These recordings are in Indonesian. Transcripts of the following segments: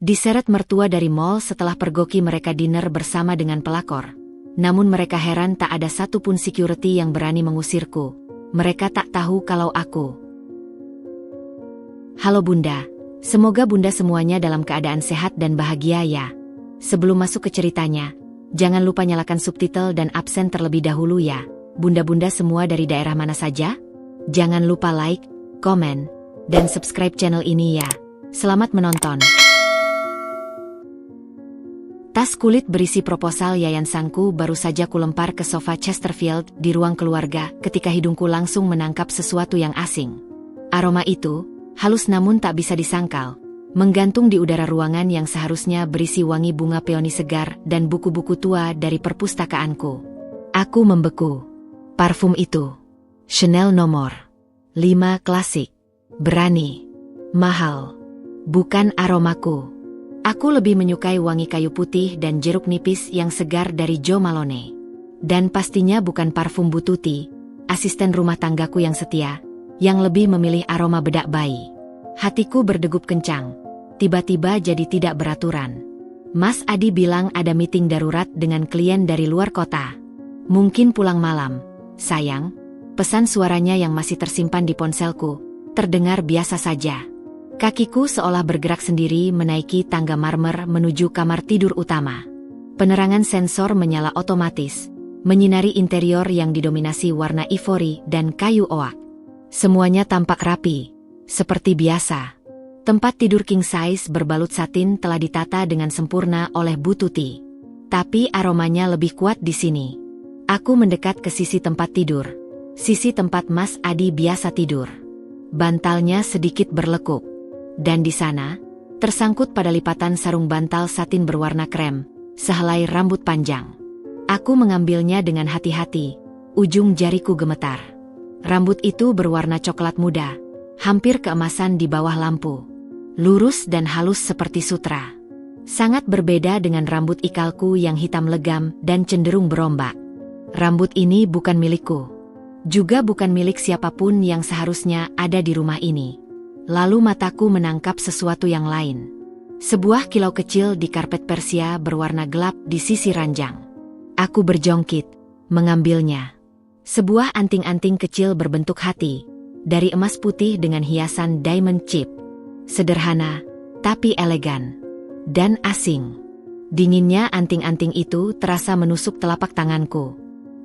Diseret mertua dari mall setelah pergoki mereka dinner bersama dengan pelakor. Namun mereka heran tak ada satupun security yang berani mengusirku. Mereka tak tahu kalau aku. Halo Bunda, semoga Bunda semuanya dalam keadaan sehat dan bahagia ya. Sebelum masuk ke ceritanya, jangan lupa nyalakan subtitle dan absen terlebih dahulu ya. Bunda-bunda semua dari daerah mana saja? Jangan lupa like, komen, dan subscribe channel ini ya. Selamat menonton. Tas kulit berisi proposal Yayan Sangku baru saja kulempar ke sofa Chesterfield di ruang keluarga ketika hidungku langsung menangkap sesuatu yang asing. Aroma itu, halus namun tak bisa disangkal, menggantung di udara ruangan yang seharusnya berisi wangi bunga peoni segar dan buku-buku tua dari perpustakaanku. Aku membeku. Parfum itu. Chanel nomor 5 klasik. Berani. Mahal. Bukan aromaku. Aku lebih menyukai wangi kayu putih dan jeruk nipis yang segar dari Jo Malone. Dan pastinya bukan parfum Bu Tuti, asisten rumah tanggaku yang setia, yang lebih memilih aroma bedak bayi. Hatiku berdegup kencang. Tiba-tiba jadi tidak beraturan. Mas Adi bilang ada meeting darurat dengan klien dari luar kota. Mungkin pulang malam. Sayang, pesan suaranya yang masih tersimpan di ponselku, terdengar biasa saja. Kakiku seolah bergerak sendiri menaiki tangga marmer menuju kamar tidur utama. Penerangan sensor menyala otomatis, menyinari interior yang didominasi warna ivory dan kayu oak. Semuanya tampak rapi, seperti biasa. Tempat tidur king size berbalut satin telah ditata dengan sempurna oleh Bu Tuti. Tapi aromanya lebih kuat di sini. Aku mendekat ke sisi tempat tidur, sisi tempat Mas Adi biasa tidur. Bantalnya sedikit berlekuk. Dan di sana, tersangkut pada lipatan sarung bantal satin berwarna krem, sehelai rambut panjang. Aku mengambilnya dengan hati-hati, ujung jariku gemetar. Rambut itu berwarna coklat muda, hampir keemasan di bawah lampu. Lurus dan halus seperti sutra. Sangat berbeda dengan rambut ikalku yang hitam legam dan cenderung berombak. Rambut ini bukan milikku. Juga bukan milik siapapun yang seharusnya ada di rumah ini. Lalu mataku menangkap sesuatu yang lain. Sebuah kilau kecil di karpet Persia berwarna gelap di sisi ranjang. Aku berjongkit, mengambilnya. Sebuah anting-anting kecil berbentuk hati, dari emas putih dengan hiasan diamond chip. Sederhana, tapi elegan. Dan asing. Dinginnya anting-anting itu terasa menusuk telapak tanganku.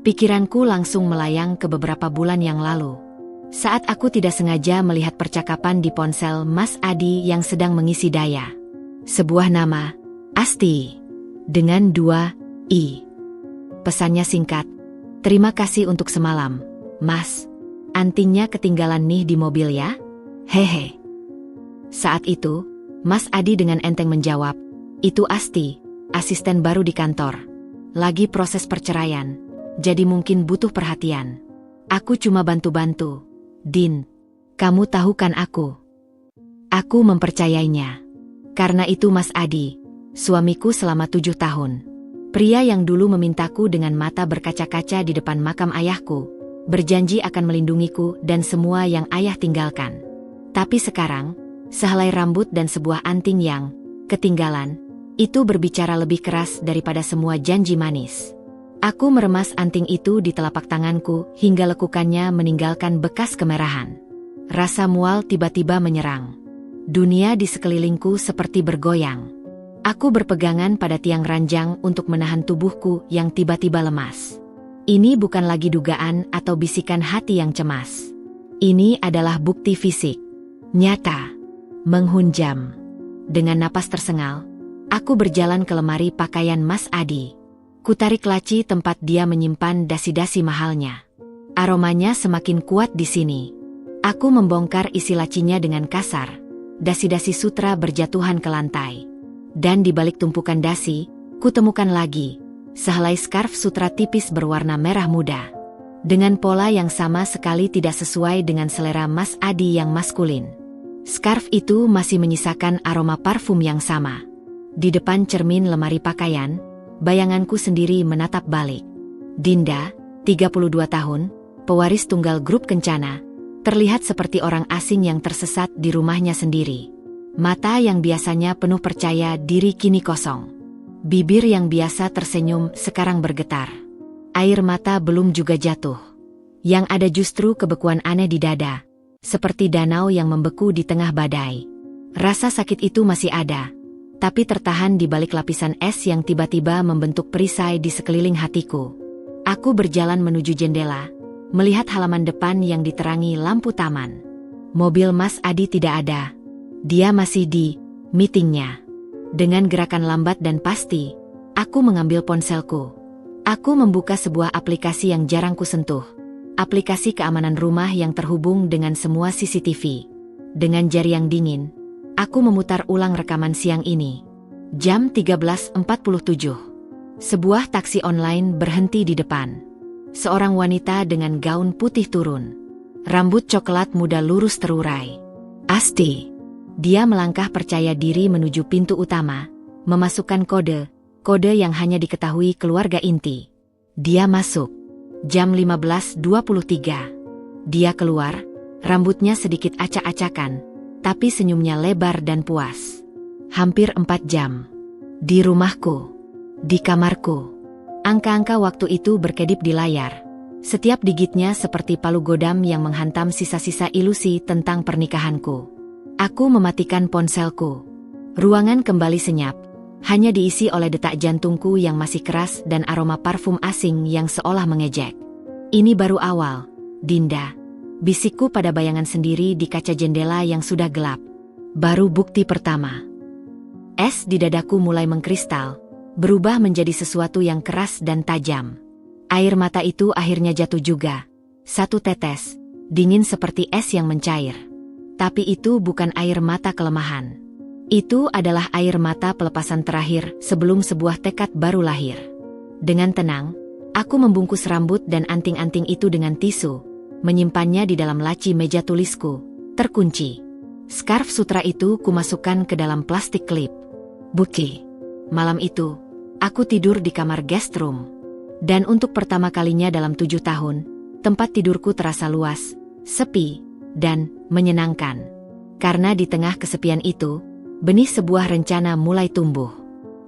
Pikiranku langsung melayang ke beberapa bulan yang lalu. Saat aku tidak sengaja melihat percakapan di ponsel Mas Adi yang sedang mengisi daya. Sebuah nama, Asti, dengan 2 I. Pesannya singkat, "Terima kasih untuk semalam, Mas. Antingnya ketinggalan nih di mobil ya? Hehe." Saat itu, Mas Adi dengan enteng menjawab, "Itu Asti, asisten baru di kantor. Lagi proses perceraian, jadi mungkin butuh perhatian. Aku cuma bantu-bantu. Din, kamu tahu kan aku?" Aku mempercayainya. Karena itu Mas Adi, suamiku selama 7 tahun. Pria yang dulu memintaku dengan mata berkaca-kaca di depan makam ayahku, berjanji akan melindungiku dan semua yang ayah tinggalkan. Tapi sekarang, sehelai rambut dan sebuah anting yang ketinggalan, itu berbicara lebih keras daripada semua janji manis. Aku meremas anting itu di telapak tanganku hingga lekukannya meninggalkan bekas kemerahan. Rasa mual tiba-tiba menyerang. Dunia di sekelilingku seperti bergoyang. Aku berpegangan pada tiang ranjang untuk menahan tubuhku yang tiba-tiba lemas. Ini bukan lagi dugaan atau bisikan hati yang cemas. Ini adalah bukti fisik. Nyata. Menghunjam. Dengan napas tersengal, aku berjalan ke lemari pakaian Mas Adi. Kutarik laci tempat dia menyimpan dasi-dasi mahalnya. Aromanya semakin kuat di sini. Aku membongkar isi lacinya dengan kasar. Dasi-dasi sutra berjatuhan ke lantai. Dan di balik tumpukan dasi, kutemukan lagi sehelai skarf sutra tipis berwarna merah muda. Dengan pola yang sama sekali tidak sesuai dengan selera Mas Adi yang maskulin. Skarf itu masih menyisakan aroma parfum yang sama. Di depan cermin lemari pakaian, bayanganku sendiri menatap balik. Dinda, 32 tahun, pewaris tunggal grup Kencana, terlihat seperti orang asing yang tersesat di rumahnya sendiri. Mata yang biasanya penuh percaya diri kini kosong. Bibir yang biasa tersenyum sekarang bergetar. Air mata belum juga jatuh. Yang ada justru kebekuan aneh di dada. Seperti danau yang membeku di tengah badai. Rasa sakit itu masih ada. Tapi tertahan di balik lapisan es yang tiba-tiba membentuk perisai di sekeliling hatiku. Aku berjalan menuju jendela. Melihat halaman depan yang diterangi lampu taman. Mobil Mas Adi tidak ada. Dia masih di meetingnya. Dengan gerakan lambat dan pasti, aku mengambil ponselku. Aku membuka sebuah aplikasi yang jarang kusentuh. Aplikasi keamanan rumah yang terhubung dengan semua CCTV. Dengan jari yang dingin, aku memutar ulang rekaman siang ini. Jam 13.47. Sebuah taksi online berhenti di depan. Seorang wanita dengan gaun putih turun. Rambut coklat muda lurus terurai. Asti. Dia melangkah percaya diri menuju pintu utama, memasukkan kode yang hanya diketahui keluarga inti. Dia masuk. Jam 15.23. Dia keluar, rambutnya sedikit acak-acakan, tapi senyumnya lebar dan puas. Hampir 4 jam. Di rumahku. Di kamarku. Angka-angka waktu itu berkedip di layar. Setiap digitnya seperti palu godam yang menghantam sisa-sisa ilusi tentang pernikahanku. Aku mematikan ponselku. Ruangan kembali senyap, hanya diisi oleh detak jantungku yang masih keras dan aroma parfum asing yang seolah mengejek. Ini baru awal, Dinda. Bisikku pada bayangan sendiri di kaca jendela yang sudah gelap. Baru bukti pertama. Es di dadaku mulai mengkristal, berubah menjadi sesuatu yang keras dan tajam. Air mata itu akhirnya jatuh juga. Satu tetes, dingin seperti es yang mencair. Tapi itu bukan air mata kelemahan. Itu adalah air mata pelepasan terakhir sebelum sebuah tekad baru lahir. Dengan tenang, aku membungkus rambut dan anting-anting itu dengan tisu, menyimpannya di dalam laci meja tulisku, terkunci. Scarf sutra itu kumasukkan ke dalam plastik klip. Bukti. Malam itu, aku tidur di kamar guest room. Dan untuk pertama kalinya dalam 7 tahun, tempat tidurku terasa luas, sepi, dan menyenangkan. Karena di tengah kesepian itu, benih sebuah rencana mulai tumbuh.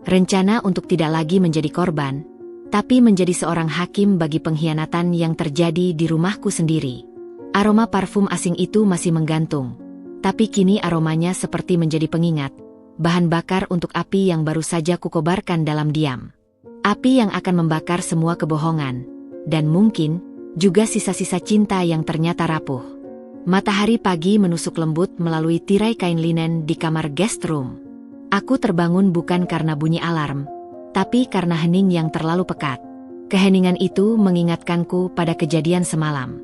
Rencana untuk tidak lagi menjadi korban, tapi menjadi seorang hakim bagi pengkhianatan yang terjadi di rumahku sendiri. Aroma parfum asing itu masih menggantung, tapi kini aromanya seperti menjadi pengingat, bahan bakar untuk api yang baru saja kukobarkan dalam diam. Api yang akan membakar semua kebohongan, dan mungkin juga sisa-sisa cinta yang ternyata rapuh. Matahari pagi menusuk lembut melalui tirai kain linen di kamar guest room. Aku terbangun bukan karena bunyi alarm, tapi karena hening yang terlalu pekat. Keheningan itu mengingatkanku pada kejadian semalam.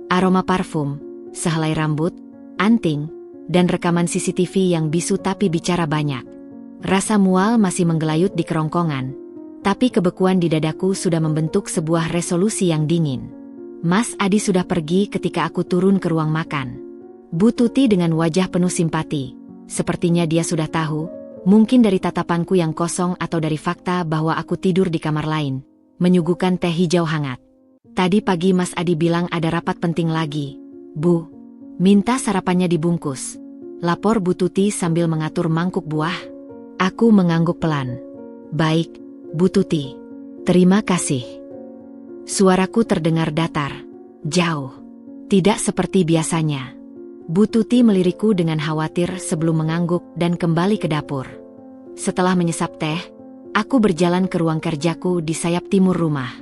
Aroma parfum, sehelai rambut, anting, dan rekaman CCTV yang bisu tapi bicara banyak. Rasa mual masih menggelayut di kerongkongan, tapi kebekuan di dadaku sudah membentuk sebuah resolusi yang dingin. Mas Adi sudah pergi ketika aku turun ke ruang makan. Bu Tuti dengan wajah penuh simpati. Sepertinya dia sudah tahu, mungkin dari tatapanku yang kosong atau dari fakta bahwa aku tidur di kamar lain, menyuguhkan teh hijau hangat. Tadi pagi Mas Adi bilang ada rapat penting lagi. Bu, minta sarapannya dibungkus. Lapor Bu Tuti sambil mengatur mangkuk buah. Aku mengangguk pelan. Baik, Bu Tuti. Terima kasih. Suaraku terdengar datar, jauh. Tidak seperti biasanya. Bu Tuti melirikku dengan khawatir sebelum mengangguk dan kembali ke dapur. Setelah menyesap teh, aku berjalan ke ruang kerjaku di sayap timur rumah.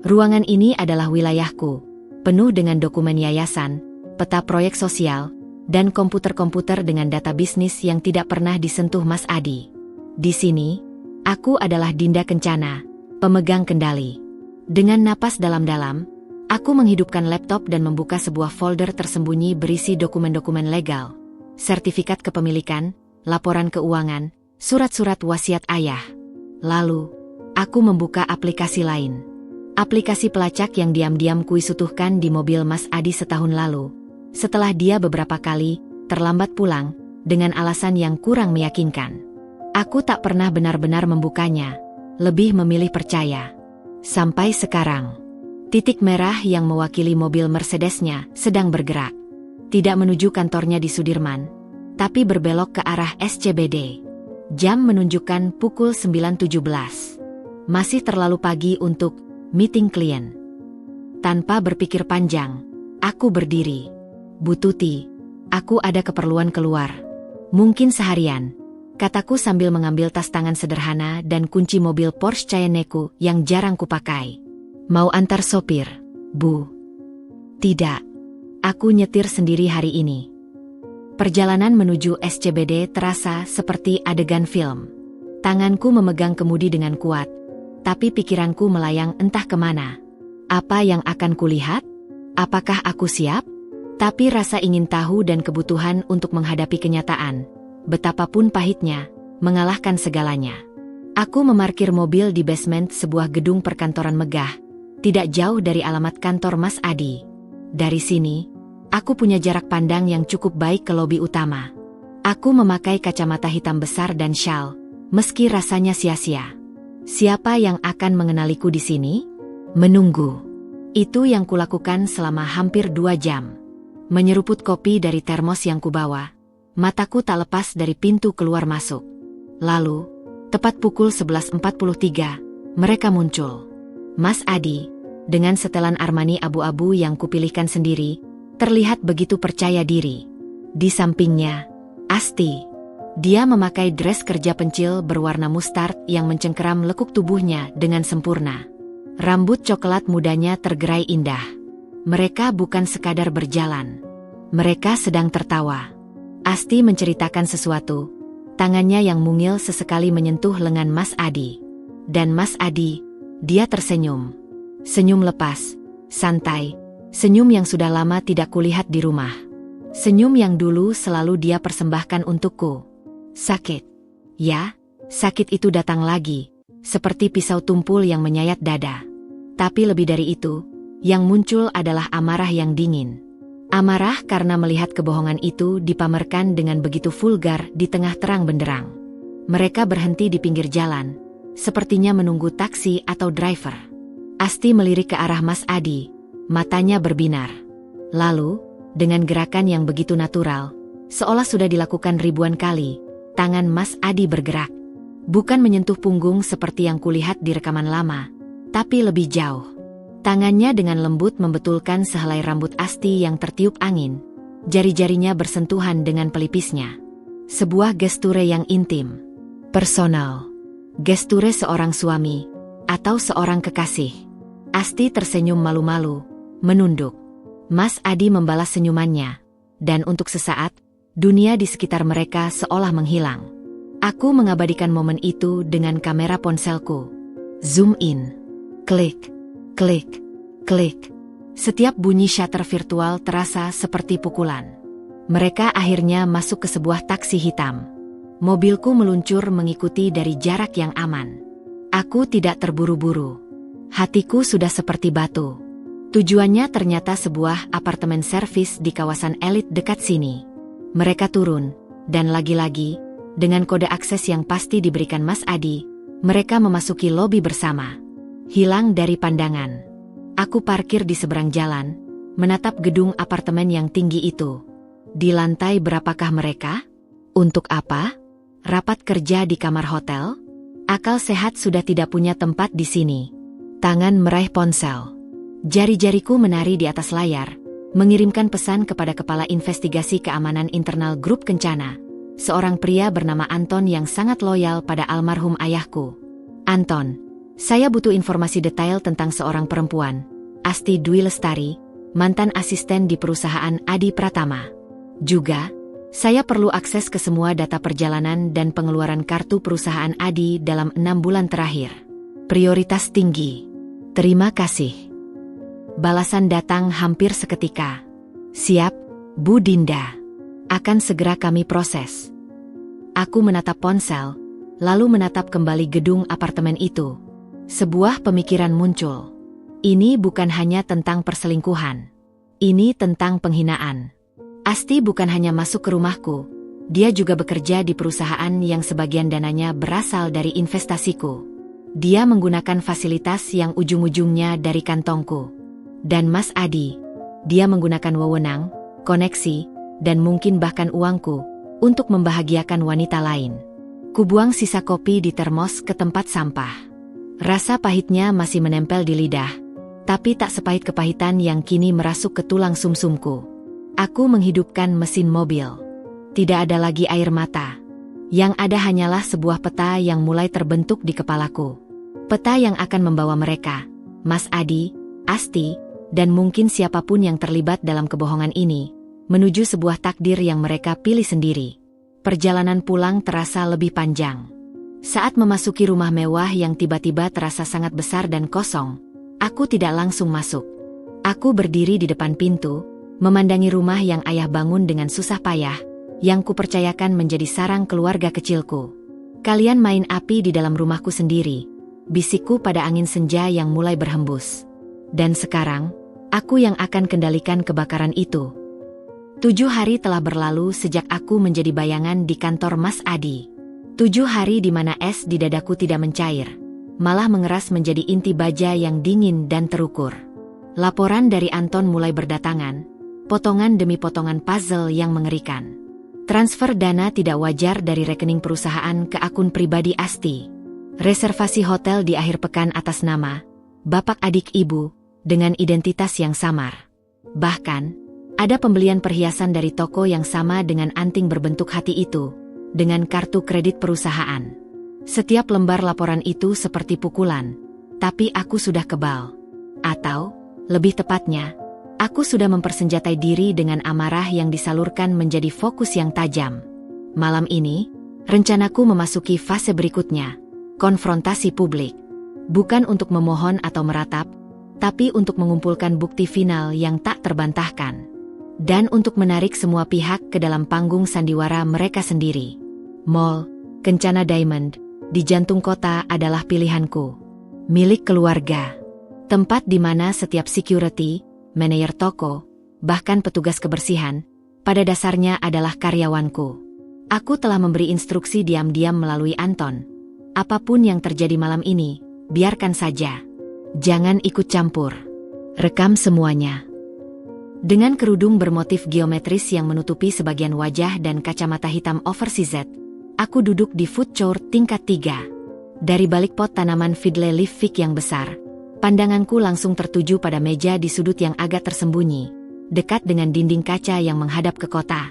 Ruangan ini adalah wilayahku, penuh dengan dokumen yayasan, peta proyek sosial, dan komputer-komputer dengan data bisnis yang tidak pernah disentuh Mas Adi. Di sini, aku adalah Dinda Kencana, pemegang kendali. Dengan napas dalam-dalam, aku menghidupkan laptop dan membuka sebuah folder tersembunyi berisi dokumen-dokumen legal, sertifikat kepemilikan, laporan keuangan, surat-surat wasiat ayah. Lalu, aku membuka aplikasi lain. Aplikasi pelacak yang diam-diam kuisutuhkan di mobil Mas Adi setahun lalu, setelah dia beberapa kali terlambat pulang dengan alasan yang kurang meyakinkan. Aku tak pernah benar-benar membukanya, lebih memilih percaya. Sampai sekarang, titik merah yang mewakili mobil Mercedesnya sedang bergerak. Tidak menuju kantornya di Sudirman, tapi berbelok ke arah SCBD. Jam menunjukkan pukul 9.17. Masih terlalu pagi untuk meeting klien. Tanpa berpikir panjang, aku berdiri. Bu Tuti, aku ada keperluan keluar. Mungkin seharian, kataku sambil mengambil tas tangan sederhana dan kunci mobil Porsche Cayenneku yang jarang kupakai. Mau antar sopir, Bu? Tidak. Aku nyetir sendiri hari ini. Perjalanan menuju SCBD terasa seperti adegan film. Tanganku memegang kemudi dengan kuat, tapi pikiranku melayang entah kemana. Apa yang akan kulihat? Apakah aku siap? Tapi rasa ingin tahu dan kebutuhan untuk menghadapi kenyataan, betapapun pahitnya, mengalahkan segalanya. Aku memarkir mobil di basement sebuah gedung perkantoran megah, tidak jauh dari alamat kantor Mas Adi. Dari sini, aku punya jarak pandang yang cukup baik ke lobi utama. Aku memakai kacamata hitam besar dan syal, meski rasanya sia-sia. Siapa yang akan mengenaliku di sini? Menunggu. Itu yang kulakukan selama hampir 2 jam. Menyeruput kopi dari termos yang kubawa, mataku tak lepas dari pintu keluar masuk. Lalu, tepat pukul 11.43, mereka muncul. Mas Adi, dengan setelan Armani abu-abu yang kupilihkan sendiri, terlihat begitu percaya diri. Di sampingnya, Asti. Dia memakai dress kerja pencil berwarna mustard yang mencengkeram lekuk tubuhnya dengan sempurna. Rambut coklat mudanya tergerai indah. Mereka bukan sekadar berjalan. Mereka sedang tertawa. Asti menceritakan sesuatu. Tangannya yang mungil sesekali menyentuh lengan Mas Adi. Dan Mas Adi, dia tersenyum. Senyum lepas, santai. Senyum yang sudah lama tidak kulihat di rumah. Senyum yang dulu selalu dia persembahkan untukku. Sakit. Ya, sakit itu datang lagi, seperti pisau tumpul yang menyayat dada. Tapi lebih dari itu, yang muncul adalah amarah yang dingin. Amarah karena melihat kebohongan itu dipamerkan dengan begitu vulgar di tengah terang benderang. Mereka berhenti di pinggir jalan, sepertinya menunggu taksi atau driver. Asti melirik ke arah Mas Adi, matanya berbinar. Lalu, dengan gerakan yang begitu natural, seolah sudah dilakukan ribuan kali, tangan Mas Adi bergerak. Bukan menyentuh punggung seperti yang kulihat di rekaman lama, tapi lebih jauh. Tangannya dengan lembut membetulkan sehelai rambut Asti yang tertiup angin. Jari-jarinya bersentuhan dengan pelipisnya. Sebuah gesture yang intim, personal. Gesture seorang suami, atau seorang kekasih. Asti tersenyum malu-malu, menunduk. Mas Adi membalas senyumannya. Dan untuk sesaat, dunia di sekitar mereka seolah menghilang. Aku mengabadikan momen itu dengan kamera ponselku. Zoom in. Klik. Klik, klik. Setiap bunyi shutter virtual terasa seperti pukulan. Mereka akhirnya masuk ke sebuah taksi hitam. Mobilku meluncur mengikuti dari jarak yang aman. Aku tidak terburu-buru. Hatiku sudah seperti batu. Tujuannya ternyata sebuah apartemen servis di kawasan elit dekat sini. Mereka turun, dan lagi-lagi, dengan kode akses yang pasti diberikan Mas Adi, mereka memasuki lobi bersama. Hilang dari pandangan. Aku parkir di seberang jalan, menatap gedung apartemen yang tinggi itu. Di lantai berapakah mereka? Untuk apa? Rapat kerja di kamar hotel? Akal sehat sudah tidak punya tempat di sini. Tangan meraih ponsel. Jari-jariku menari di atas layar, mengirimkan pesan kepada Kepala Investigasi Keamanan Internal Grup Kencana, seorang pria bernama Anton yang sangat loyal pada almarhum ayahku. Anton, saya butuh informasi detail tentang seorang perempuan, Asti Dwi Lestari, mantan asisten di perusahaan Adi Pratama. Juga, saya perlu akses ke semua data perjalanan dan pengeluaran kartu perusahaan Adi dalam 6 bulan terakhir. Prioritas tinggi. Terima kasih. Balasan datang hampir seketika. Siap, Bu Dinda. Akan segera kami proses. Aku menatap ponsel, lalu menatap kembali gedung apartemen itu. Sebuah pemikiran muncul. Ini bukan hanya tentang perselingkuhan. Ini tentang penghinaan. Asti bukan hanya masuk ke rumahku. Dia juga bekerja di perusahaan yang sebagian dananya berasal dari investasiku. Dia menggunakan fasilitas yang ujung-ujungnya dari kantongku. Dan Mas Adi, dia menggunakan wewenang, koneksi, dan mungkin bahkan uangku untuk membahagiakan wanita lain. Kubuang sisa kopi di termos ke tempat sampah. Rasa pahitnya masih menempel di lidah, tapi tak sepahit kepahitan yang kini merasuk ke tulang sumsumku. Aku menghidupkan mesin mobil. Tidak ada lagi air mata. Yang ada hanyalah sebuah peta yang mulai terbentuk di kepalaku. Peta yang akan membawa mereka, Mas Adi, Asti, dan mungkin siapapun yang terlibat dalam kebohongan ini, menuju sebuah takdir yang mereka pilih sendiri. Perjalanan pulang terasa lebih panjang. Saat memasuki rumah mewah yang tiba-tiba terasa sangat besar dan kosong, aku tidak langsung masuk. Aku berdiri di depan pintu, memandangi rumah yang ayah bangun dengan susah payah, yang kupercayakan menjadi sarang keluarga kecilku. Kalian main api di dalam rumahku sendiri, bisikku pada angin senja yang mulai berhembus. Dan sekarang, aku yang akan kendalikan kebakaran itu. 7 hari telah berlalu sejak aku menjadi bayangan di kantor Mas Adi. 7 hari di mana es di dadaku tidak mencair, malah mengeras menjadi inti baja yang dingin dan terukur. Laporan dari Anton mulai berdatangan, potongan demi potongan puzzle yang mengerikan. Transfer dana tidak wajar dari rekening perusahaan ke akun pribadi Asti. Reservasi hotel di akhir pekan atas nama bapak adik ibu, dengan identitas yang samar. Bahkan, ada pembelian perhiasan dari toko yang sama dengan anting berbentuk hati itu, dengan kartu kredit perusahaan. Setiap lembar laporan itu seperti pukulan, tapi aku sudah kebal. Atau, lebih tepatnya, aku sudah mempersenjatai diri dengan amarah yang disalurkan menjadi fokus yang tajam. Malam ini, rencanaku memasuki fase berikutnya, konfrontasi publik. Bukan untuk memohon atau meratap, tapi untuk mengumpulkan bukti final yang tak terbantahkan. Dan untuk menarik semua pihak ke dalam panggung sandiwara mereka sendiri. Mall, Kencana Diamond, di jantung kota adalah pilihanku. Milik keluarga. Tempat di mana setiap security, manajer toko, bahkan petugas kebersihan, pada dasarnya adalah karyawanku. Aku telah memberi instruksi diam-diam melalui Anton. Apapun yang terjadi malam ini, biarkan saja. Jangan ikut campur. Rekam semuanya. Dengan kerudung bermotif geometris yang menutupi sebagian wajah dan kacamata hitam oversized, aku duduk di food court tingkat 3. Dari balik pot tanaman Fiddle Leaf Fig yang besar, pandanganku langsung tertuju pada meja di sudut yang agak tersembunyi, dekat dengan dinding kaca yang menghadap ke kota.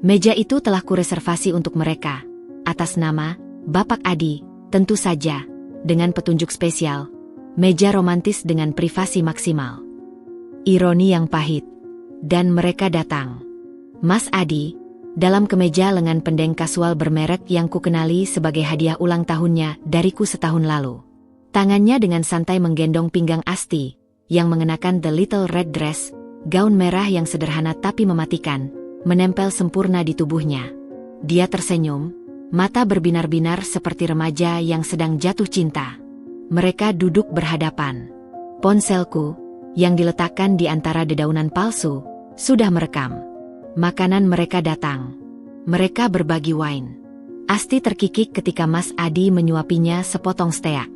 Meja itu telah kureservasi untuk mereka, atas nama Bapak Adi, tentu saja, dengan petunjuk spesial, meja romantis dengan privasi maksimal. Ironi yang pahit. Dan mereka datang. Mas Adi, dalam kemeja lengan pendek kasual bermerek yang kukenali sebagai hadiah ulang tahunnya dariku setahun lalu. Tangannya dengan santai menggendong pinggang Asti, yang mengenakan the little red dress, gaun merah yang sederhana tapi mematikan, menempel sempurna di tubuhnya. Dia tersenyum, mata berbinar-binar seperti remaja yang sedang jatuh cinta. Mereka duduk berhadapan. Ponselku, yang diletakkan di antara dedaunan palsu, sudah merekam. Makanan mereka datang. Mereka berbagi wine. Asti terkikik ketika Mas Adi menyuapinya sepotong steak.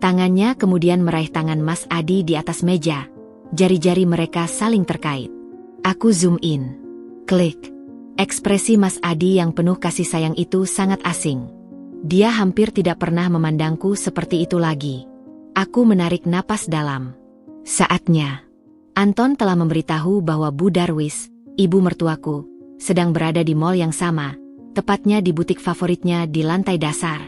Tangannya kemudian meraih tangan Mas Adi di atas meja. Jari-jari mereka saling terkait. Aku zoom in. Klik. Ekspresi Mas Adi yang penuh kasih sayang itu sangat asing. Dia hampir tidak pernah memandangku seperti itu lagi. Aku menarik napas dalam. Saatnya. Anton telah memberitahu bahwa Bu Darwis, ibu mertuaku, sedang berada di mall yang sama, tepatnya di butik favoritnya di lantai dasar.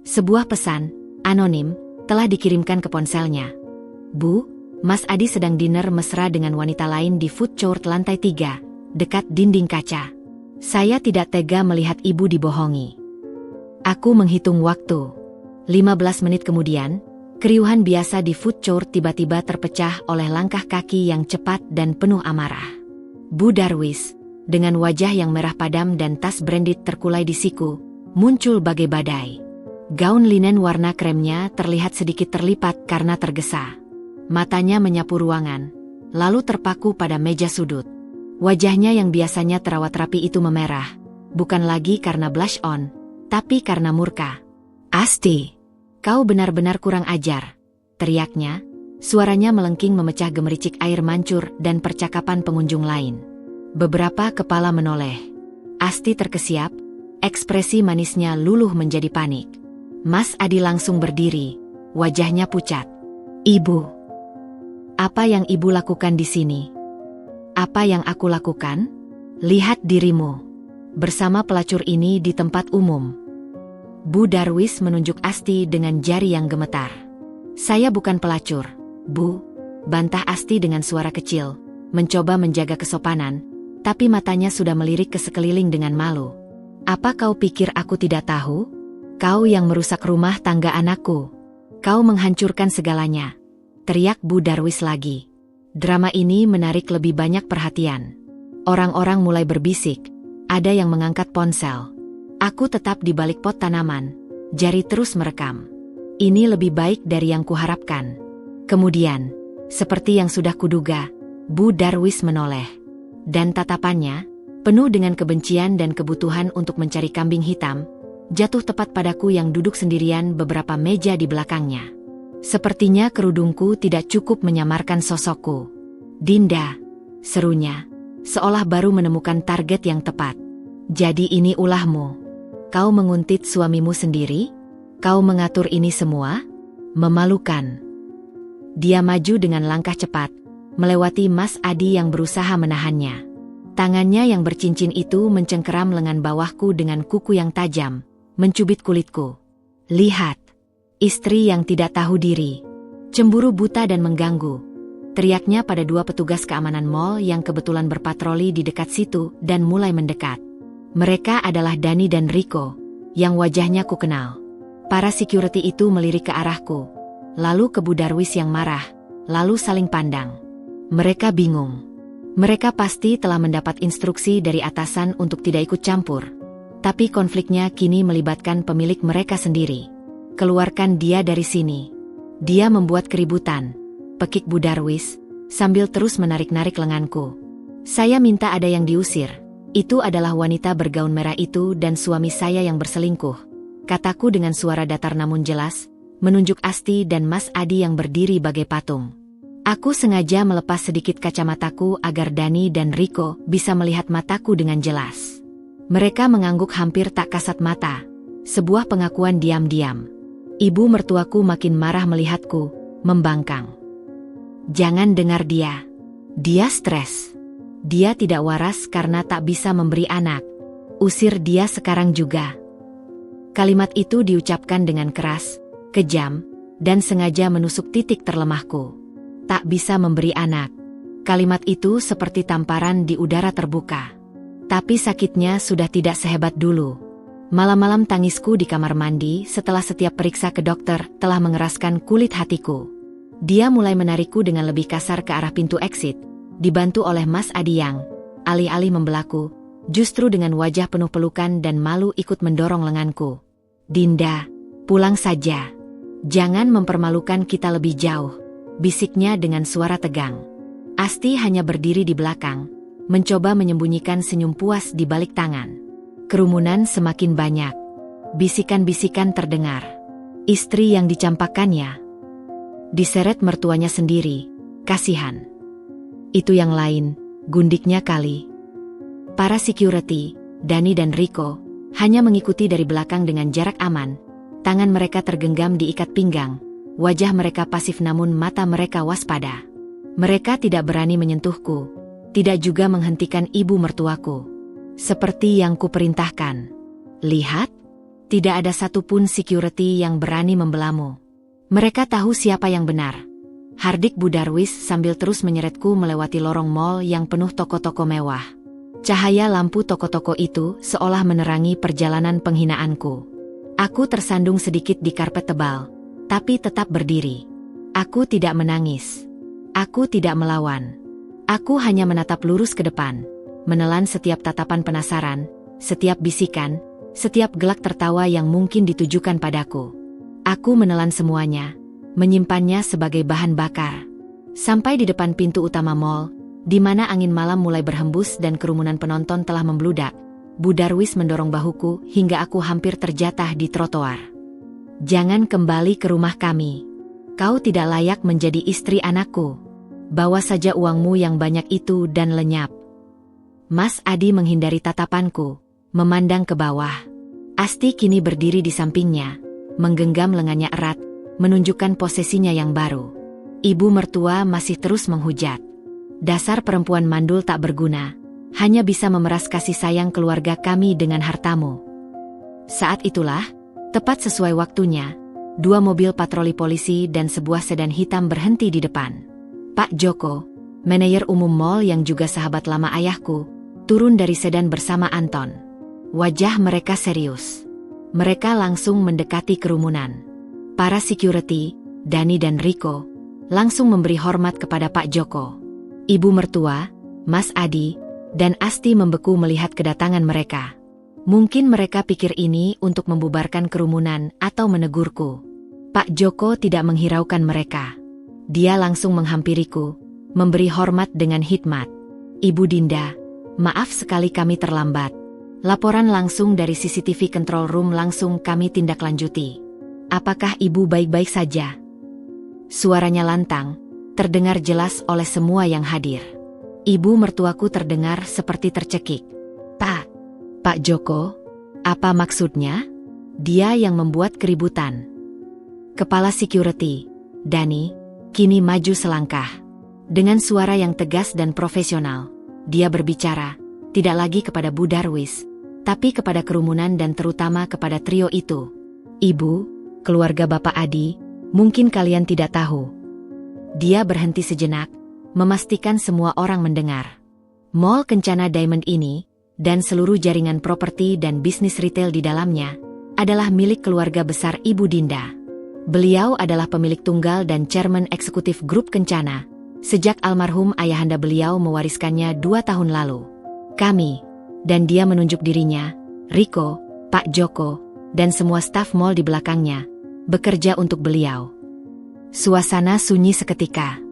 Sebuah pesan, anonim, telah dikirimkan ke ponselnya. Bu, Mas Adi sedang dinner mesra dengan wanita lain di food court lantai 3, dekat dinding kaca. Saya tidak tega melihat ibu dibohongi. Aku menghitung waktu. 15 menit kemudian, keriuhan biasa di food court tiba-tiba terpecah oleh langkah kaki yang cepat dan penuh amarah. Bu Darwis, dengan wajah yang merah padam dan tas branded terkulai di siku, muncul bagai badai. Gaun linen warna kremnya terlihat sedikit terlipat karena tergesa. Matanya menyapu ruangan, lalu terpaku pada meja sudut. Wajahnya yang biasanya terawat rapi itu memerah, bukan lagi karena blush on, tapi karena murka. Asti! Kau benar-benar kurang ajar, teriaknya, suaranya melengking memecah gemericik air mancur dan percakapan pengunjung lain. Beberapa kepala menoleh. Asti terkesiap, Ekspresi manisnya luluh menjadi panik. Mas Adi langsung berdiri, wajahnya pucat. Ibu, apa yang ibu lakukan di sini? Apa yang aku lakukan? Lihat dirimu bersama pelacur ini di tempat umum. Bu Darwis menunjuk Asti dengan jari yang gemetar. Saya bukan pelacur, Bu, bantah Asti dengan suara kecil, mencoba menjaga kesopanan, tapi matanya sudah melirik ke sekeliling dengan malu. Apa kau pikir aku tidak tahu? Kau yang merusak rumah tangga anakku. Kau menghancurkan segalanya. Teriak Bu Darwis lagi. Drama ini menarik lebih banyak perhatian. Orang-orang mulai berbisik. Ada yang mengangkat ponsel. Aku tetap di balik pot tanaman. Jari terus merekam. Ini lebih baik dari yang kuharapkan. Kemudian, seperti yang sudah kuduga, Bu Darwis menoleh. Dan tatapannya, penuh dengan kebencian dan kebutuhan untuk mencari kambing hitam, jatuh tepat padaku yang duduk sendirian beberapa meja di belakangnya. Sepertinya kerudungku tidak cukup menyamarkan sosokku. Dinda, serunya, seolah baru menemukan target yang tepat. Jadi ini ulahmu. Kau menguntit suamimu sendiri? Kau mengatur ini semua? Memalukan. Dia maju dengan langkah cepat, melewati Mas Adi yang berusaha menahannya. Tangannya yang bercincin itu mencengkeram lengan bawahku dengan kuku yang tajam, mencubit kulitku. Lihat, istri yang tidak tahu diri. Cemburu buta dan mengganggu. Teriaknya pada dua petugas keamanan mal yang kebetulan berpatroli di dekat situ dan mulai mendekat. Mereka adalah Dani dan Riko, yang wajahnya ku kenal. Para security itu melirik ke arahku, lalu ke Bu Darwis yang marah, lalu saling pandang. Mereka bingung. Mereka pasti telah mendapat instruksi dari atasan untuk tidak ikut campur. Tapi konfliknya kini melibatkan pemilik mereka sendiri. Keluarkan dia dari sini. Dia membuat keributan, pekik Bu Darwis, sambil terus menarik-narik lenganku. Saya minta ada yang diusir. Itu adalah wanita bergaun merah itu dan suami saya yang berselingkuh. Kataku dengan suara datar namun jelas, menunjuk Asti dan Mas Adi yang berdiri bagai patung. Aku sengaja melepas sedikit kacamataku agar Dani dan Riko bisa melihat mataku dengan jelas. Mereka mengangguk hampir tak kasat mata. Sebuah pengakuan diam-diam. Ibu mertuaku makin marah melihatku, membangkang. Jangan dengar dia. Dia stres. Dia tidak waras karena tak bisa memberi anak. Usir dia sekarang juga. Kalimat itu diucapkan dengan keras, kejam, dan sengaja menusuk titik terlemahku. Tak bisa memberi anak. Kalimat itu seperti tamparan di udara terbuka. Tapi sakitnya sudah tidak sehebat dulu. Malam-malam tangisku di kamar mandi setelah setiap periksa ke dokter telah mengeraskan kulit hatiku. Dia mulai menarikku dengan lebih kasar ke arah pintu exit, dibantu oleh Mas Adi yang, alih-alih membelaku, justru dengan wajah penuh pelukan dan malu ikut mendorong lenganku. Dinda, pulang saja. Jangan mempermalukan kita lebih jauh. Bisiknya dengan suara tegang. Asti hanya berdiri di belakang, mencoba menyembunyikan senyum puas di balik tangan. Kerumunan semakin banyak. Bisikan-bisikan terdengar. Istri yang dicampakkannya. Diseret mertuanya sendiri. Kasihan. Itu yang lain, gundiknya kali. Para security, Dani dan Riko, hanya mengikuti dari belakang dengan jarak aman. Tangan mereka tergenggam di ikat pinggang. Wajah mereka pasif namun mata mereka waspada. Mereka tidak berani menyentuhku, tidak juga menghentikan ibu mertuaku. Seperti yang kuperintahkan. Lihat, tidak ada satupun security yang berani membelamu. Mereka tahu siapa yang benar. Hardik Bu Darwis sambil terus menyeretku melewati lorong mal yang penuh toko-toko mewah. Cahaya lampu toko-toko itu seolah menerangi perjalanan penghinaanku. Aku tersandung sedikit di karpet tebal. Tapi tetap berdiri. Aku tidak menangis. Aku tidak melawan. Aku hanya menatap lurus ke depan, menelan setiap tatapan penasaran, setiap bisikan, setiap gelak tertawa yang mungkin ditujukan padaku. Aku menelan semuanya, menyimpannya sebagai bahan bakar. Sampai di depan pintu utama mal, di mana angin malam mulai berhembus dan kerumunan penonton telah membludak, Bu Darwis mendorong bahuku hingga aku hampir terjatah di trotoar. Jangan kembali ke rumah kami. Kau tidak layak menjadi istri anakku. Bawa saja uangmu yang banyak itu dan lenyap. Mas Adi menghindari tatapanku, memandang ke bawah. Asti kini berdiri di sampingnya, menggenggam lengannya erat, menunjukkan posisinya yang baru. Ibu mertua masih terus menghujat. Dasar perempuan mandul tak berguna, hanya bisa memeras kasih sayang keluarga kami dengan hartamu. Saat itulah, tepat sesuai waktunya, 2 mobil patroli polisi dan sebuah sedan hitam berhenti di depan. Pak Joko, manajer umum mall yang juga sahabat lama ayahku, turun dari sedan bersama Anton. Wajah mereka serius. Mereka langsung mendekati kerumunan. Para security, Dani dan Riko, langsung memberi hormat kepada Pak Joko. Ibu mertua, Mas Adi, dan Asti membeku melihat kedatangan mereka. Mungkin mereka pikir ini untuk membubarkan kerumunan atau menegurku. Pak Joko tidak menghiraukan mereka. Dia langsung menghampiriku, memberi hormat dengan hikmat. Ibu Dinda, maaf sekali kami terlambat. Laporan langsung dari CCTV Control Room langsung kami tindak lanjuti. Apakah ibu baik-baik saja? Suaranya lantang, terdengar jelas oleh semua yang hadir. Ibu mertuaku terdengar seperti tercekik. Pak Joko, apa maksudnya? Dia yang membuat keributan. Kepala security, Dani, kini maju selangkah. Dengan suara yang tegas dan profesional, dia berbicara, tidak lagi kepada Bu Darwis, tapi kepada kerumunan dan terutama kepada trio itu. Ibu, keluarga Bapak Adi, mungkin kalian tidak tahu. Dia berhenti sejenak, memastikan semua orang mendengar. Mall Kencana Diamond ini, dan seluruh jaringan properti dan bisnis retail di dalamnya, adalah milik keluarga besar Ibu Dinda. Beliau adalah pemilik tunggal dan chairman eksekutif grup Kencana, sejak almarhum ayahanda beliau mewariskannya 2 tahun lalu. Kami, dan dia menunjuk dirinya, Riko, Pak Joko, dan semua staf mall di belakangnya, bekerja untuk beliau. Suasana sunyi seketika.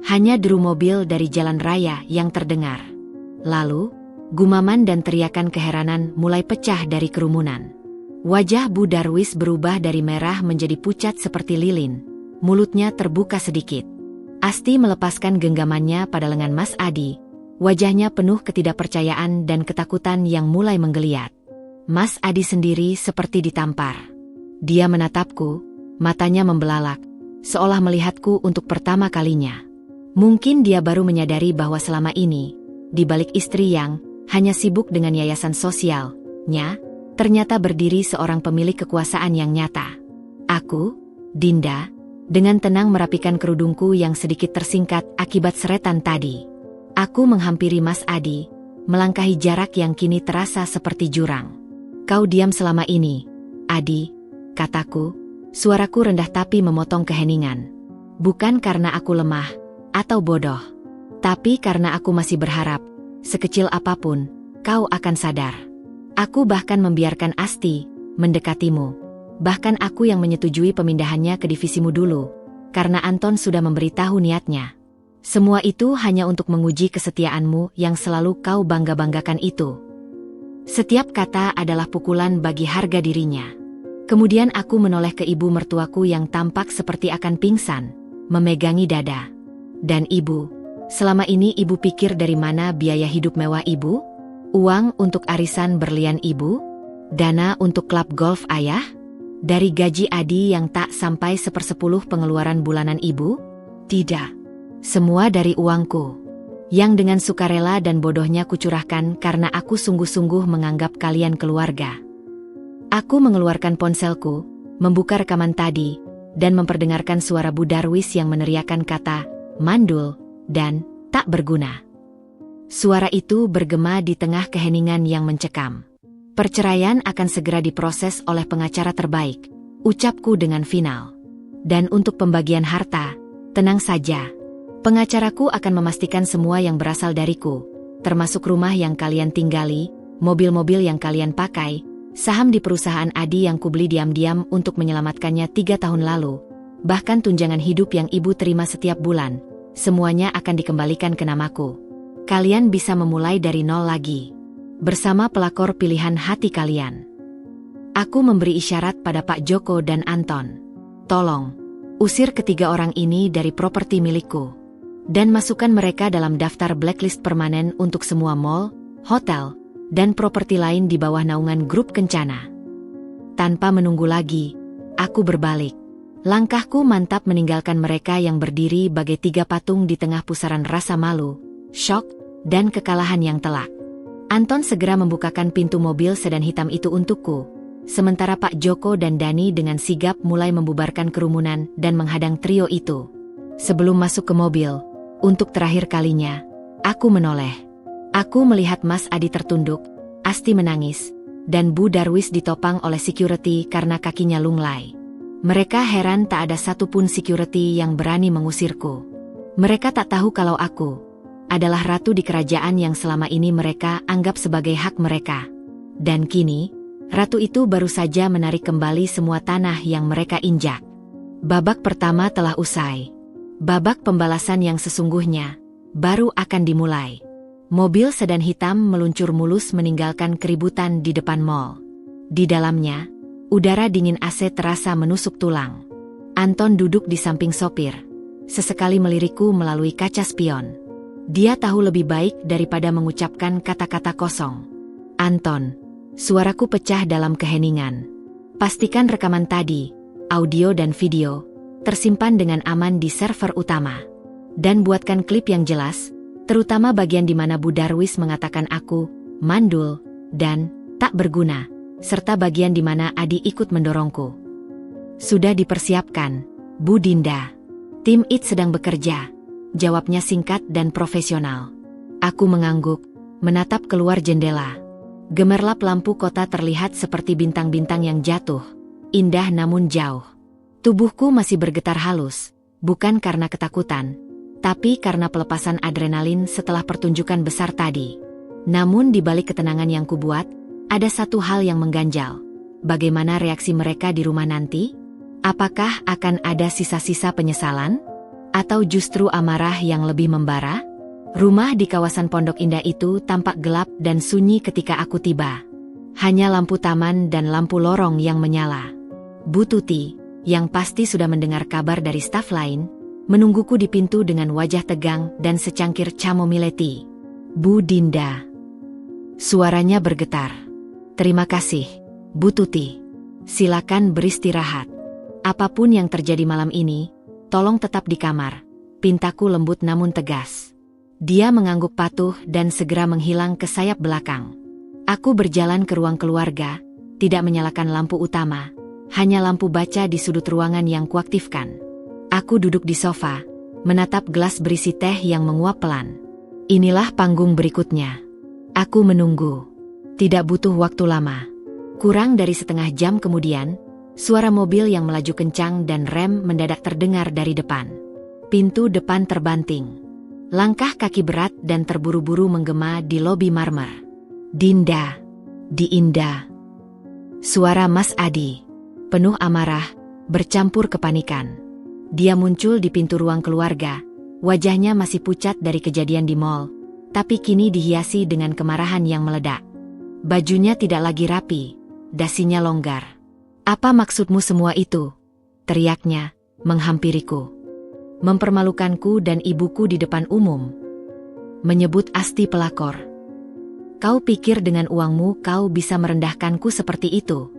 Hanya deru mobil dari jalan raya yang terdengar. Lalu, gumaman dan teriakan keheranan mulai pecah dari kerumunan. Wajah Bu Darwis berubah dari merah menjadi pucat seperti lilin. Mulutnya terbuka sedikit. Asti melepaskan genggamannya pada lengan Mas Adi. Wajahnya penuh ketidakpercayaan dan ketakutan yang mulai menggeliat. Mas Adi sendiri seperti ditampar. Dia menatapku, matanya membelalak, seolah melihatku untuk pertama kalinya. Mungkin dia baru menyadari bahwa selama ini, di balik istri yang hanya sibuk dengan yayasan sosialnya, ternyata berdiri seorang pemilik kekuasaan yang nyata. Aku, Dinda, dengan tenang merapikan kerudungku yang sedikit tersingkat akibat seretan tadi. Aku menghampiri Mas Adi, melangkahi jarak yang kini terasa seperti jurang. Kau diam selama ini, Adi, kataku, suaraku rendah tapi memotong keheningan. Bukan karena aku lemah atau bodoh, tapi karena aku masih berharap, sekecil apapun, kau akan sadar. Aku bahkan membiarkan Asti mendekatimu. Bahkan aku yang menyetujui pemindahannya ke divisimu dulu, karena Anton sudah memberitahu niatnya. Semua itu hanya untuk menguji kesetiaanmu yang selalu kau bangga-banggakan itu. Setiap kata adalah pukulan bagi harga dirinya. Kemudian aku menoleh ke ibu mertuaku yang tampak seperti akan pingsan, memegangi dada. Dan ibu, selama ini ibu pikir dari mana biaya hidup mewah ibu? Uang untuk arisan berlian ibu? Dana untuk klub golf ayah? Dari gaji Adi yang tak sampai 1/10 pengeluaran bulanan ibu? Tidak. Semua dari uangku. Yang dengan sukarela dan bodohnya kucurahkan karena aku sungguh-sungguh menganggap kalian keluarga. Aku mengeluarkan ponselku, membuka rekaman tadi, dan memperdengarkan suara Bu Darwis yang meneriakkan kata, mandul, dan tak berguna. Suara itu bergema di tengah keheningan yang mencekam. Perceraian akan segera diproses oleh pengacara terbaik, ucapku dengan final. Dan untuk pembagian harta, tenang saja. Pengacaraku akan memastikan semua yang berasal dariku, termasuk rumah yang kalian tinggali, mobil-mobil yang kalian pakai, saham di perusahaan Adi yang kubeli diam-diam untuk menyelamatkannya 3 tahun lalu, bahkan tunjangan hidup yang ibu terima setiap bulan, semuanya akan dikembalikan ke namaku. Kalian bisa memulai dari nol lagi. Bersama pelakor pilihan hati kalian. Aku memberi isyarat pada Pak Joko dan Anton. Tolong, usir ketiga orang ini dari properti milikku. Dan masukkan mereka dalam daftar blacklist permanen untuk semua mall, hotel, dan properti lain di bawah naungan grup Kencana. Tanpa menunggu lagi, aku berbalik. Langkahku mantap meninggalkan mereka yang berdiri bagai 3 patung di tengah pusaran rasa malu, syok, dan kekalahan yang telak. Anton segera membukakan pintu mobil sedan hitam itu untukku, sementara Pak Joko dan Dani dengan sigap mulai membubarkan kerumunan dan menghadang trio itu. Sebelum masuk ke mobil, untuk terakhir kalinya, aku menoleh. Aku melihat Mas Adi tertunduk, Asti menangis, dan Bu Darwis ditopang oleh security karena kakinya lunglai. Mereka heran tak ada satupun security yang berani mengusirku. Mereka tak tahu kalau aku adalah ratu di kerajaan yang selama ini mereka anggap sebagai hak mereka. Dan kini, ratu itu baru saja menarik kembali semua tanah yang mereka injak. Babak pertama telah usai. Babak pembalasan yang sesungguhnya baru akan dimulai. Mobil sedan hitam meluncur mulus meninggalkan keributan di depan mall. Di dalamnya, udara dingin AC terasa menusuk tulang. Anton duduk di samping sopir, sesekali melirikku melalui kaca spion. Dia tahu lebih baik daripada mengucapkan kata-kata kosong. Anton, suaraku pecah dalam keheningan. Pastikan rekaman tadi, audio dan video, tersimpan dengan aman di server utama. Dan buatkan klip yang jelas, terutama bagian di mana Bu Darwis mengatakan aku mandul dan tak berguna, serta bagian di mana Adi ikut mendorongku. Sudah dipersiapkan, Bu Dinda. Tim IT sedang bekerja, jawabnya singkat dan profesional. Aku mengangguk, menatap keluar jendela. Gemerlap lampu kota terlihat seperti bintang-bintang yang jatuh, indah namun jauh. Tubuhku masih bergetar halus, bukan karena ketakutan, tapi karena pelepasan adrenalin setelah pertunjukan besar tadi. Namun di balik ketenangan yang kubuat, ada satu hal yang mengganjal. Bagaimana reaksi mereka di rumah nanti? Apakah akan ada sisa-sisa penyesalan? Atau justru amarah yang lebih membara? Rumah di kawasan Pondok Indah itu tampak gelap dan sunyi ketika aku tiba. Hanya lampu taman dan lampu lorong yang menyala. Bu Tuti, yang pasti sudah mendengar kabar dari staf lain, menungguku di pintu dengan wajah tegang dan secangkir chamomile tea. Bu Dinda. Suaranya bergetar. Terima kasih, Bu Tuti. Silakan beristirahat. Apapun yang terjadi malam ini, tolong tetap di kamar. Pintaku lembut namun tegas. Dia mengangguk patuh dan segera menghilang ke sayap belakang. Aku berjalan ke ruang keluarga, tidak menyalakan lampu utama, hanya lampu baca di sudut ruangan yang kuaktifkan. Aku duduk di sofa, menatap gelas berisi teh yang menguap pelan. Inilah panggung berikutnya. Aku menunggu. Tidak butuh waktu lama. Kurang dari setengah jam kemudian, suara mobil yang melaju kencang dan rem mendadak terdengar dari depan. Pintu depan terbanting. Langkah kaki berat dan terburu-buru menggema di lobi marmer. Dinda. Diinda. Suara Mas Adi. Penuh amarah, bercampur kepanikan. Dia muncul di pintu ruang keluarga, wajahnya masih pucat dari kejadian di mall, tapi kini dihiasi dengan kemarahan yang meledak. Bajunya tidak lagi rapi, dasinya longgar. Apa maksudmu semua itu? Teriaknya, menghampiriku. Mempermalukanku dan ibuku di depan umum. Menyebut Asti pelakor. Kau pikir dengan uangmu kau bisa merendahkanku seperti itu?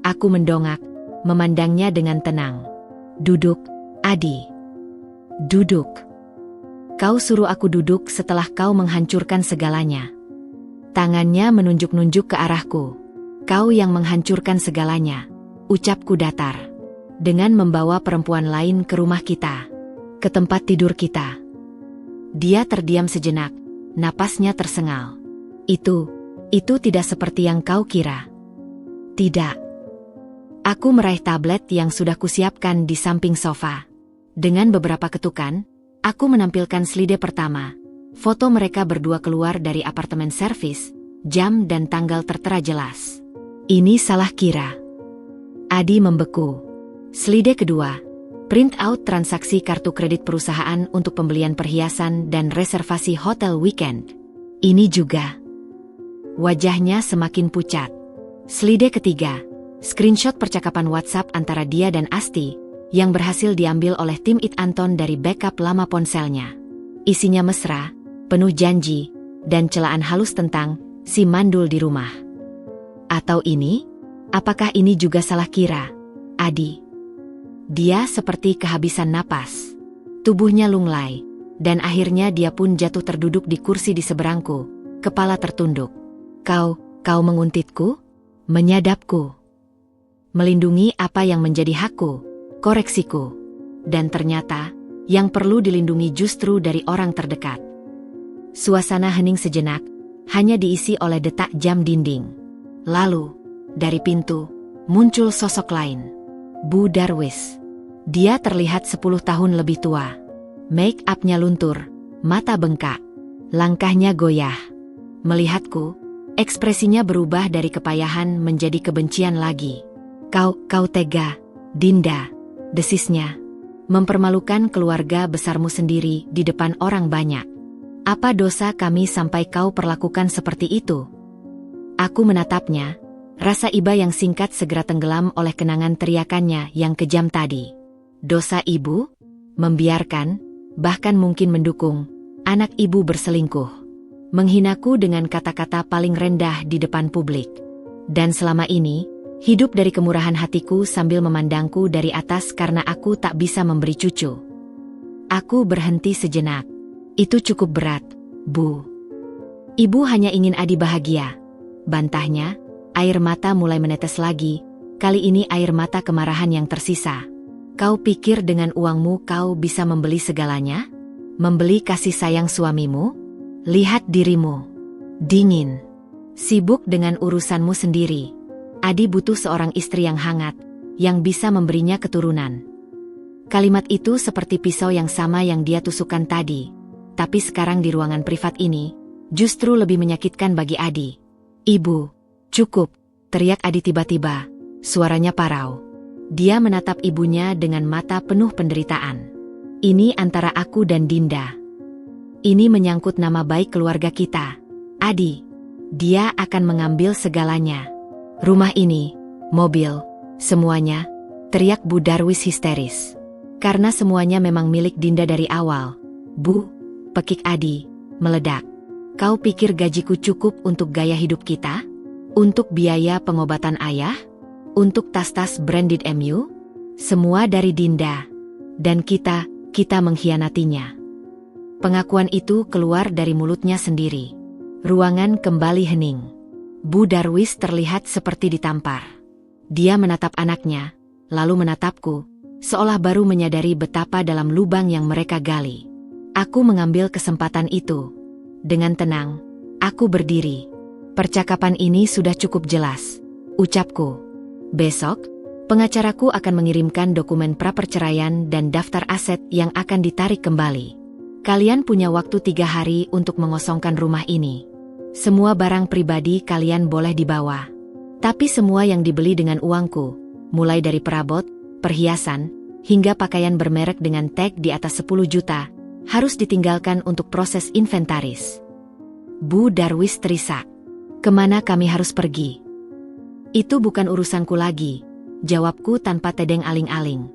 Aku mendongak, memandangnya dengan tenang. Duduk, Adi. Duduk. Kau suruh aku duduk setelah kau menghancurkan segalanya. Tangannya menunjuk-nunjuk ke arahku. Kau yang menghancurkan segalanya, ucapku datar. Dengan membawa perempuan lain ke rumah kita, ke tempat tidur kita. Dia terdiam sejenak, napasnya tersengal. Itu tidak seperti yang kau kira. Tidak. Aku meraih tablet yang sudah kusiapkan di samping sofa. Dengan beberapa ketukan, aku menampilkan slide pertama. Foto mereka berdua keluar dari apartemen servis, jam dan tanggal tertera jelas. Ini salah kira. Adi membeku. Slide kedua, print out transaksi kartu kredit perusahaan untuk pembelian perhiasan dan reservasi hotel weekend. Ini juga. Wajahnya semakin pucat. Slide ketiga, screenshot percakapan WhatsApp antara dia dan Asti, yang berhasil diambil oleh tim IT Anton dari backup lama ponselnya. Isinya mesra, penuh janji, dan celaan halus tentang si mandul di rumah. Atau ini? Apakah ini juga salah kira, Adi? Dia seperti kehabisan napas. Tubuhnya lunglai, dan akhirnya dia pun jatuh terduduk di kursi di seberangku, kepala tertunduk. Kau menguntitku? Menyadapku. Melindungi apa yang menjadi hakku, koreksiku. Dan ternyata, yang perlu dilindungi justru dari orang terdekat. Suasana hening sejenak, hanya diisi oleh detak jam dinding. Lalu, dari pintu, muncul sosok lain. Bu Darwis. Dia terlihat 10 tahun lebih tua. Make up-nya luntur, mata bengkak, langkahnya goyah. Melihatku, ekspresinya berubah dari kepayahan menjadi kebencian lagi. Kau tega, Dinda, desisnya. Mempermalukan keluarga besarmu sendiri di depan orang banyak. Apa dosa kami sampai kau perlakukan seperti itu? Aku menatapnya, rasa iba yang singkat segera tenggelam oleh kenangan teriakannya yang kejam tadi. Dosa ibu? Membiarkan, bahkan mungkin mendukung, anak ibu berselingkuh. Menghinaku dengan kata-kata paling rendah di depan publik. Dan selama ini, hidup dari kemurahan hatiku sambil memandangku dari atas karena aku tak bisa memberi cucu. Aku berhenti sejenak. Itu cukup berat, Bu. Ibu hanya ingin Adi bahagia. Bantahnya, air mata mulai menetes lagi, kali ini air mata kemarahan yang tersisa. Kau pikir dengan uangmu kau bisa membeli segalanya? Membeli kasih sayang suamimu? Lihat dirimu. Dingin. Sibuk dengan urusanmu sendiri. Adi butuh seorang istri yang hangat, yang bisa memberinya keturunan. Kalimat itu seperti pisau yang sama yang dia tusukkan tadi. Tapi sekarang di ruangan privat ini, justru lebih menyakitkan bagi Adi. Ibu, cukup, teriak Adi tiba-tiba, suaranya parau. Dia menatap ibunya dengan mata penuh penderitaan. Ini antara aku dan Dinda. Ini menyangkut nama baik keluarga kita. Adi, dia akan mengambil segalanya. Rumah ini, mobil, semuanya, teriak Bu Darwis histeris. Karena semuanya memang milik Dinda dari awal. Bu, pekik Adi, meledak. Kau pikir gajiku cukup untuk gaya hidup kita? Untuk biaya pengobatan ayah? Untuk tas-tas branded MU? Semua dari Dinda. Dan kita mengkhianatinya. Pengakuan itu keluar dari mulutnya sendiri. Ruangan kembali hening. Bu Darwis terlihat seperti ditampar. Dia menatap anaknya, lalu menatapku, seolah baru menyadari betapa dalam lubang yang mereka gali. Aku mengambil kesempatan itu. Dengan tenang, aku berdiri. Percakapan ini sudah cukup jelas, ucapku. Besok, pengacaraku akan mengirimkan dokumen praperceraian dan daftar aset yang akan ditarik kembali. Kalian punya waktu 3 hari untuk mengosongkan rumah ini. Semua barang pribadi kalian boleh dibawa. Tapi semua yang dibeli dengan uangku, mulai dari perabot, perhiasan, hingga pakaian bermerek dengan tag di atas 10 juta, harus ditinggalkan untuk proses inventaris. Bu Darwis terisak. Kemana kami harus pergi? Itu bukan urusanku lagi, jawabku tanpa tedeng aling-aling.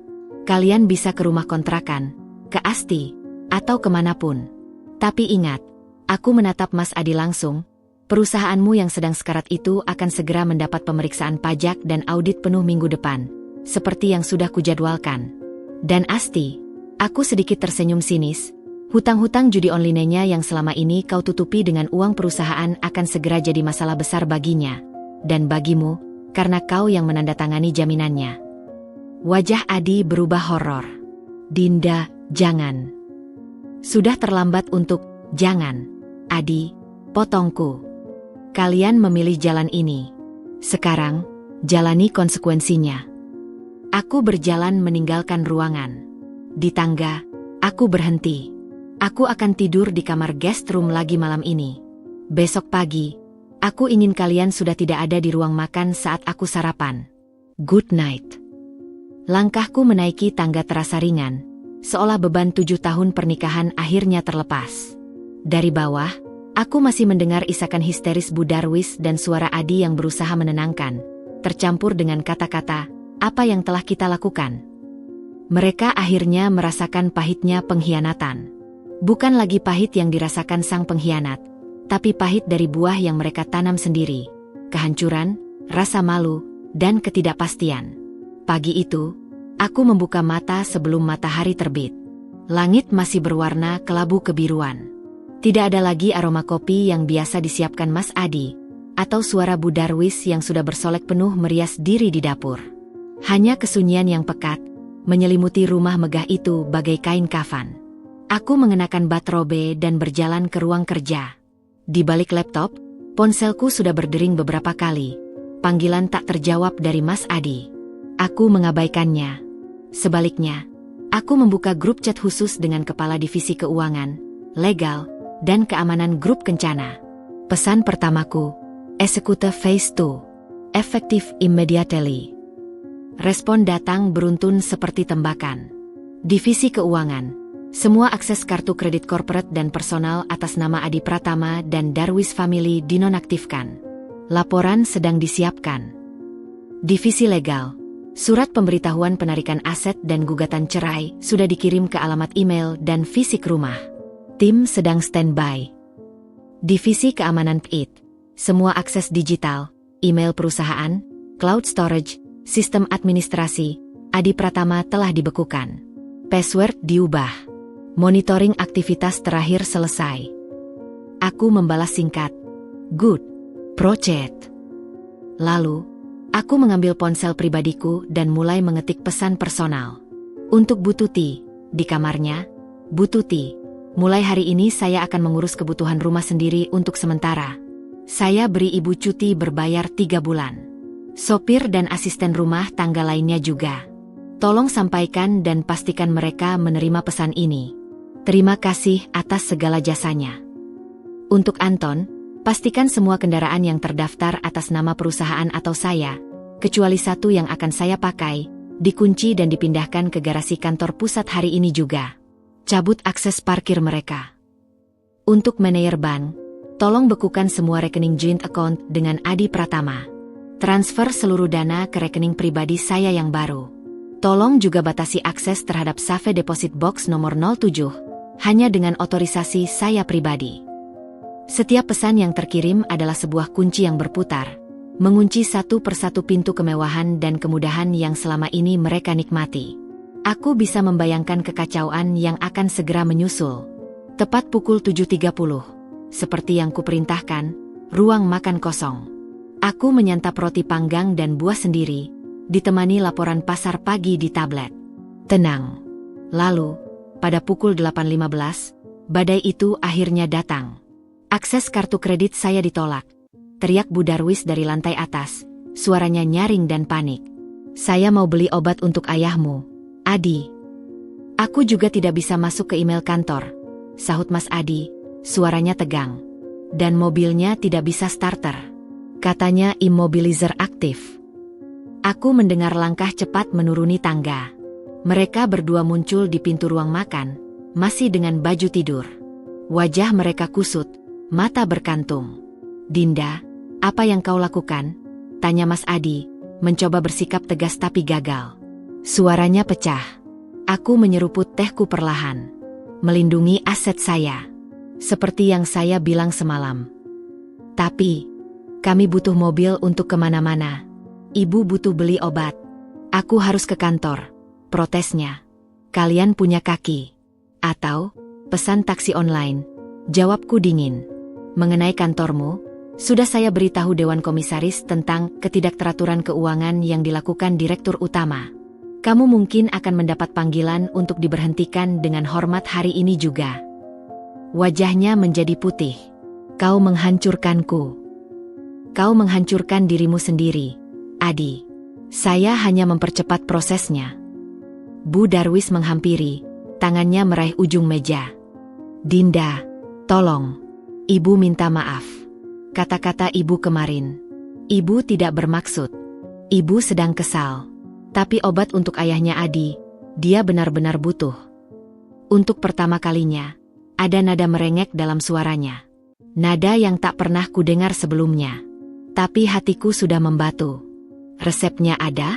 Kalian bisa ke rumah kontrakan, ke Asti, atau kemanapun. Tapi ingat, aku menatap Mas Adi langsung, perusahaanmu yang sedang sekarat itu akan segera mendapat pemeriksaan pajak dan audit penuh minggu depan, seperti yang sudah kujadwalkan. Dan Asti, aku sedikit tersenyum sinis, hutang-hutang judi online-nya yang selama ini kau tutupi dengan uang perusahaan akan segera jadi masalah besar baginya. Dan bagimu, karena kau yang menandatangani jaminannya. Wajah Adi berubah horor. Dinda, jangan. Sudah terlambat untuk jangan. Adi, potongku. Kalian memilih jalan ini. Sekarang, jalani konsekuensinya. Aku berjalan meninggalkan ruangan. Di tangga, aku berhenti. Aku akan tidur di kamar guest room lagi malam ini. Besok pagi, aku ingin kalian sudah tidak ada di ruang makan saat aku sarapan. Good night. Langkahku menaiki tangga terasa ringan, seolah beban 7 tahun pernikahan akhirnya terlepas. Dari bawah, aku masih mendengar isakan histeris Bu Darwis dan suara Adi yang berusaha menenangkan, tercampur dengan kata-kata, apa yang telah kita lakukan. Mereka akhirnya merasakan pahitnya pengkhianatan. Bukan lagi pahit yang dirasakan sang pengkhianat, tapi pahit dari buah yang mereka tanam sendiri. Kehancuran, rasa malu, dan ketidakpastian. Pagi itu, aku membuka mata sebelum matahari terbit. Langit masih berwarna kelabu kebiruan. Tidak ada lagi aroma kopi yang biasa disiapkan Mas Adi, atau suara Bu Darwis yang sudah bersolek penuh merias diri di dapur. Hanya kesunyian yang pekat, menyelimuti rumah megah itu bagai kain kafan. Aku mengenakan bathrobe dan berjalan ke ruang kerja. Di balik laptop, ponselku sudah berdering beberapa kali. Panggilan tak terjawab dari Mas Adi. Aku mengabaikannya. Sebaliknya, aku membuka grup chat khusus dengan Kepala Divisi Keuangan, Legal, dan Keamanan Grup Kencana. Pesan pertamaku, Executive Phase 2, Effective Immediately. Respon datang beruntun seperti tembakan. Divisi Keuangan, semua akses kartu kredit corporate dan personal atas nama Adi Pratama dan Darwis Family dinonaktifkan. Laporan sedang disiapkan. Divisi Legal, surat pemberitahuan penarikan aset dan gugatan cerai sudah dikirim ke alamat email dan fisik rumah. Tim sedang standby. Divisi Keamanan PIT, semua akses digital, email perusahaan, cloud storage, sistem administrasi, Adi Pratama telah dibekukan. Password diubah. Monitoring aktivitas terakhir selesai. Aku membalas singkat. Good. Procet. Lalu, aku mengambil ponsel pribadiku dan mulai mengetik pesan personal. Untuk Bu Tuti, di kamarnya, Bu Tuti. Mulai hari ini saya akan mengurus kebutuhan rumah sendiri untuk sementara. Saya beri ibu cuti berbayar 3 bulan. Sopir dan asisten rumah tangga lainnya juga. Tolong sampaikan dan pastikan mereka menerima pesan ini. Terima kasih atas segala jasanya. Untuk Anton, pastikan semua kendaraan yang terdaftar atas nama perusahaan atau saya, kecuali satu yang akan saya pakai, dikunci dan dipindahkan ke garasi kantor pusat hari ini juga. Cabut akses parkir mereka. Untuk manajer bank, tolong bekukan semua rekening joint account dengan Adi Pratama. Transfer seluruh dana ke rekening pribadi saya yang baru. Tolong juga batasi akses terhadap Safe Deposit Box nomor 07, hanya dengan otorisasi saya pribadi. Setiap pesan yang terkirim adalah sebuah kunci yang berputar, mengunci satu persatu pintu kemewahan dan kemudahan yang selama ini mereka nikmati. Aku bisa membayangkan kekacauan yang akan segera menyusul. Tepat pukul 7.30, seperti yang kuperintahkan, ruang makan kosong. Aku menyantap roti panggang dan buah sendiri, ditemani laporan pasar pagi di tablet. Tenang. Lalu, pada pukul 8.15, badai itu akhirnya datang. Akses kartu kredit saya ditolak. Teriak Bu Darwis dari lantai atas, suaranya nyaring dan panik. Saya mau beli obat untuk ayahmu, Adi. Aku juga tidak bisa masuk ke email kantor, sahut Mas Adi, suaranya tegang. Dan mobilnya tidak bisa starter. Katanya immobilizer aktif. Aku mendengar langkah cepat menuruni tangga. Mereka berdua muncul di pintu ruang makan, masih dengan baju tidur. Wajah mereka kusut, mata berkantung. Dinda, apa yang kau lakukan? Tanya Mas Adi, mencoba bersikap tegas tapi gagal. Suaranya pecah. Aku menyeruput tehku perlahan. Melindungi aset saya. Seperti yang saya bilang semalam. Tapi, kami butuh mobil untuk kemana-mana. Ibu butuh beli obat. Aku harus ke kantor. Protesnya. Kalian punya kaki. Atau, pesan taksi online. Jawabku dingin. Mengenai kantormu, sudah saya beritahu Dewan Komisaris tentang ketidakteraturan keuangan yang dilakukan Direktur Utama. Kamu mungkin akan mendapat panggilan untuk diberhentikan dengan hormat hari ini juga. Wajahnya menjadi putih. Kau menghancurkanku. Kau menghancurkan dirimu sendiri, Adi. Saya hanya mempercepat prosesnya. Bu Darwis menghampiri, tangannya meraih ujung meja. Dinda, tolong. Ibu minta maaf. Kata-kata ibu kemarin. Ibu tidak bermaksud. Ibu sedang kesal. Tapi obat untuk ayahnya Adi, dia benar-benar butuh. Untuk pertama kalinya, ada nada merengek dalam suaranya. Nada yang tak pernah kudengar sebelumnya. Tapi hatiku sudah membatu. Resepnya ada?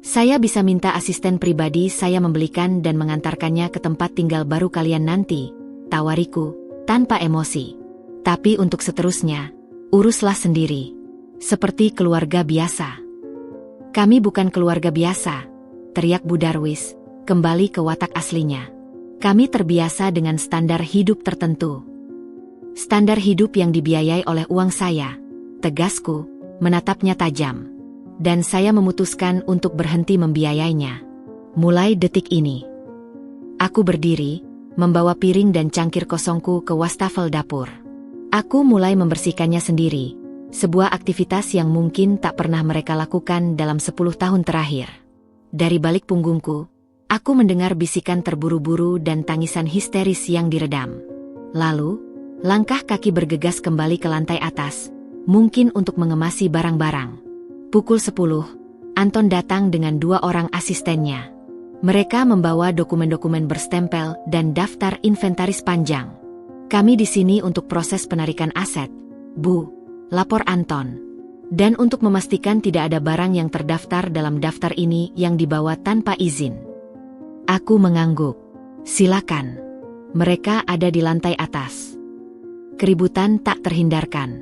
Saya bisa minta asisten pribadi saya membelikan dan mengantarkannya ke tempat tinggal baru kalian nanti, tawariku, tanpa emosi. Tapi untuk seterusnya, uruslah sendiri. Seperti keluarga biasa. Kami bukan keluarga biasa, teriak Bu Darwis, kembali ke watak aslinya. Kami terbiasa dengan standar hidup tertentu. Standar hidup yang dibiayai oleh uang saya, tegasku, menatapnya tajam. Dan saya memutuskan untuk berhenti membiayainya. Mulai detik ini. Aku berdiri, membawa piring dan cangkir kosongku ke wastafel dapur. Aku mulai membersihkannya sendiri, sebuah aktivitas yang mungkin tak pernah mereka lakukan dalam 10 tahun terakhir. Dari balik punggungku, aku mendengar bisikan terburu-buru dan tangisan histeris yang diredam. Lalu, langkah kaki bergegas kembali ke lantai atas, mungkin untuk mengemasi barang-barang. Pukul 10, Anton datang dengan 2 orang asistennya. Mereka membawa dokumen-dokumen berstempel dan daftar inventaris panjang. Kami di sini untuk proses penarikan aset, Bu, lapor Anton. Dan untuk memastikan tidak ada barang yang terdaftar dalam daftar ini yang dibawa tanpa izin. Aku mengangguk. Silakan. Mereka ada di lantai atas. Keributan tak terhindarkan.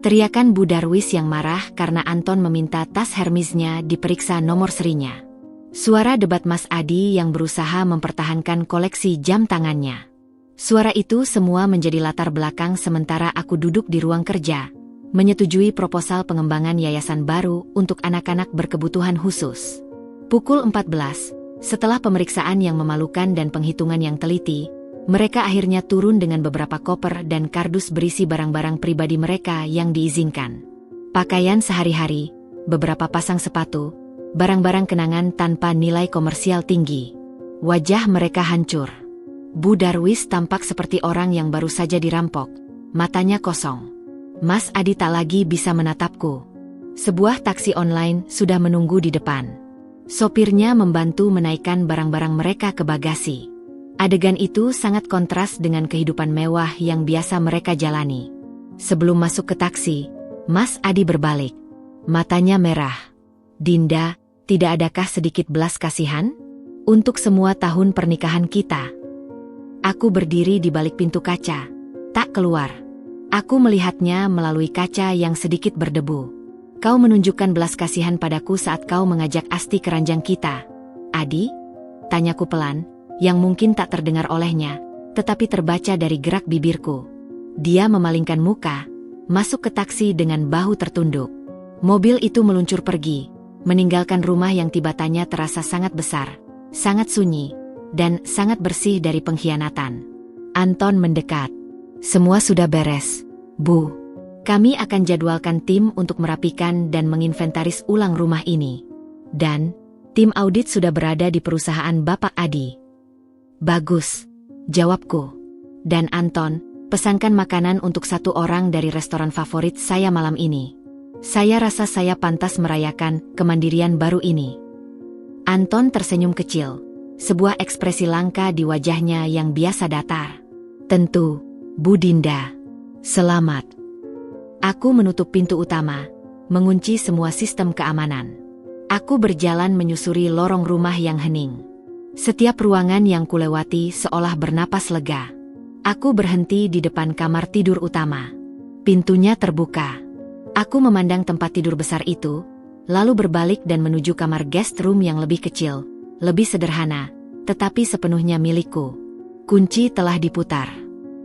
Teriakan Bu Darwis yang marah karena Anton meminta tas Hermesnya diperiksa nomor serinya. Suara debat Mas Adi yang berusaha mempertahankan koleksi jam tangannya. Suara itu semua menjadi latar belakang sementara aku duduk di ruang kerja, menyetujui proposal pengembangan yayasan baru untuk anak-anak berkebutuhan khusus. Pukul 14, setelah pemeriksaan yang memalukan dan penghitungan yang teliti, mereka akhirnya turun dengan beberapa koper dan kardus berisi barang-barang pribadi mereka yang diizinkan. Pakaian sehari-hari, beberapa pasang sepatu, barang-barang kenangan tanpa nilai komersial tinggi. Wajah mereka hancur. Bu Darwis tampak seperti orang yang baru saja dirampok, matanya kosong. Mas Adi tak lagi bisa menatapku. Sebuah taksi online sudah menunggu di depan. Sopirnya membantu menaikkan barang-barang mereka ke bagasi. Adegan itu sangat kontras dengan kehidupan mewah yang biasa mereka jalani. Sebelum masuk ke taksi, Mas Adi berbalik. Matanya merah. Dinda, tidak adakah sedikit belas kasihan? Untuk semua tahun pernikahan kita. Aku berdiri di balik pintu kaca. Tak keluar. Aku melihatnya melalui kaca yang sedikit berdebu. Kau menunjukkan belas kasihan padaku saat kau mengajak Asti ke ranjang kita. Adi? Tanyaku pelan, yang mungkin tak terdengar olehnya, tetapi terbaca dari gerak bibirku. Dia memalingkan muka, masuk ke taksi dengan bahu tertunduk. Mobil itu meluncur pergi, meninggalkan rumah yang tiba-tiba terasa sangat besar, sangat sunyi, dan sangat bersih dari pengkhianatan. Anton mendekat. Semua sudah beres, Bu. Kami akan jadwalkan tim untuk merapikan dan menginventaris ulang rumah ini. Dan, tim audit sudah berada di perusahaan Bapak Adi. Bagus, jawabku. Dan Anton, pesankan makanan untuk 1 orang dari restoran favorit saya malam ini. Saya rasa saya pantas merayakan kemandirian baru ini. Anton tersenyum kecil, sebuah ekspresi langka di wajahnya yang biasa datar. Tentu, Bu Dinda. Selamat. Aku menutup pintu utama, mengunci semua sistem keamanan. Aku berjalan menyusuri lorong rumah yang hening. Setiap ruangan yang kulewati seolah bernapas lega. Aku berhenti di depan kamar tidur utama. Pintunya terbuka. Aku memandang tempat tidur besar itu, lalu berbalik dan menuju kamar guest room yang lebih kecil, lebih sederhana, tetapi sepenuhnya milikku. Kunci telah diputar.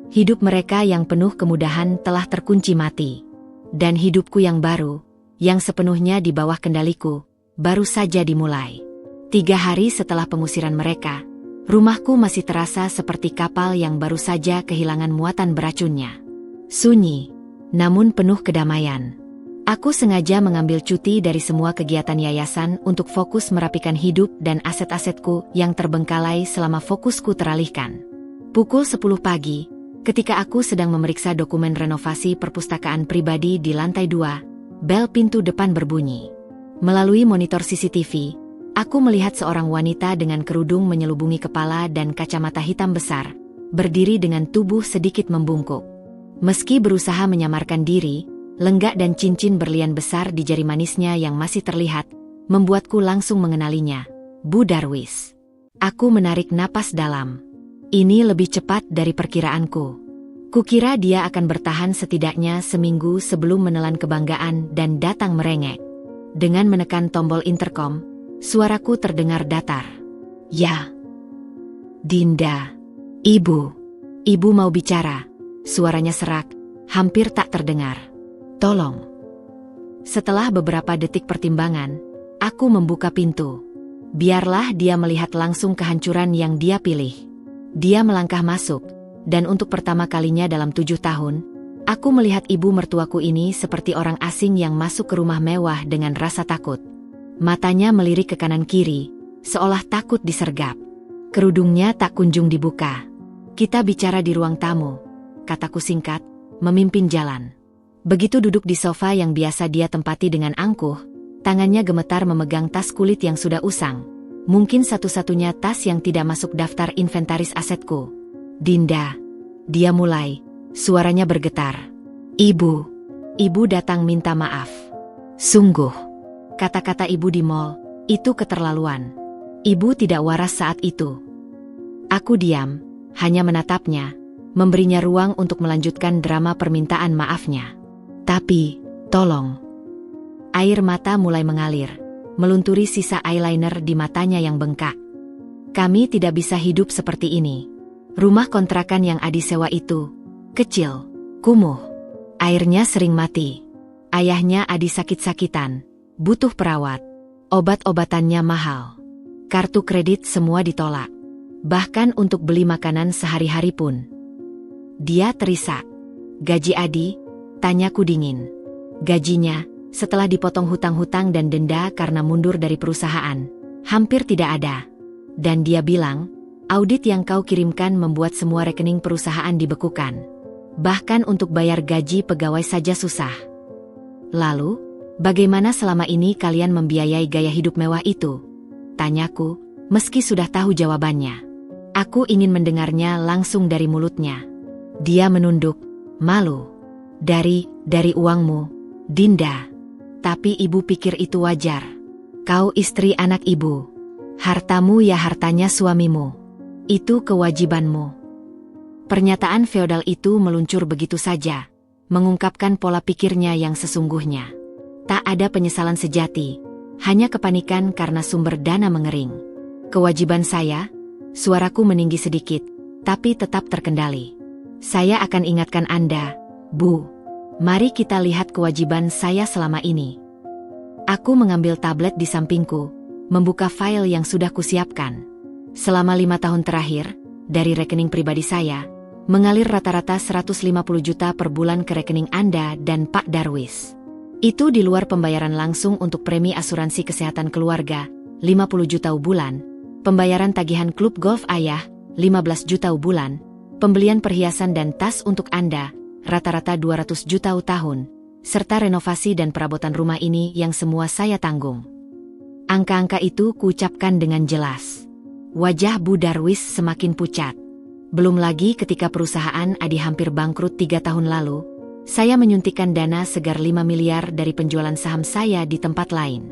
Hidup mereka yang penuh kemudahan telah terkunci mati. Dan hidupku yang baru, yang sepenuhnya di bawah kendaliku, baru saja dimulai. 3 hari setelah pengusiran mereka, rumahku masih terasa seperti kapal yang baru saja kehilangan muatan beracunnya. Sunyi, namun penuh kedamaian. Aku sengaja mengambil cuti dari semua kegiatan yayasan untuk fokus merapikan hidup dan aset-asetku yang terbengkalai selama fokusku teralihkan. Pukul 10 pagi, ketika aku sedang memeriksa dokumen renovasi perpustakaan pribadi di lantai 2, bel pintu depan berbunyi. Melalui monitor CCTV, aku melihat seorang wanita dengan kerudung menyelubungi kepala dan kacamata hitam besar, berdiri dengan tubuh sedikit membungkuk. Meski berusaha menyamarkan diri, lenggak dan cincin berlian besar di jari manisnya yang masih terlihat, membuatku langsung mengenalinya, Bu Darwis. Aku menarik napas dalam. Ini lebih cepat dari perkiraanku. Kukira dia akan bertahan setidaknya seminggu sebelum menelan kebanggaan dan datang merengek. Dengan menekan tombol interkom, suaraku terdengar datar. "Ya, Dinda. Ibu. Ibu mau bicara." Suaranya serak, hampir tak terdengar. "Tolong." Setelah beberapa detik pertimbangan, aku membuka pintu. Biarlah dia melihat langsung kehancuran yang dia pilih. Dia melangkah masuk, dan untuk pertama kalinya dalam 7 tahun, aku melihat ibu mertuaku ini seperti orang asing yang masuk ke rumah mewah dengan rasa takut. Matanya melirik ke kanan kiri, seolah takut disergap. Kerudungnya tak kunjung dibuka. "Kita bicara di ruang tamu," kataku singkat, memimpin jalan. Begitu duduk di sofa yang biasa dia tempati dengan angkuh, tangannya gemetar memegang tas kulit yang sudah usang. Mungkin satu-satunya tas yang tidak masuk daftar inventaris asetku. "Dinda," dia mulai, suaranya bergetar. Ibu datang minta maaf." "Sungguh." Kata-kata ibu di mall, itu keterlaluan. Ibu tidak waras saat itu. Aku diam, hanya menatapnya, memberinya ruang untuk melanjutkan drama permintaan maafnya. "Tapi, tolong." Air mata mulai mengalir, melunturi sisa eyeliner di matanya yang bengkak. "Kami tidak bisa hidup seperti ini. Rumah kontrakan yang Adi sewa itu kecil, kumuh. Airnya sering mati. Ayahnya Adi sakit-sakitan, butuh perawat. Obat-obatannya mahal. Kartu kredit semua ditolak. Bahkan untuk beli makanan sehari-hari pun." Dia terisak. "Gaji Adi?" tanyaku dingin. "Gajinya, setelah dipotong hutang-hutang dan denda karena mundur dari perusahaan, hampir tidak ada. Dan dia bilang, audit yang kau kirimkan membuat semua rekening perusahaan dibekukan. Bahkan untuk bayar gaji pegawai saja susah. Lalu, bagaimana selama ini kalian membiayai gaya hidup mewah itu?" tanyaku, meski sudah tahu jawabannya. Aku ingin mendengarnya langsung dari mulutnya. Dia menunduk, malu. Dari uangmu, Dinda." "Tapi ibu pikir itu wajar. Kau istri anak ibu. Hartamu ya hartanya suamimu. Itu kewajibanmu." Pernyataan feodal itu meluncur begitu saja, mengungkapkan pola pikirnya yang sesungguhnya. Tak ada penyesalan sejati, hanya kepanikan karena sumber dana mengering. "Kewajiban saya?" Suaraku meninggi sedikit, tapi tetap terkendali. "Saya akan ingatkan Anda, Bu. Mari kita lihat kewajiban saya selama ini." Aku mengambil tablet di sampingku, membuka file yang sudah kusiapkan. Selama 5 tahun terakhir, dari rekening pribadi saya, mengalir rata-rata 150 juta per bulan ke rekening Anda dan Pak Darwis. Itu di luar pembayaran langsung untuk premi asuransi kesehatan keluarga, 50 juta bulan, pembayaran tagihan klub golf ayah, 15 juta bulan, pembelian perhiasan dan tas untuk Anda, rata-rata 200 juta tahun, serta renovasi dan perabotan rumah ini yang semua saya tanggung. Angka-angka itu kuucapkan dengan jelas. Wajah Bu Darwis semakin pucat. Belum lagi ketika perusahaan Adi hampir bangkrut 3 tahun lalu, saya menyuntikkan dana segar 5 miliar dari penjualan saham saya di tempat lain.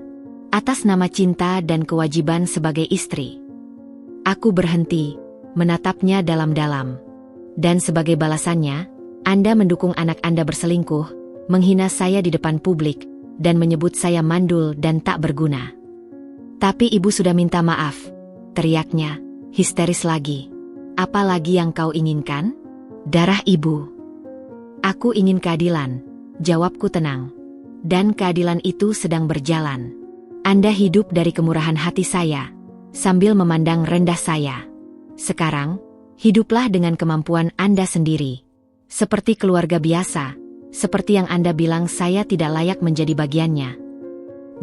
Atas nama cinta dan kewajiban sebagai istri. Aku berhenti, menatapnya dalam-dalam. "Dan sebagai balasannya, Anda mendukung anak Anda berselingkuh, menghina saya di depan publik, dan menyebut saya mandul dan tak berguna." "Tapi ibu sudah minta maaf," teriaknya, histeris lagi. "Apa lagi yang kau inginkan?" "Darah ibu." "Aku ingin keadilan," jawabku tenang. "Dan keadilan itu sedang berjalan. Anda hidup dari kemurahan hati saya, sambil memandang rendah saya. Sekarang, hiduplah dengan kemampuan Anda sendiri. Seperti keluarga biasa, seperti yang Anda bilang saya tidak layak menjadi bagiannya."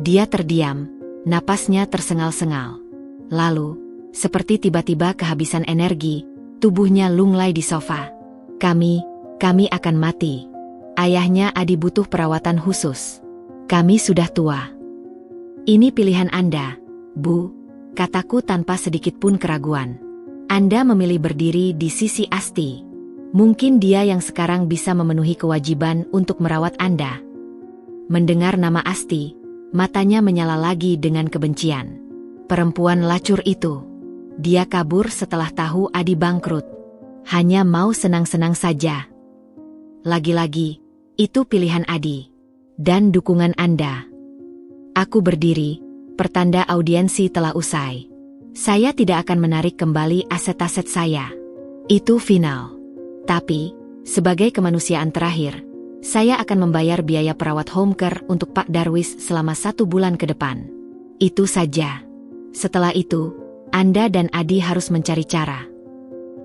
Dia terdiam, napasnya tersengal-sengal. Lalu, seperti tiba-tiba kehabisan energi, tubuhnya lunglai di sofa. Kami akan mati. Ayahnya Adi butuh perawatan khusus. Kami sudah tua. Ini pilihan Anda, Bu, kataku tanpa sedikit pun keraguan. Anda memilih berdiri di sisi Asti. Mungkin dia yang sekarang bisa memenuhi kewajiban untuk merawat Anda. Mendengar nama Asti, matanya menyala lagi dengan kebencian. Perempuan lacur itu. Dia kabur setelah tahu Adi bangkrut. Hanya mau senang-senang saja. Lagi-lagi, itu pilihan Adi. Dan dukungan Anda. Aku berdiri, pertanda audiensi telah usai. Saya tidak akan menarik kembali aset-aset saya. Itu final. Tapi, sebagai kemanusiaan terakhir, saya akan membayar biaya perawat home care untuk Pak Darwis selama 1 bulan ke depan. Itu saja. Setelah itu, Anda dan Adi harus mencari cara.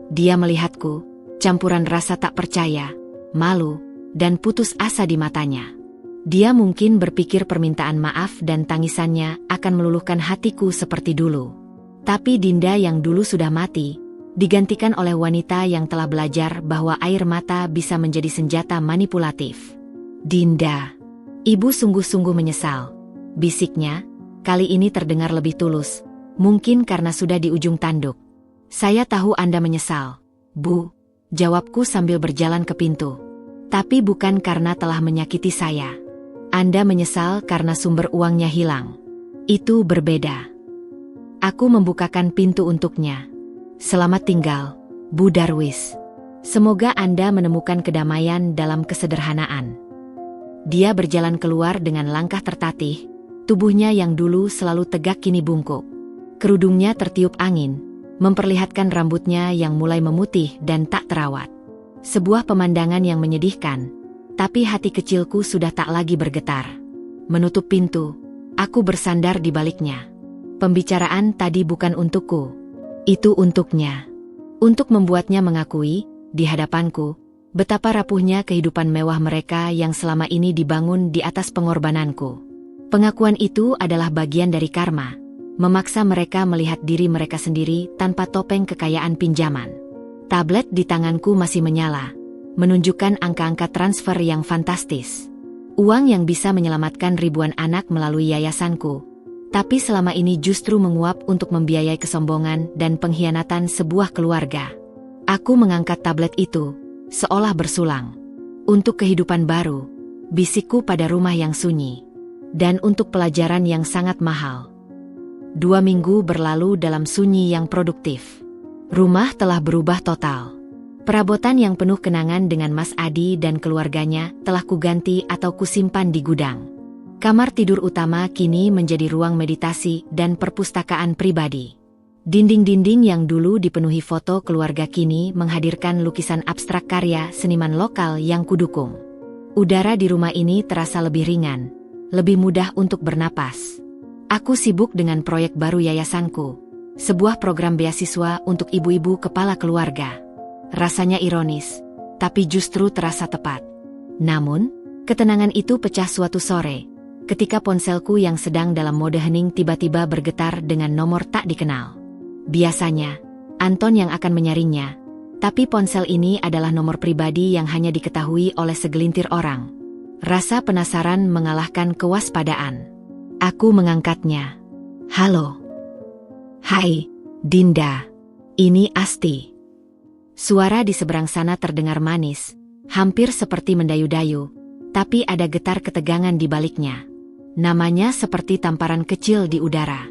Dia melihatku, campuran rasa tak percaya, malu, dan putus asa di matanya. Dia mungkin berpikir permintaan maaf dan tangisannya akan meluluhkan hatiku seperti dulu. Tapi Dinda yang dulu sudah mati, digantikan oleh wanita yang telah belajar bahwa air mata bisa menjadi senjata manipulatif. Dinda, ibu sungguh-sungguh menyesal. Bisiknya, kali ini terdengar lebih tulus, mungkin karena sudah di ujung tanduk. Saya tahu Anda menyesal, Bu, jawabku sambil berjalan ke pintu. Tapi bukan karena telah menyakiti saya. Anda menyesal karena sumber uangnya hilang. Itu berbeda. Aku membukakan pintu untuknya. Selamat tinggal, Bu Darwis. Semoga Anda menemukan kedamaian dalam kesederhanaan. Dia berjalan keluar dengan langkah tertatih, tubuhnya yang dulu selalu tegak kini bungkuk. Kerudungnya tertiup angin, memperlihatkan rambutnya yang mulai memutih dan tak terawat. Sebuah pemandangan yang menyedihkan, tapi hati kecilku sudah tak lagi bergetar. Menutup pintu, aku bersandar di baliknya. Pembicaraan tadi bukan untukku. Itu untuknya. Untuk membuatnya mengakui, di hadapanku, betapa rapuhnya kehidupan mewah mereka yang selama ini dibangun di atas pengorbananku. Pengakuan itu adalah bagian dari karma, memaksa mereka melihat diri mereka sendiri tanpa topeng kekayaan pinjaman. Tablet di tanganku masih menyala, menunjukkan angka-angka transfer yang fantastis. Uang yang bisa menyelamatkan ribuan anak melalui yayasanku, tapi selama ini justru menguap untuk membiayai kesombongan dan pengkhianatan sebuah keluarga. Aku mengangkat tablet itu, seolah bersulang. Untuk kehidupan baru, bisikku pada rumah yang sunyi. Dan untuk pelajaran yang sangat mahal. 2 minggu berlalu dalam sunyi yang produktif. Rumah telah berubah total. Perabotan yang penuh kenangan dengan Mas Adi dan keluarganya telah kuganti atau kusimpan di gudang. Kamar tidur utama kini menjadi ruang meditasi dan perpustakaan pribadi. Dinding-dinding yang dulu dipenuhi foto keluarga kini menghadirkan lukisan abstrak karya seniman lokal yang kudukung. Udara di rumah ini terasa lebih ringan, lebih mudah untuk bernapas. Aku sibuk dengan proyek baru yayasanku, sebuah program beasiswa untuk ibu-ibu kepala keluarga. Rasanya ironis, tapi justru terasa tepat. Namun, ketenangan itu pecah suatu sore, ketika ponselku yang sedang dalam mode hening tiba-tiba bergetar dengan nomor tak dikenal. Biasanya, Anton yang akan menyaringnya, tapi ponsel ini adalah nomor pribadi yang hanya diketahui oleh segelintir orang. Rasa penasaran mengalahkan kewaspadaan. Aku mengangkatnya. Halo. Hai, Dinda. Ini Asti. Suara di seberang sana terdengar manis, hampir seperti mendayu-dayu, tapi ada getar ketegangan di baliknya. Namanya seperti tamparan kecil di udara.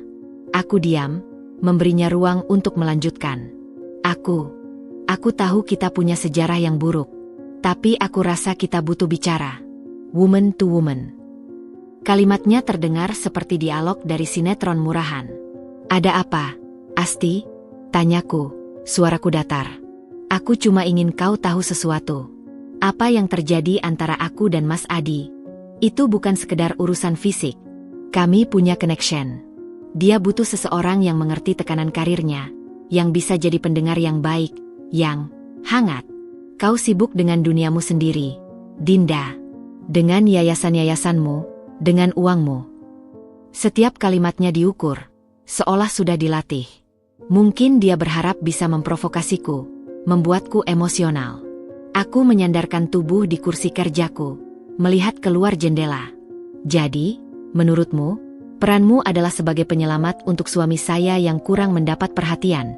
Aku diam, memberinya ruang untuk melanjutkan. Aku tahu kita punya sejarah yang buruk, tapi aku rasa kita butuh bicara. Woman to woman. Kalimatnya terdengar seperti dialog dari sinetron murahan. Ada apa, Asti? Tanyaku, suaraku datar. Aku cuma ingin kau tahu sesuatu. Apa yang terjadi antara aku dan Mas Adi? Itu bukan sekedar urusan fisik. Kami punya connection. Dia butuh seseorang yang mengerti tekanan karirnya, yang bisa jadi pendengar yang baik, yang hangat. Kau sibuk dengan duniamu sendiri, Dinda. Dengan yayasan-yayasanmu, dengan uangmu. Setiap kalimatnya diukur, seolah sudah dilatih. Mungkin dia berharap bisa memprovokasiku, membuatku emosional. Aku menyandarkan tubuh di kursi kerjaku, melihat keluar jendela. Jadi, menurutmu, peranmu adalah sebagai penyelamat untuk suami saya yang kurang mendapat perhatian.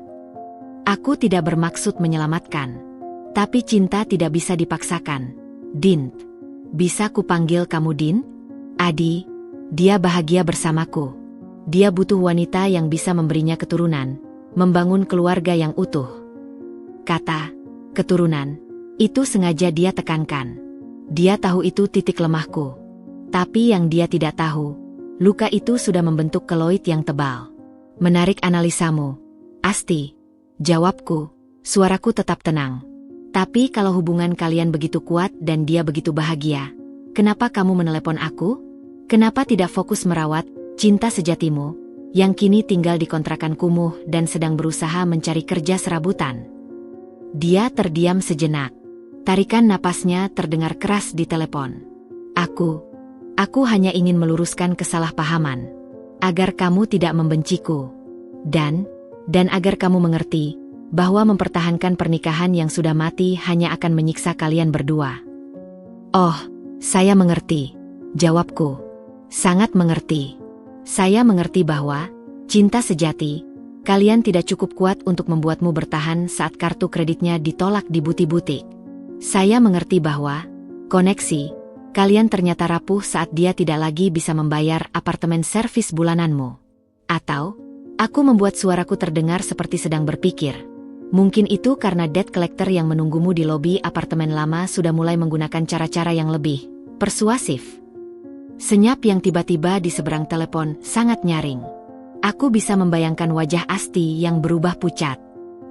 Aku tidak bermaksud menyelamatkan. Tapi cinta tidak bisa dipaksakan. Din. Bisa kupanggil kamu Din? Adi. Dia bahagia bersamaku. Dia butuh wanita yang bisa memberinya keturunan, membangun keluarga yang utuh. Kata, keturunan, itu sengaja dia tekankan. Dia tahu itu titik lemahku. Tapi yang dia tidak tahu, luka itu sudah membentuk keloid yang tebal. Menarik analisamu, Asti. Jawabku, suaraku tetap tenang. Tapi kalau hubungan kalian begitu kuat dan dia begitu bahagia, kenapa kamu menelepon aku? Kenapa tidak fokus merawat cinta sejatimu, yang kini tinggal di kontrakan kumuh dan sedang berusaha mencari kerja serabutan? Dia terdiam sejenak. Tarikan napasnya terdengar keras di telepon. Aku hanya ingin meluruskan kesalahpahaman, agar kamu tidak membenciku. Dan agar kamu mengerti, bahwa mempertahankan pernikahan yang sudah mati hanya akan menyiksa kalian berdua. Oh, saya mengerti, jawabku. Sangat mengerti. Saya mengerti bahwa cinta sejati, kalian tidak cukup kuat untuk membuatmu bertahan saat kartu kreditnya ditolak di butik-butik. Saya mengerti bahwa koneksi, kalian ternyata rapuh saat dia tidak lagi bisa membayar apartemen servis bulananmu. Atau, aku membuat suaraku terdengar seperti sedang berpikir. Mungkin itu karena debt collector yang menunggumu di lobi apartemen lama sudah mulai menggunakan cara-cara yang lebih persuasif. Senyap yang tiba-tiba di seberang telepon sangat nyaring. Aku bisa membayangkan wajah Asti yang berubah pucat.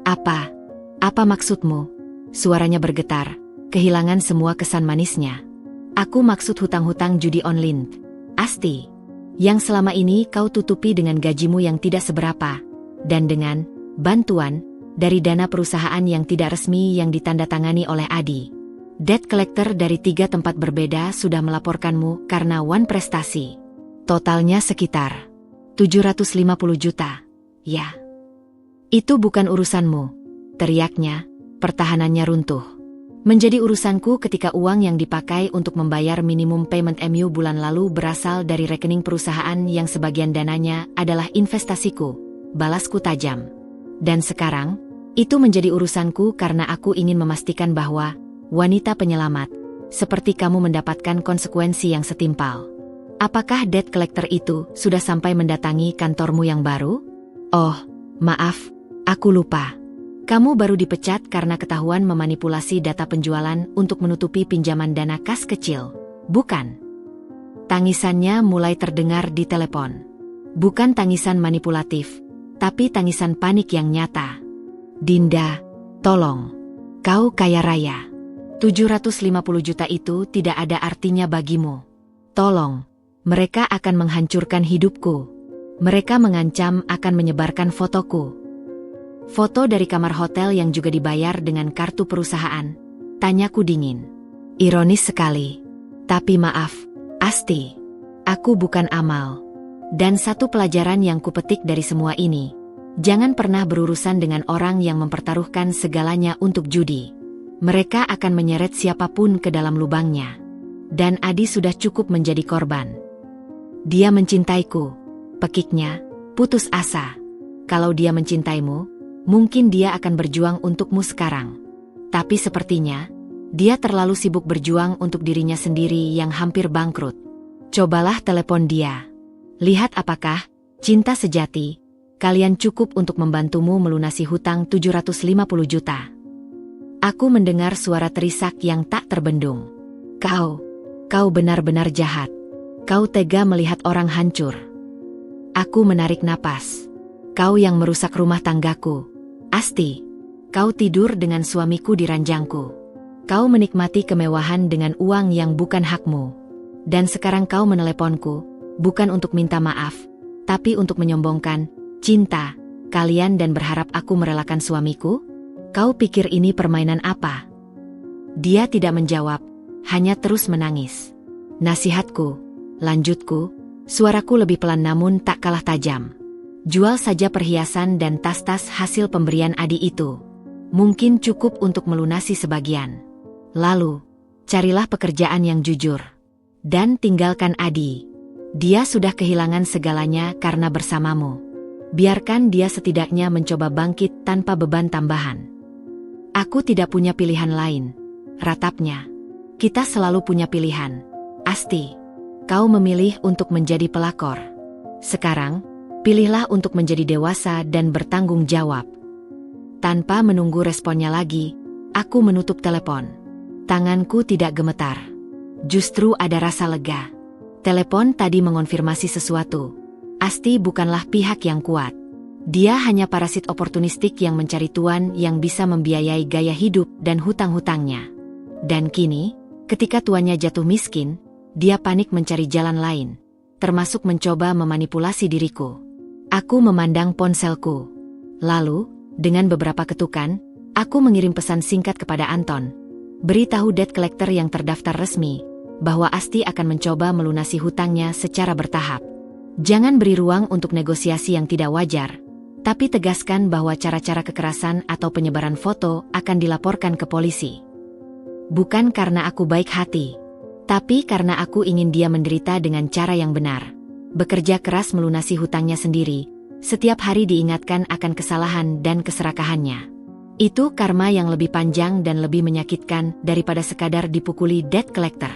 Apa maksudmu? Suaranya bergetar, kehilangan semua kesan manisnya. Aku maksud hutang-hutang judi online, Asti. Yang selama ini kau tutupi dengan gajimu yang tidak seberapa, dan dengan bantuan dari dana perusahaan yang tidak resmi yang ditandatangani oleh Adi. Debt collector dari 3 tempat berbeda sudah melaporkanmu karena wan prestasi. Totalnya sekitar 750 juta. Ya. Itu bukan urusanmu, teriaknya, pertahanannya runtuh. Menjadi urusanku ketika uang yang dipakai untuk membayar minimum payment MU bulan lalu berasal dari rekening perusahaan yang sebagian dananya adalah investasiku, balasku tajam. Dan sekarang, itu menjadi urusanku karena aku ingin memastikan bahwa wanita penyelamat, seperti kamu mendapatkan konsekuensi yang setimpal. Apakah debt collector itu sudah sampai mendatangi kantormu yang baru? Oh, maaf, aku lupa. Kamu baru dipecat karena ketahuan memanipulasi data penjualan untuk menutupi pinjaman dana kas kecil, bukan? Tangisannya mulai terdengar di telepon. Bukan tangisan manipulatif, tapi tangisan panik yang nyata. Dinda, tolong. Kau kaya raya. 750 juta itu tidak ada artinya bagimu. Tolong, mereka akan menghancurkan hidupku. Mereka mengancam akan menyebarkan fotoku. Foto dari kamar hotel yang juga dibayar dengan kartu perusahaan. Tanyaku dingin. Ironis sekali. Tapi maaf, Asti. Aku bukan amal. Dan satu pelajaran yang kupetik dari semua ini. Jangan pernah berurusan dengan orang yang mempertaruhkan segalanya untuk judi. Mereka akan menyeret siapapun ke dalam lubangnya. Dan Adi sudah cukup menjadi korban. Dia mencintaiku, pekiknya, putus asa. Kalau dia mencintaimu, mungkin dia akan berjuang untukmu sekarang. Tapi sepertinya, dia terlalu sibuk berjuang untuk dirinya sendiri yang hampir bangkrut. Cobalah telepon dia. Lihat apakah cinta sejati, kalian cukup untuk membantumu melunasi hutang 750 juta. Aku mendengar suara terisak yang tak terbendung. Kau benar-benar jahat. Kau tega melihat orang hancur. Aku menarik napas. Kau yang merusak rumah tanggaku. Asti, kau tidur dengan suamiku di ranjangku. Kau menikmati kemewahan dengan uang yang bukan hakmu. Dan sekarang kau meneleponku, bukan untuk minta maaf, tapi untuk menyombongkan cinta kalian dan berharap aku merelakan suamiku? Kau pikir ini permainan apa? Dia tidak menjawab, hanya terus menangis. Nasihatku, lanjutku, suaraku lebih pelan namun tak kalah tajam. Jual saja perhiasan dan tas-tas hasil pemberian Adi itu. Mungkin cukup untuk melunasi sebagian. Lalu, carilah pekerjaan yang jujur. Dan tinggalkan Adi. Dia sudah kehilangan segalanya karena bersamamu. Biarkan dia setidaknya mencoba bangkit tanpa beban tambahan. Aku tidak punya pilihan lain, ratapnya. Kita selalu punya pilihan. Asti, kau memilih untuk menjadi pelakor. Sekarang, pilihlah untuk menjadi dewasa dan bertanggung jawab. Tanpa menunggu responnya lagi, aku menutup telepon. Tanganku tidak gemetar. Justru ada rasa lega. Telepon tadi mengonfirmasi sesuatu. Asti bukanlah pihak yang kuat. Dia hanya parasit oportunistik yang mencari tuan yang bisa membiayai gaya hidup dan hutang-hutangnya. Dan kini, ketika tuannya jatuh miskin, dia panik mencari jalan lain, termasuk mencoba memanipulasi diriku. Aku memandang ponselku. Lalu, dengan beberapa ketukan, aku mengirim pesan singkat kepada Anton. Beritahu debt collector yang terdaftar resmi, bahwa Asti akan mencoba melunasi hutangnya secara bertahap. Jangan beri ruang untuk negosiasi yang tidak wajar, tapi tegaskan bahwa cara-cara kekerasan atau penyebaran foto akan dilaporkan ke polisi. Bukan karena aku baik hati, tapi karena aku ingin dia menderita dengan cara yang benar. Bekerja keras melunasi hutangnya sendiri, setiap hari diingatkan akan kesalahan dan keserakahannya. Itu karma yang lebih panjang dan lebih menyakitkan daripada sekadar dipukuli debt collector.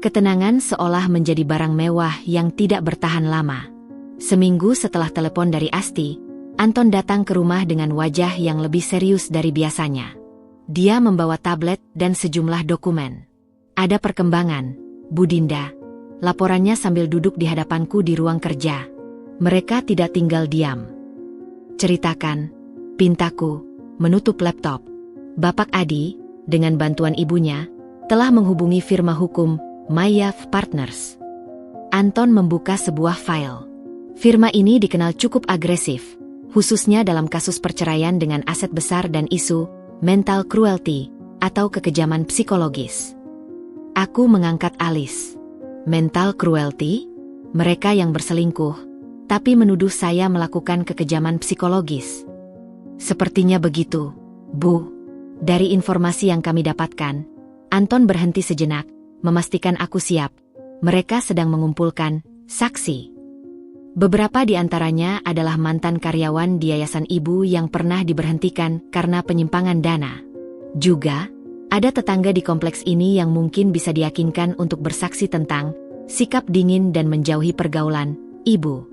Ketenangan seolah menjadi barang mewah yang tidak bertahan lama. Seminggu setelah telepon dari Asti, Anton datang ke rumah dengan wajah yang lebih serius dari biasanya. Dia membawa tablet dan sejumlah dokumen. Ada perkembangan, Bu Dinda. Laporannya sambil duduk di hadapanku di ruang kerja. Mereka tidak tinggal diam. Ceritakan, pintaku, menutup laptop. Bapak Adi, dengan bantuan ibunya, telah menghubungi firma hukum Maya Partners. Anton membuka sebuah file. Firma ini dikenal cukup agresif, khususnya dalam kasus perceraian dengan aset besar dan isu mental cruelty atau kekejaman psikologis. Aku mengangkat alis. Mental cruelty? Mereka yang berselingkuh, tapi menuduh saya melakukan kekejaman psikologis. Sepertinya begitu, Bu. Dari informasi yang kami dapatkan, Anton berhenti sejenak, memastikan aku siap. Mereka sedang mengumpulkan saksi. Beberapa di antaranya adalah mantan karyawan di yayasan ibu yang pernah diberhentikan karena penyimpangan dana. Juga, ada tetangga di kompleks ini yang mungkin bisa diyakinkan untuk bersaksi tentang sikap dingin dan menjauhi pergaulan ibu.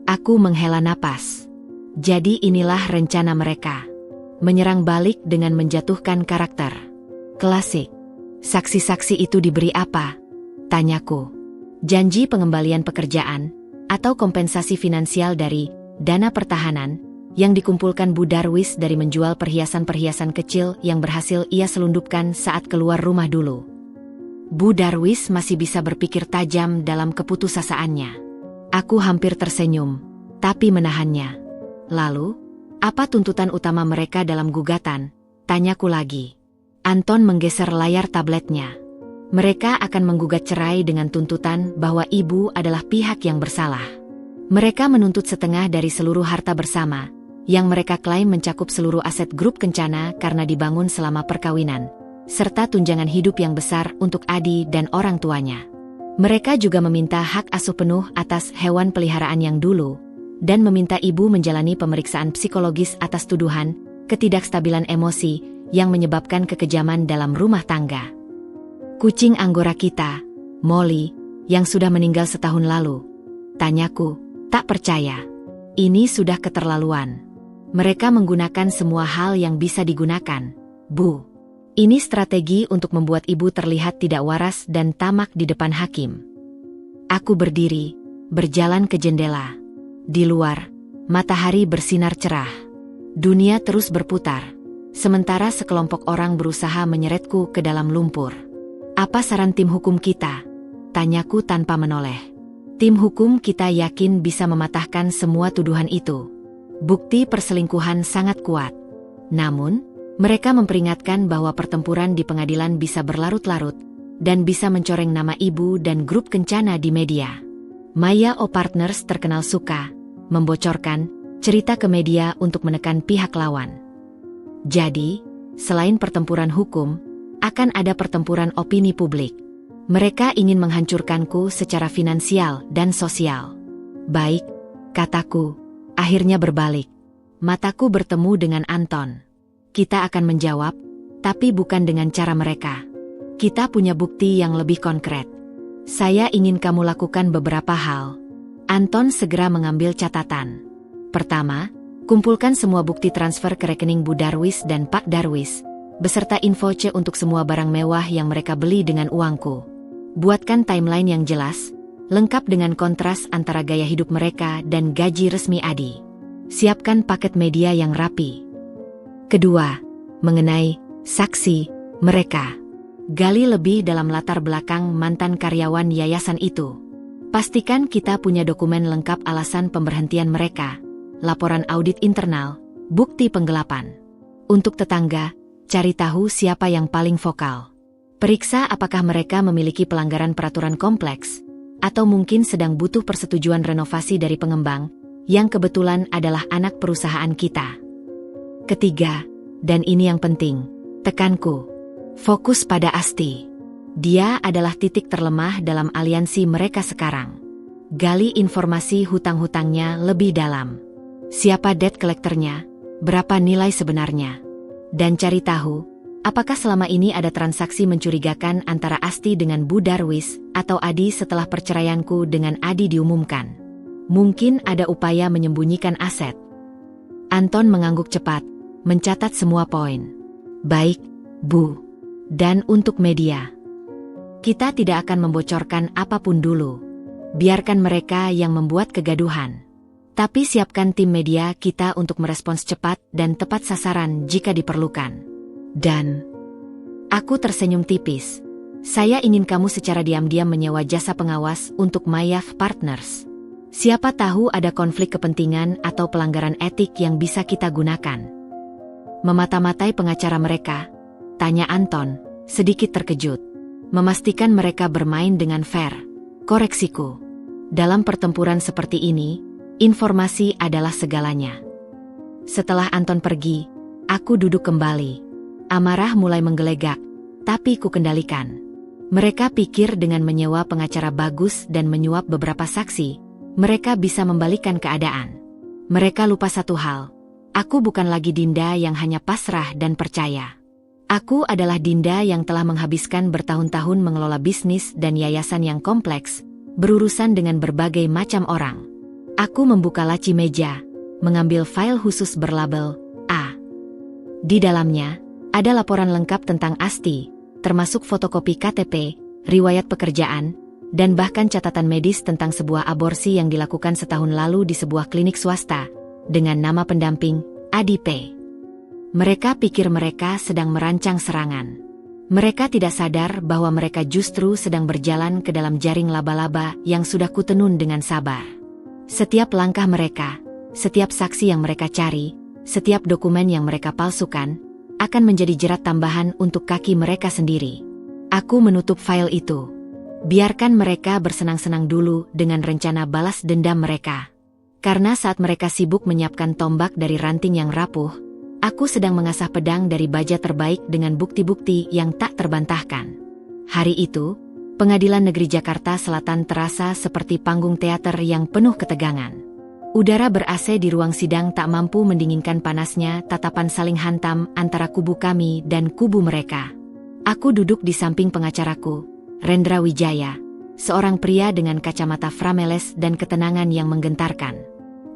Aku menghela napas. Jadi inilah rencana mereka. Menyerang balik dengan menjatuhkan karakter. Klasik. Saksi-saksi itu diberi apa? Tanyaku. Janji pengembalian pekerjaan, atau kompensasi finansial dari dana pertahanan, yang dikumpulkan Bu Darwis dari menjual perhiasan-perhiasan kecil yang berhasil ia selundupkan saat keluar rumah dulu. Bu Darwis masih bisa berpikir tajam dalam keputusasaannya. Aku hampir tersenyum, tapi menahannya. Lalu, apa tuntutan utama mereka dalam gugatan? Tanyaku lagi. Anton menggeser layar tabletnya. Mereka akan menggugat cerai dengan tuntutan bahwa ibu adalah pihak yang bersalah. Mereka menuntut setengah dari seluruh harta bersama, yang mereka klaim mencakup seluruh aset grup Kencana karena dibangun selama perkawinan, serta tunjangan hidup yang besar untuk Adi dan orang tuanya. Mereka juga meminta hak asuh penuh atas hewan peliharaan yang dulu, dan meminta ibu menjalani pemeriksaan psikologis atas tuduhan ketidakstabilan emosi yang menyebabkan kekejaman dalam rumah tangga. Kucing anggora kita, Molly, yang sudah meninggal setahun lalu. Tanyaku, tak percaya. Ini sudah keterlaluan. Mereka menggunakan semua hal yang bisa digunakan, Bu. Ini strategi untuk membuat ibu terlihat tidak waras dan tamak di depan hakim. Aku berdiri, berjalan ke jendela. Di luar, matahari bersinar cerah. Dunia terus berputar. Sementara sekelompok orang berusaha menyeretku ke dalam lumpur. Apa saran tim hukum kita? Tanyaku tanpa menoleh. Tim hukum kita yakin bisa mematahkan semua tuduhan itu. Bukti perselingkuhan sangat kuat. Namun, mereka memperingatkan bahwa pertempuran di pengadilan bisa berlarut-larut dan bisa mencoreng nama ibu dan grup Kencana di media. Maya Partners terkenal suka membocorkan cerita ke media untuk menekan pihak lawan. Jadi, selain pertempuran hukum, akan ada pertempuran opini publik. Mereka ingin menghancurkanku secara finansial dan sosial. Baik, kataku, akhirnya berbalik. Mataku bertemu dengan Anton. Kita akan menjawab, tapi bukan dengan cara mereka. Kita punya bukti yang lebih konkret. Saya ingin kamu lakukan beberapa hal. Anton segera mengambil catatan. Pertama, kumpulkan semua bukti transfer ke rekening Bu Darwis dan Pak Darwis, beserta info C untuk semua barang mewah yang mereka beli dengan uangku. Buatkan timeline yang jelas, lengkap dengan kontras antara gaya hidup mereka dan gaji resmi Adi. Siapkan paket media yang rapi. Kedua, mengenai saksi mereka. Gali lebih dalam latar belakang mantan karyawan yayasan itu. Pastikan kita punya dokumen lengkap alasan pemberhentian mereka, laporan audit internal, bukti penggelapan. Untuk tetangga, cari tahu siapa yang paling vokal. Periksa apakah mereka memiliki pelanggaran peraturan kompleks, atau mungkin sedang butuh persetujuan renovasi dari pengembang, yang kebetulan adalah anak perusahaan kita. Ketiga, dan ini yang penting, tekanku, fokus pada Asti. Dia adalah titik terlemah dalam aliansi mereka sekarang. Gali informasi hutang-hutangnya lebih dalam. Siapa debt collector-nya, berapa nilai sebenarnya. Dan cari tahu, apakah selama ini ada transaksi mencurigakan antara Asti dengan Bu Darwis atau Adi setelah perceraianku dengan Adi diumumkan. Mungkin ada upaya menyembunyikan aset. Anton mengangguk cepat, mencatat semua poin. Baik, Bu. Dan untuk media, kita tidak akan membocorkan apapun dulu. Biarkan mereka yang membuat kegaduhan. Tapi siapkan tim media kita untuk merespons cepat dan tepat sasaran jika diperlukan. Dan aku tersenyum tipis. Saya ingin kamu secara diam-diam menyewa jasa pengawas untuk Mayaf Partners. Siapa tahu ada konflik kepentingan atau pelanggaran etik yang bisa kita gunakan. Memata-matai pengacara mereka, tanya Anton, sedikit terkejut. Memastikan mereka bermain dengan fair. Koreksiku. Dalam pertempuran seperti ini, informasi adalah segalanya. Setelah Anton pergi, aku duduk kembali. Amarah mulai menggelegak, tapi ku kendalikan. Mereka pikir dengan menyewa pengacara bagus dan menyuap beberapa saksi, mereka bisa membalikan keadaan. Mereka lupa satu hal. Aku bukan lagi Dinda yang hanya pasrah dan percaya. Aku adalah Dinda yang telah menghabiskan bertahun-tahun mengelola bisnis dan yayasan yang kompleks, berurusan dengan berbagai macam orang. Aku membuka laci meja, mengambil file khusus berlabel A. Di dalamnya, ada laporan lengkap tentang Asti, termasuk fotokopi KTP, riwayat pekerjaan, dan bahkan catatan medis tentang sebuah aborsi yang dilakukan setahun lalu di sebuah klinik swasta, dengan nama pendamping, Adi P. Mereka pikir mereka sedang merancang serangan. Mereka tidak sadar bahwa mereka justru sedang berjalan ke dalam jaring laba-laba yang sudah kutenun dengan sabar. Setiap langkah mereka, setiap saksi yang mereka cari, setiap dokumen yang mereka palsukan, akan menjadi jerat tambahan untuk kaki mereka sendiri. Aku menutup file itu. Biarkan mereka bersenang-senang dulu dengan rencana balas dendam mereka. Karena saat mereka sibuk menyiapkan tombak dari ranting yang rapuh, aku sedang mengasah pedang dari baja terbaik dengan bukti-bukti yang tak terbantahkan. Hari itu, Pengadilan Negeri Jakarta Selatan terasa seperti panggung teater yang penuh ketegangan. Udara ber-AC di ruang sidang tak mampu mendinginkan panasnya tatapan saling hantam antara kubu kami dan kubu mereka. Aku duduk di samping pengacaraku, Rendra Wijaya, seorang pria dengan kacamata frameles dan ketenangan yang menggentarkan.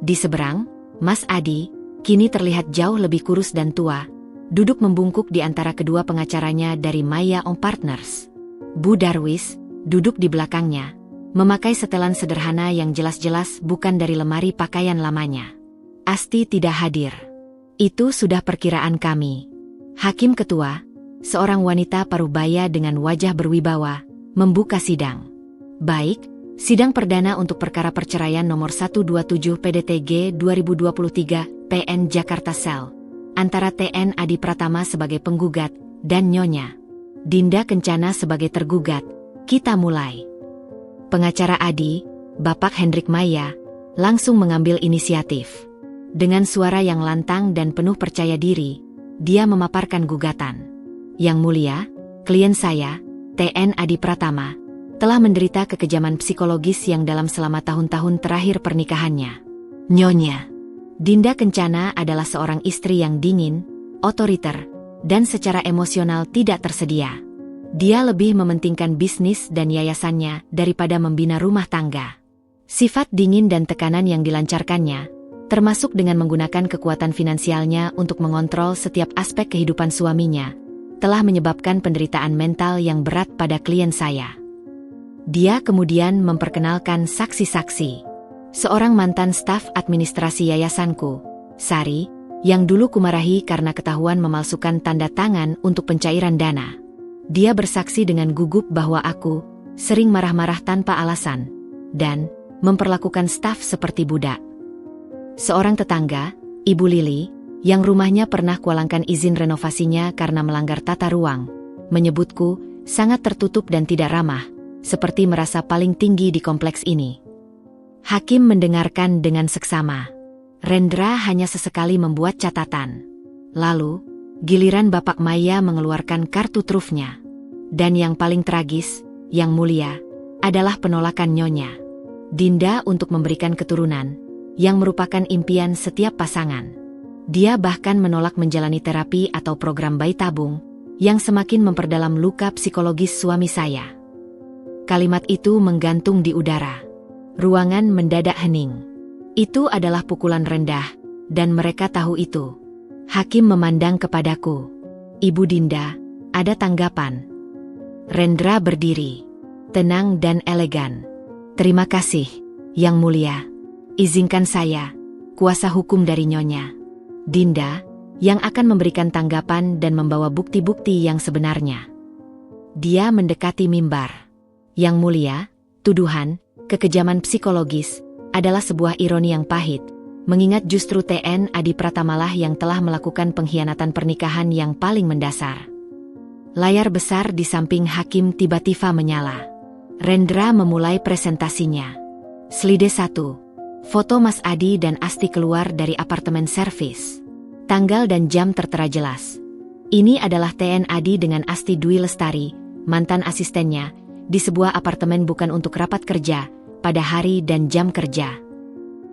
Di seberang, Mas Adi, kini terlihat jauh lebih kurus dan tua, duduk membungkuk di antara kedua pengacaranya dari Maya On Partners. Bu Darwis, duduk di belakangnya, memakai setelan sederhana yang jelas-jelas bukan dari lemari pakaian lamanya. Asti tidak hadir. Itu sudah perkiraan kami. Hakim ketua, seorang wanita parubaya dengan wajah berwibawa, membuka sidang. Baik, sidang perdana untuk perkara perceraian nomor 127 PDTG 2023 PN Jakarta Sel, antara TN Adi Pratama sebagai penggugat, dan Nyonya Dinda Kencana sebagai tergugat. Kita mulai. Pengacara Adi, Bapak Hendrik Maya, langsung mengambil inisiatif. Dengan suara yang lantang dan penuh percaya diri, dia memaparkan gugatan. Yang mulia, klien saya, TN Adi Pratama, telah menderita kekejaman psikologis yang dalam selama tahun-tahun terakhir pernikahannya. Nyonya Dinda Kencana adalah seorang istri yang dingin, otoriter, dan secara emosional tidak tersedia. Dia lebih mementingkan bisnis dan yayasannya daripada membina rumah tangga. Sifat dingin dan tekanan yang dilancarkannya, termasuk dengan menggunakan kekuatan finansialnya untuk mengontrol setiap aspek kehidupan suaminya, telah menyebabkan penderitaan mental yang berat pada klien saya. Dia kemudian memperkenalkan saksi-saksi. Seorang mantan staf administrasi yayasanku, Sari, yang dulu kumarahi karena ketahuan memalsukan tanda tangan untuk pencairan dana. Dia bersaksi dengan gugup bahwa aku sering marah-marah tanpa alasan dan memperlakukan staf seperti budak. Seorang tetangga, Ibu Lili, yang rumahnya pernah kualangkan izin renovasinya karena melanggar tata ruang, menyebutku sangat tertutup dan tidak ramah, seperti merasa paling tinggi di kompleks ini. Hakim mendengarkan dengan seksama. Rendra hanya sesekali membuat catatan. Lalu, giliran Bapak Maya mengeluarkan kartu trufnya. Dan yang paling tragis, Yang Mulia, adalah penolakan Nyonya Dinda untuk memberikan keturunan, yang merupakan impian setiap pasangan. Dia bahkan menolak menjalani terapi atau program bayi tabung, yang semakin memperdalam luka psikologis suami saya. Kalimat itu menggantung di udara. Ruangan mendadak hening. Itu adalah pukulan rendah, dan mereka tahu itu. Hakim memandang kepadaku. Ibu Dinda, ada tanggapan? Rendra berdiri, tenang dan elegan. Terima kasih, Yang Mulia. Izinkan saya, kuasa hukum dari Nyonya Dinda, yang akan memberikan tanggapan dan membawa bukti-bukti yang sebenarnya. Dia mendekati mimbar. Yang Mulia, tuduhan kekejaman psikologis adalah sebuah ironi yang pahit, mengingat justru TN Adi Pratamalah yang telah melakukan pengkhianatan pernikahan yang paling mendasar. Layar besar di samping hakim tiba-tiba menyala. Rendra memulai presentasinya. Slide 1. Foto Mas Adi dan Asti keluar dari apartemen servis. Tanggal dan jam tertera jelas. Ini adalah TN Adi dengan Asti Dwi Lestari, mantan asistennya, di sebuah apartemen bukan untuk rapat kerja, pada hari dan jam kerja.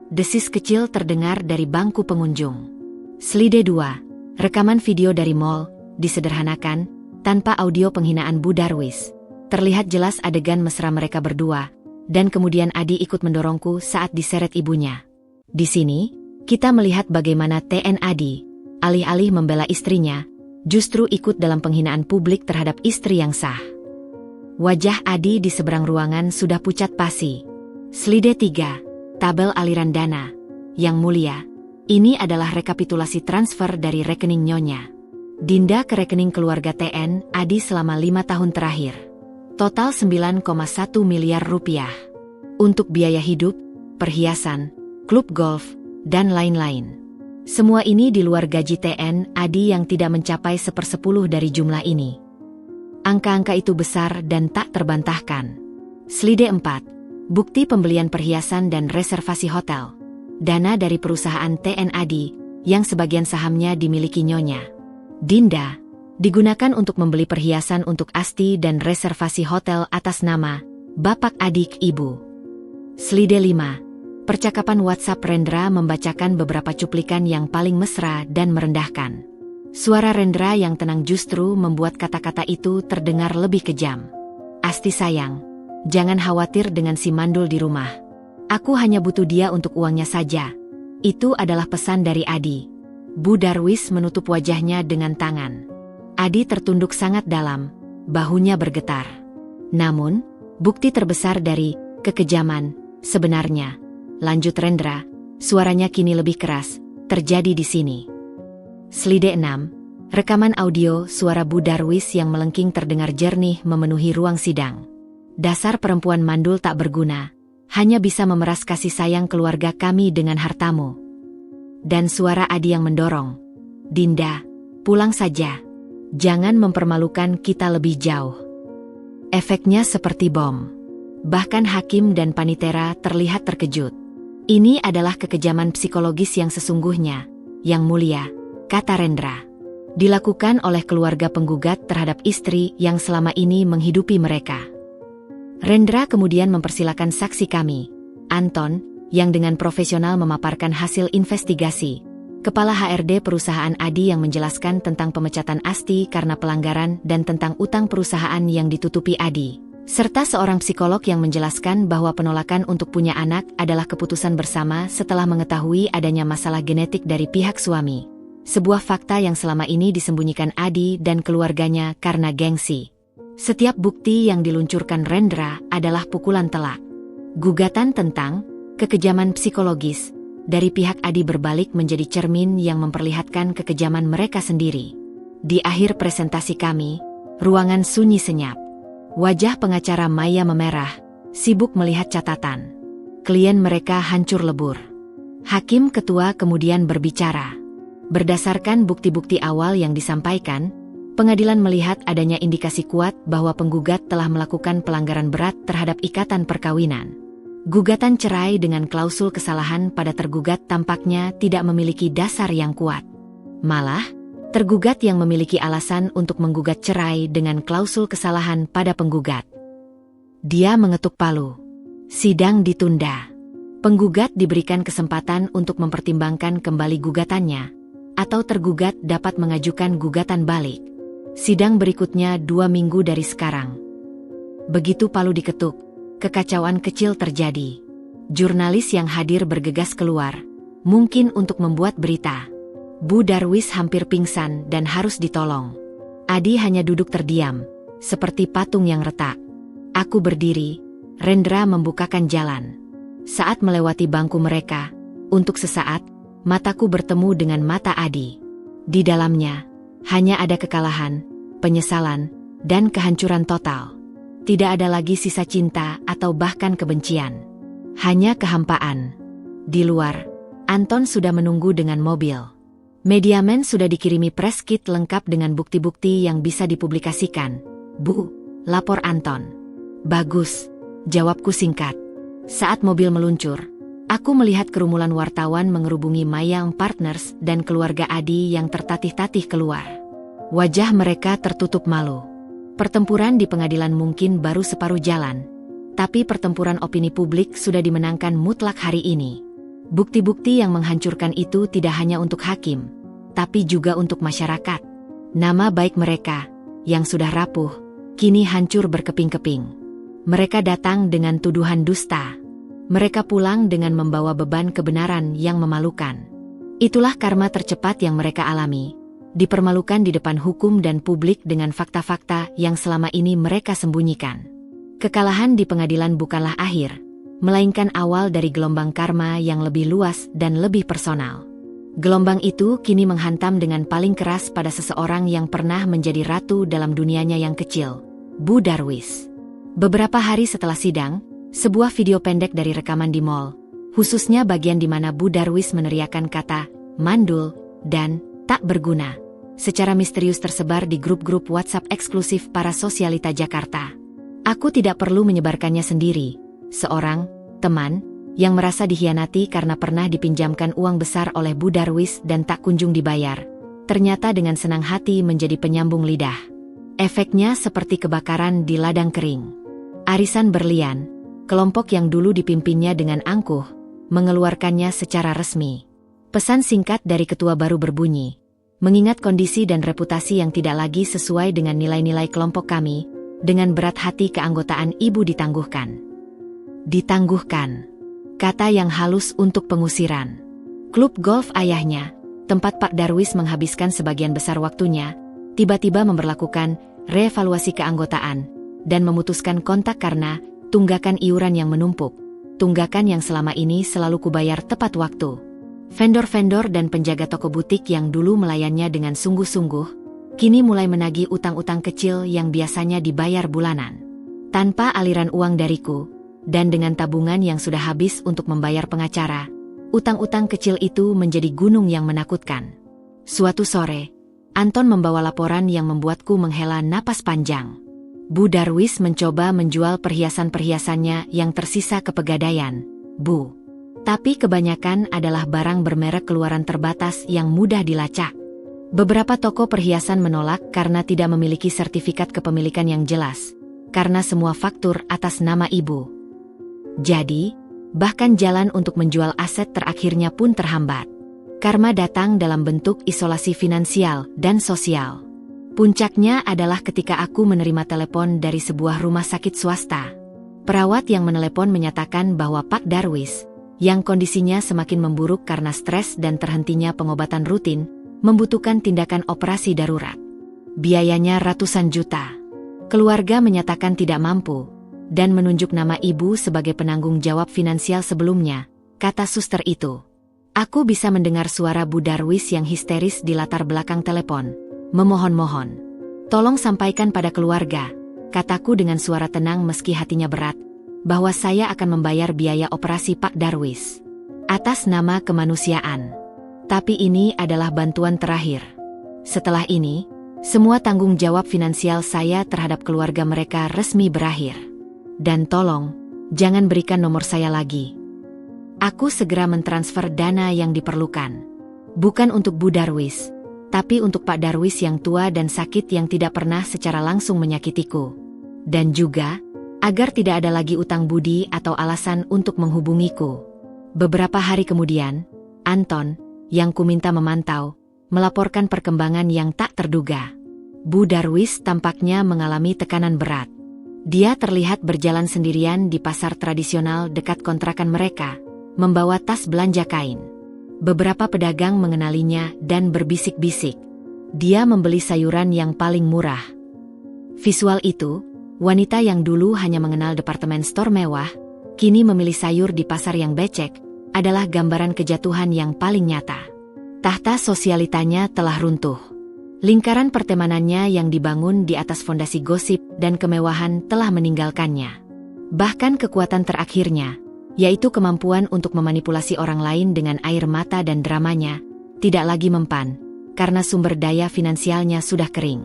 Desis kecil terdengar dari bangku pengunjung. Slide 2. Rekaman video dari mall, disederhanakan, tanpa audio penghinaan Bu Darwis. Terlihat jelas adegan mesra mereka berdua, dan kemudian Adi ikut mendorongku saat diseret ibunya. Di sini, kita melihat bagaimana TN Adi, alih-alih membela istrinya, justru ikut dalam penghinaan publik terhadap istri yang sah. Wajah Adi di seberang ruangan sudah pucat pasi. Slide 3. Tabel aliran dana. Yang Mulia, ini adalah rekapitulasi transfer dari rekening Nyonya Dinda ke rekening keluarga TN Adi selama 5 tahun terakhir. Total 9,1 miliar rupiah. Untuk biaya hidup, perhiasan, klub golf, dan lain-lain. Semua ini di luar gaji TN Adi yang tidak mencapai 1/10 dari jumlah ini. Angka-angka itu besar dan tak terbantahkan. Slide 4. Bukti pembelian perhiasan dan reservasi hotel. Dana dari perusahaan TN Adi, yang sebagian sahamnya dimiliki Nyonya Dinda, digunakan untuk membeli perhiasan untuk Asti dan reservasi hotel atas nama Bapak Adik Ibu. Slide 5. Percakapan WhatsApp Rendra membacakan beberapa cuplikan yang paling mesra dan merendahkan. Suara Rendra yang tenang justru membuat kata-kata itu terdengar lebih kejam. Asti sayang, jangan khawatir dengan si mandul di rumah. Aku hanya butuh dia untuk uangnya saja. Itu adalah pesan dari Adi. Bu Darwis menutup wajahnya dengan tangan. Adi tertunduk sangat dalam, bahunya bergetar. Namun, bukti terbesar dari kekejaman sebenarnya, lanjut Rendra, suaranya kini lebih keras, terjadi di sini. Slide 6. Rekaman audio suara Bu Darwis yang melengking terdengar jernih memenuhi ruang sidang. Dasar perempuan mandul tak berguna, hanya bisa memeras kasih sayang keluarga kami dengan hartamu. Dan suara Adi yang mendorong. Dinda, pulang saja. Jangan mempermalukan kita lebih jauh. Efeknya seperti bom. Bahkan hakim dan panitera terlihat terkejut. Ini adalah kekejaman psikologis yang sesungguhnya, Yang Mulia, kata Rendra. Dilakukan oleh keluarga penggugat terhadap istri yang selama ini menghidupi mereka. Rendra kemudian mempersilakan saksi kami, Anton, yang dengan profesional memaparkan hasil investigasi. Kepala HRD perusahaan Adi yang menjelaskan tentang pemecatan Asti karena pelanggaran dan tentang utang perusahaan yang ditutupi Adi. Serta seorang psikolog yang menjelaskan bahwa penolakan untuk punya anak adalah keputusan bersama setelah mengetahui adanya masalah genetik dari pihak suami. Sebuah fakta yang selama ini disembunyikan Adi dan keluarganya karena gengsi. Setiap bukti yang diluncurkan Rendra adalah pukulan telak. Gugatan tentang kekejaman psikologis dari pihak Adi berbalik menjadi cermin yang memperlihatkan kekejaman mereka sendiri. Di akhir presentasi kami, ruangan sunyi senyap. Wajah pengacara Maya memerah, sibuk melihat catatan. Klien mereka hancur lebur. Hakim ketua kemudian berbicara. Berdasarkan bukti-bukti awal yang disampaikan, pengadilan melihat adanya indikasi kuat bahwa penggugat telah melakukan pelanggaran berat terhadap ikatan perkawinan. Gugatan cerai dengan klausul kesalahan pada tergugat tampaknya tidak memiliki dasar yang kuat. Malah, tergugat yang memiliki alasan untuk menggugat cerai dengan klausul kesalahan pada penggugat. Dia mengetuk palu. Sidang ditunda. Penggugat diberikan kesempatan untuk mempertimbangkan kembali gugatannya, atau tergugat dapat mengajukan gugatan balik. Sidang berikutnya 2 minggu dari sekarang. Begitu palu diketuk, kekacauan kecil terjadi. Jurnalis yang hadir bergegas keluar, mungkin untuk membuat berita. Bu Darwis hampir pingsan dan harus ditolong. Adi hanya duduk terdiam, seperti patung yang retak. Aku berdiri, Rendra membukakan jalan. Saat melewati bangku mereka, untuk sesaat, mataku bertemu dengan mata Adi. Di dalamnya, hanya ada kekalahan, penyesalan, dan kehancuran total. Tidak ada lagi sisa cinta atau bahkan kebencian. Hanya kehampaan. Di luar, Anton sudah menunggu dengan mobil. Mediamen sudah dikirimi press kit lengkap dengan bukti-bukti yang bisa dipublikasikan. Bu, lapor Anton. Bagus, jawabku singkat. Saat mobil meluncur, aku melihat kerumunan wartawan mengerubungi Mayang Partners dan keluarga Adi yang tertatih-tatih keluar. Wajah mereka tertutup malu. Pertempuran di pengadilan mungkin baru separuh jalan, tapi pertempuran opini publik sudah dimenangkan mutlak hari ini. Bukti-bukti yang menghancurkan itu tidak hanya untuk hakim, tapi juga untuk masyarakat. Nama baik mereka, yang sudah rapuh, kini hancur berkeping-keping. Mereka datang dengan tuduhan dusta. Mereka pulang dengan membawa beban kebenaran yang memalukan. Itulah karma tercepat yang mereka alami. Dipermalukan di depan hukum dan publik dengan fakta-fakta yang selama ini mereka sembunyikan. Kekalahan di pengadilan bukanlah akhir, melainkan awal dari gelombang karma yang lebih luas dan lebih personal. Gelombang itu kini menghantam dengan paling keras pada seseorang yang pernah menjadi ratu dalam dunianya yang kecil, Bu Darwis. Beberapa hari setelah sidang, sebuah video pendek dari rekaman di mall, khususnya bagian di mana Bu Darwis meneriakkan kata "mandul" dan "tak berguna", secara misterius tersebar di grup-grup WhatsApp eksklusif para sosialita Jakarta. Aku tidak perlu menyebarkannya sendiri. Seorang teman yang merasa dikhianati karena pernah dipinjamkan uang besar oleh Bu Darwis dan tak kunjung dibayar, ternyata dengan senang hati menjadi penyambung lidah. Efeknya seperti kebakaran di ladang kering. Arisan berlian, kelompok yang dulu dipimpinnya dengan angkuh, mengeluarkannya secara resmi. Pesan singkat dari ketua baru berbunyi, mengingat kondisi dan reputasi yang tidak lagi sesuai dengan nilai-nilai kelompok kami, dengan berat hati keanggotaan ibu ditangguhkan. Ditangguhkan. Kata yang halus untuk pengusiran. Klub golf ayahnya, tempat Pak Darwis menghabiskan sebagian besar waktunya, tiba-tiba memberlakukan reevaluasi keanggotaan, dan memutuskan kontak karena tunggakan iuran yang menumpuk, tunggakan yang selama ini selalu kubayar tepat waktu. Vendor-vendor dan penjaga toko butik yang dulu melayannya dengan sungguh-sungguh, kini mulai menagih utang-utang kecil yang biasanya dibayar bulanan. Tanpa aliran uang dariku, dan dengan tabungan yang sudah habis untuk membayar pengacara, utang-utang kecil itu menjadi gunung yang menakutkan. Suatu sore, Anton membawa laporan yang membuatku menghela napas panjang. Bu Darwis mencoba menjual perhiasan-perhiasannya yang tersisa ke Pegadaian, Bu. Tapi kebanyakan adalah barang bermerek keluaran terbatas yang mudah dilacak. Beberapa toko perhiasan menolak karena tidak memiliki sertifikat kepemilikan yang jelas, karena semua faktur atas nama ibu. Jadi, bahkan jalan untuk menjual aset terakhirnya pun terhambat. Karma datang dalam bentuk isolasi finansial dan sosial. Puncaknya adalah ketika aku menerima telepon dari sebuah rumah sakit swasta. Perawat yang menelepon menyatakan bahwa Pak Darwis, yang kondisinya semakin memburuk karena stres dan terhentinya pengobatan rutin, membutuhkan tindakan operasi darurat. Biayanya ratusan juta. Keluarga menyatakan tidak mampu, dan menunjuk nama ibu sebagai penanggung jawab finansial sebelumnya, kata suster itu. Aku bisa mendengar suara Bu Darwis yang histeris di latar belakang telepon. Memohon-mohon. Tolong sampaikan pada keluarga, kataku dengan suara tenang meski hatinya berat, bahwa saya akan membayar biaya operasi Pak Darwis. Atas nama kemanusiaan. Tapi ini adalah bantuan terakhir. Setelah ini, semua tanggung jawab finansial saya terhadap keluarga mereka resmi berakhir. Dan tolong, jangan berikan nomor saya lagi. Aku segera mentransfer dana yang diperlukan. Bukan untuk Bu Darwis, tapi untuk Pak Darwis yang tua dan sakit yang tidak pernah secara langsung menyakitiku. Dan juga, agar tidak ada lagi utang budi atau alasan untuk menghubungiku. Beberapa hari kemudian, Anton, yang kuminta memantau, melaporkan perkembangan yang tak terduga. Bu Darwis tampaknya mengalami tekanan berat. Dia terlihat berjalan sendirian di pasar tradisional dekat kontrakan mereka, membawa tas belanja kain. Beberapa pedagang mengenalinya dan berbisik-bisik. Dia membeli sayuran yang paling murah. Visual itu, wanita yang dulu hanya mengenal departemen store mewah, kini memilih sayur di pasar yang becek, adalah gambaran kejatuhan yang paling nyata. Tahta sosialitanya telah runtuh. Lingkaran pertemanannya yang dibangun di atas fondasi gosip dan kemewahan telah meninggalkannya. Bahkan kekuatan terakhirnya, yaitu kemampuan untuk memanipulasi orang lain dengan air mata dan dramanya, tidak lagi mempan, karena sumber daya finansialnya sudah kering.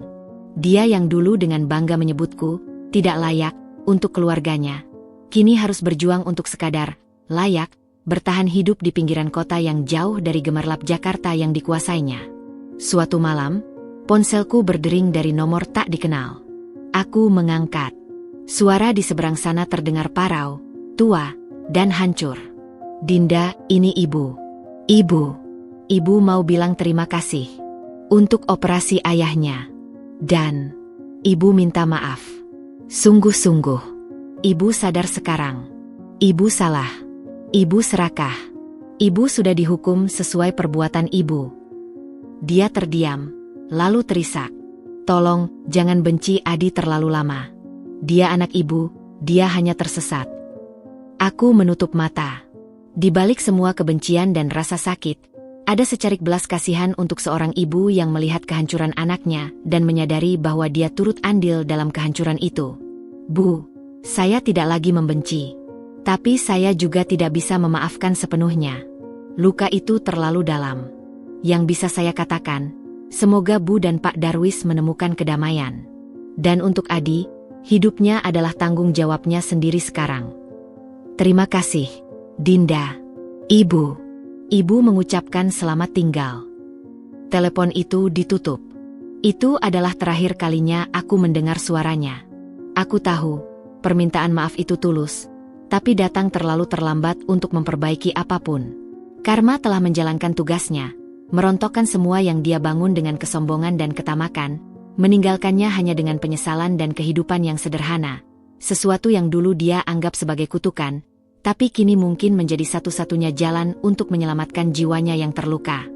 Dia yang dulu dengan bangga menyebutku, tidak layak, untuk keluarganya, kini harus berjuang untuk sekadar, layak, bertahan hidup di pinggiran kota yang jauh dari gemerlap Jakarta yang dikuasainya. Suatu malam, ponselku berdering dari nomor tak dikenal. Aku mengangkat. Suara di seberang sana terdengar parau, tua, dan hancur. Dinda, ini ibu. Ibu. Ibu mau bilang terima kasih. Untuk operasi ayahnya. Dan, ibu minta maaf. Sungguh-sungguh. Ibu sadar sekarang. Ibu salah. Ibu serakah. Ibu sudah dihukum sesuai perbuatan ibu. Dia terdiam. Lalu terisak. Tolong, jangan benci Adi terlalu lama. Dia anak ibu, dia hanya tersesat. Aku menutup mata. Di balik semua kebencian dan rasa sakit, ada secarik belas kasihan untuk seorang ibu yang melihat kehancuran anaknya dan menyadari bahwa dia turut andil dalam kehancuran itu. Bu, saya tidak lagi membenci. Tapi saya juga tidak bisa memaafkan sepenuhnya. Luka itu terlalu dalam. Yang bisa saya katakan, semoga Bu dan Pak Darwis menemukan kedamaian. Dan untuk Adi, hidupnya adalah tanggung jawabnya sendiri sekarang. Terima kasih, Dinda. Ibu. Ibu mengucapkan selamat tinggal. Telepon itu ditutup. Itu adalah terakhir kalinya aku mendengar suaranya. Aku tahu, permintaan maaf itu tulus, tapi datang terlalu terlambat untuk memperbaiki apapun. Karma telah menjalankan tugasnya, merontokkan semua yang dia bangun dengan kesombongan dan ketamakan, meninggalkannya hanya dengan penyesalan dan kehidupan yang sederhana, sesuatu yang dulu dia anggap sebagai kutukan, tapi kini mungkin menjadi satu-satunya jalan untuk menyelamatkan jiwanya yang terluka.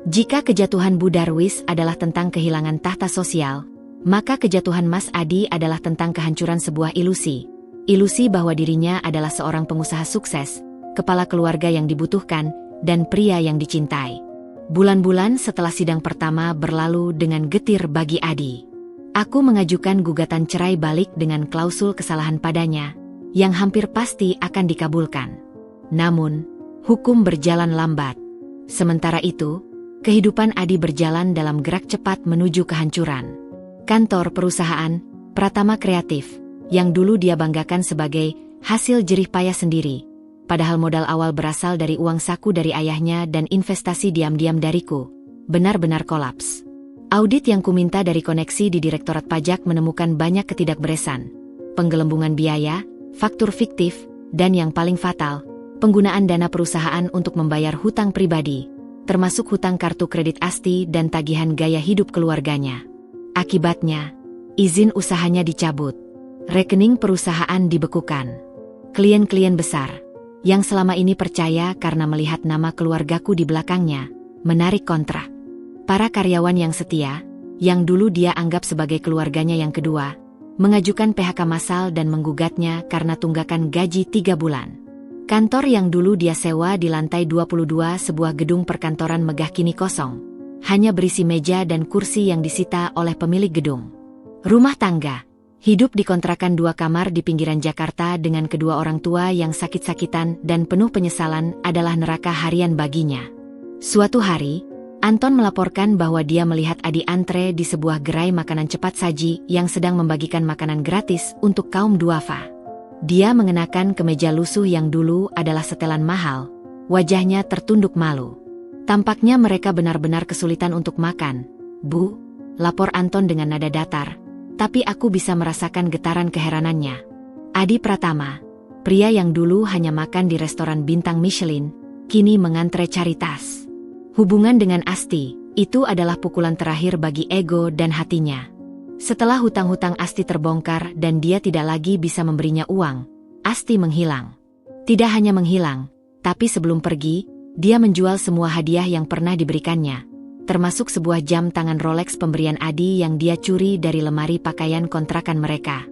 Jika kejatuhan Bu Darwis adalah tentang kehilangan tahta sosial, maka kejatuhan Mas Adi adalah tentang kehancuran sebuah ilusi. Ilusi bahwa dirinya adalah seorang pengusaha sukses, kepala keluarga yang dibutuhkan, dan pria yang dicintai. Bulan-bulan setelah sidang pertama berlalu dengan getir bagi Adi. Aku mengajukan gugatan cerai balik dengan klausul kesalahan padanya, yang hampir pasti akan dikabulkan. Namun, hukum berjalan lambat. Sementara itu, kehidupan Adi berjalan dalam gerak cepat menuju kehancuran. Kantor perusahaan, Pratama Kreatif, yang dulu dia banggakan sebagai hasil jerih payah sendiri, padahal modal awal berasal dari uang saku dari ayahnya dan investasi diam-diam dariku, benar-benar kolaps. Audit yang kuminta dari koneksi di Direktorat Pajak menemukan banyak ketidakberesan, penggelembungan biaya, faktur fiktif, dan yang paling fatal, penggunaan dana perusahaan untuk membayar hutang pribadi, termasuk hutang kartu kredit Asti dan tagihan gaya hidup keluarganya. Akibatnya, izin usahanya dicabut, rekening perusahaan dibekukan. Klien-klien besar, yang selama ini percaya karena melihat nama keluargaku di belakangnya, menarik kontrak. Para karyawan yang setia, yang dulu dia anggap sebagai keluarganya yang kedua, mengajukan PHK massal dan menggugatnya karena tunggakan gaji 3 bulan. Kantor yang dulu dia sewa di lantai 22 sebuah gedung perkantoran megah kini kosong. Hanya berisi meja dan kursi yang disita oleh pemilik gedung. Rumah tangga. Hidup di kontrakan 2 kamar di pinggiran Jakarta dengan kedua orang tua yang sakit-sakitan dan penuh penyesalan adalah neraka harian baginya. Suatu hari, Anton melaporkan bahwa dia melihat Adi antre di sebuah gerai makanan cepat saji yang sedang membagikan makanan gratis untuk kaum duafa. Dia mengenakan kemeja lusuh yang dulu adalah setelan mahal, wajahnya tertunduk malu. Tampaknya mereka benar-benar kesulitan untuk makan. "Bu," lapor Anton dengan nada datar. Tapi aku bisa merasakan getaran keheranannya. Adi Pratama, pria yang dulu hanya makan di restoran bintang Michelin, kini mengantre cari tas. Hubungan dengan Asti, itu adalah pukulan terakhir bagi ego dan hatinya. Setelah hutang-hutang Asti terbongkar dan dia tidak lagi bisa memberinya uang, Asti menghilang. Tidak hanya menghilang, tapi sebelum pergi, dia menjual semua hadiah yang pernah diberikannya, termasuk sebuah jam tangan Rolex pemberian Adi yang dia curi dari lemari pakaian kontrakan mereka.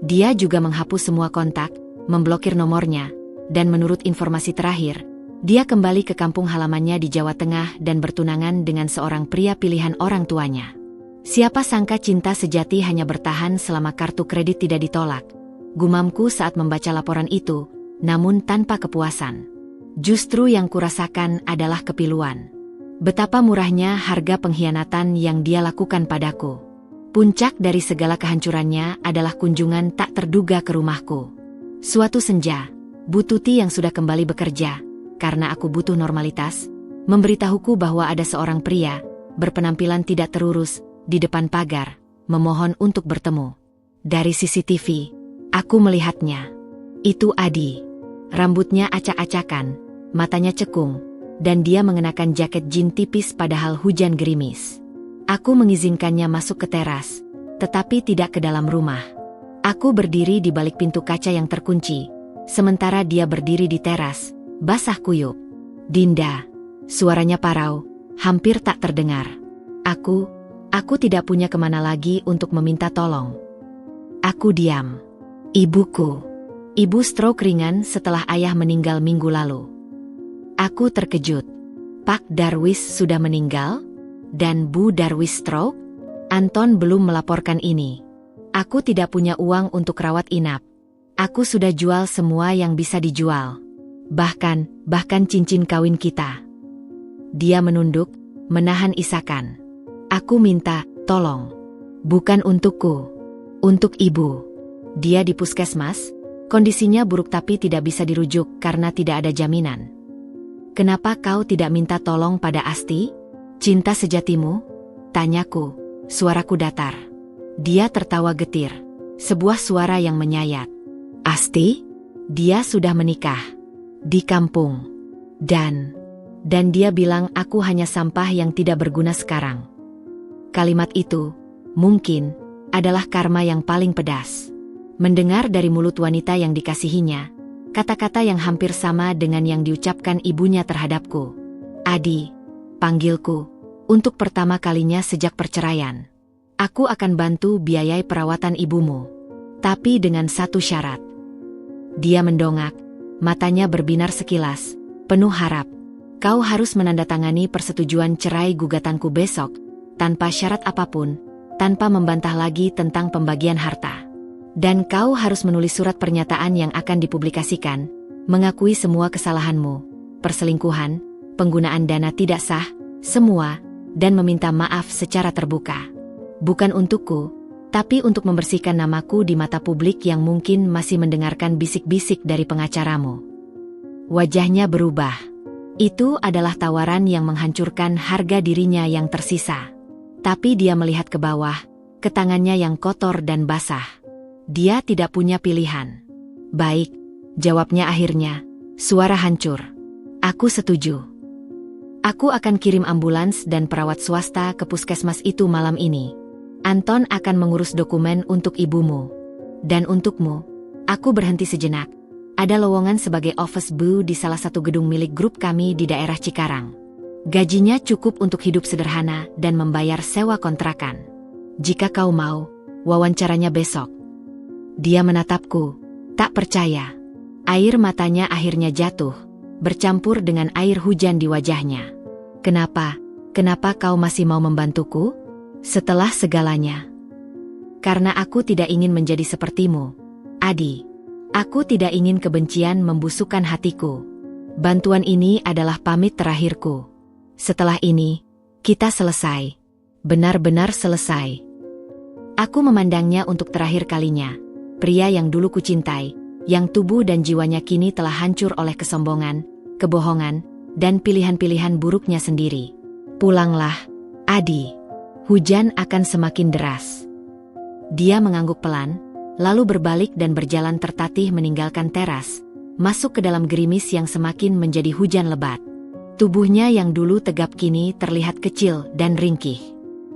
Dia juga menghapus semua kontak, memblokir nomornya, dan menurut informasi terakhir, dia kembali ke kampung halamannya di Jawa Tengah dan bertunangan dengan seorang pria pilihan orang tuanya. Siapa sangka cinta sejati hanya bertahan selama kartu kredit tidak ditolak. Gumamku saat membaca laporan itu, namun tanpa kepuasan. Justru yang kurasakan adalah kepiluan. Betapa murahnya harga pengkhianatan yang dia lakukan padaku. Puncak dari segala kehancurannya adalah kunjungan tak terduga ke rumahku. Suatu senja, Bu Tuti yang sudah kembali bekerja, karena aku butuh normalitas, memberitahuku bahwa ada seorang pria, berpenampilan tidak terurus, di depan pagar, memohon untuk bertemu. Dari CCTV, aku melihatnya. Itu Adi. Rambutnya acak-acakan, matanya cekung, dan dia mengenakan jaket jin tipis padahal hujan gerimis. Aku mengizinkannya masuk ke teras, tetapi tidak ke dalam rumah. Aku berdiri di balik pintu kaca yang terkunci, sementara dia berdiri di teras, basah kuyup. "Dinda," suaranya parau, hampir tak terdengar. Aku tidak punya kemana lagi untuk meminta tolong. Aku diam. Ibu stroke ringan setelah ayah meninggal minggu lalu. Aku terkejut. Pak Darwis sudah meninggal? Dan Bu Darwis stroke? Anton belum melaporkan ini. Aku tidak punya uang untuk rawat inap. Aku sudah jual semua yang bisa dijual. Bahkan cincin kawin kita. Dia menunduk, menahan isakan. Aku minta tolong. Bukan untukku. Untuk ibu. Dia di puskesmas. Kondisinya buruk tapi tidak bisa dirujuk karena tidak ada jaminan. "Kenapa kau tidak minta tolong pada Asti? Cinta sejatimu?" tanyaku, suaraku datar. Dia tertawa getir, sebuah suara yang menyayat. "Asti? Dia sudah menikah. Di kampung. Dan dia bilang aku hanya sampah yang tidak berguna sekarang." Kalimat itu, mungkin, adalah karma yang paling pedas. Mendengar dari mulut wanita yang dikasihinya, kata-kata yang hampir sama dengan yang diucapkan ibunya terhadapku. "Adi," panggilku, untuk pertama kalinya sejak perceraian. "Aku akan bantu biayai perawatan ibumu. Tapi dengan satu syarat." Dia mendongak, matanya berbinar sekilas, penuh harap. "Kau harus menandatangani persetujuan cerai gugatanku besok, tanpa syarat apapun, tanpa membantah lagi tentang pembagian harta. Dan kau harus menulis surat pernyataan yang akan dipublikasikan, mengakui semua kesalahanmu, perselingkuhan, penggunaan dana tidak sah, semua, dan meminta maaf secara terbuka. Bukan untukku, tapi untuk membersihkan namaku di mata publik yang mungkin masih mendengarkan bisik-bisik dari pengacaramu." Wajahnya berubah. Itu adalah tawaran yang menghancurkan harga dirinya yang tersisa. Tapi dia melihat ke bawah, ke tangannya yang kotor dan basah. Dia tidak punya pilihan. "Baik," jawabnya akhirnya, suara hancur. "Aku setuju. Aku akan kirim ambulans dan perawat swasta ke puskesmas itu malam ini. Anton akan mengurus dokumen untuk ibumu. Dan untukmu, aku berhenti sejenak. Ada lowongan sebagai office boy di salah satu gedung milik grup kami di daerah Cikarang. Gajinya cukup untuk hidup sederhana dan membayar sewa kontrakan. Jika kau mau, wawancaranya besok. Dia menatapku, tak percaya. Air matanya akhirnya jatuh, bercampur dengan air hujan di wajahnya. Kenapa kau masih mau membantuku? Setelah segalanya. Karena aku tidak ingin menjadi sepertimu, Adi. Aku tidak ingin kebencian membusukkan hatiku. Bantuan ini adalah pamit terakhirku. Setelah ini, kita selesai. Benar-benar selesai. Aku memandangnya untuk terakhir kalinya. Pria yang dulu kucintai, yang tubuh dan jiwanya kini telah hancur oleh kesombongan, kebohongan, dan pilihan-pilihan buruknya sendiri. Pulanglah, Adi. Hujan akan semakin deras. Dia mengangguk pelan, lalu berbalik dan berjalan tertatih meninggalkan teras, masuk ke dalam gerimis yang semakin menjadi hujan lebat. Tubuhnya yang dulu tegap kini terlihat kecil dan ringkih.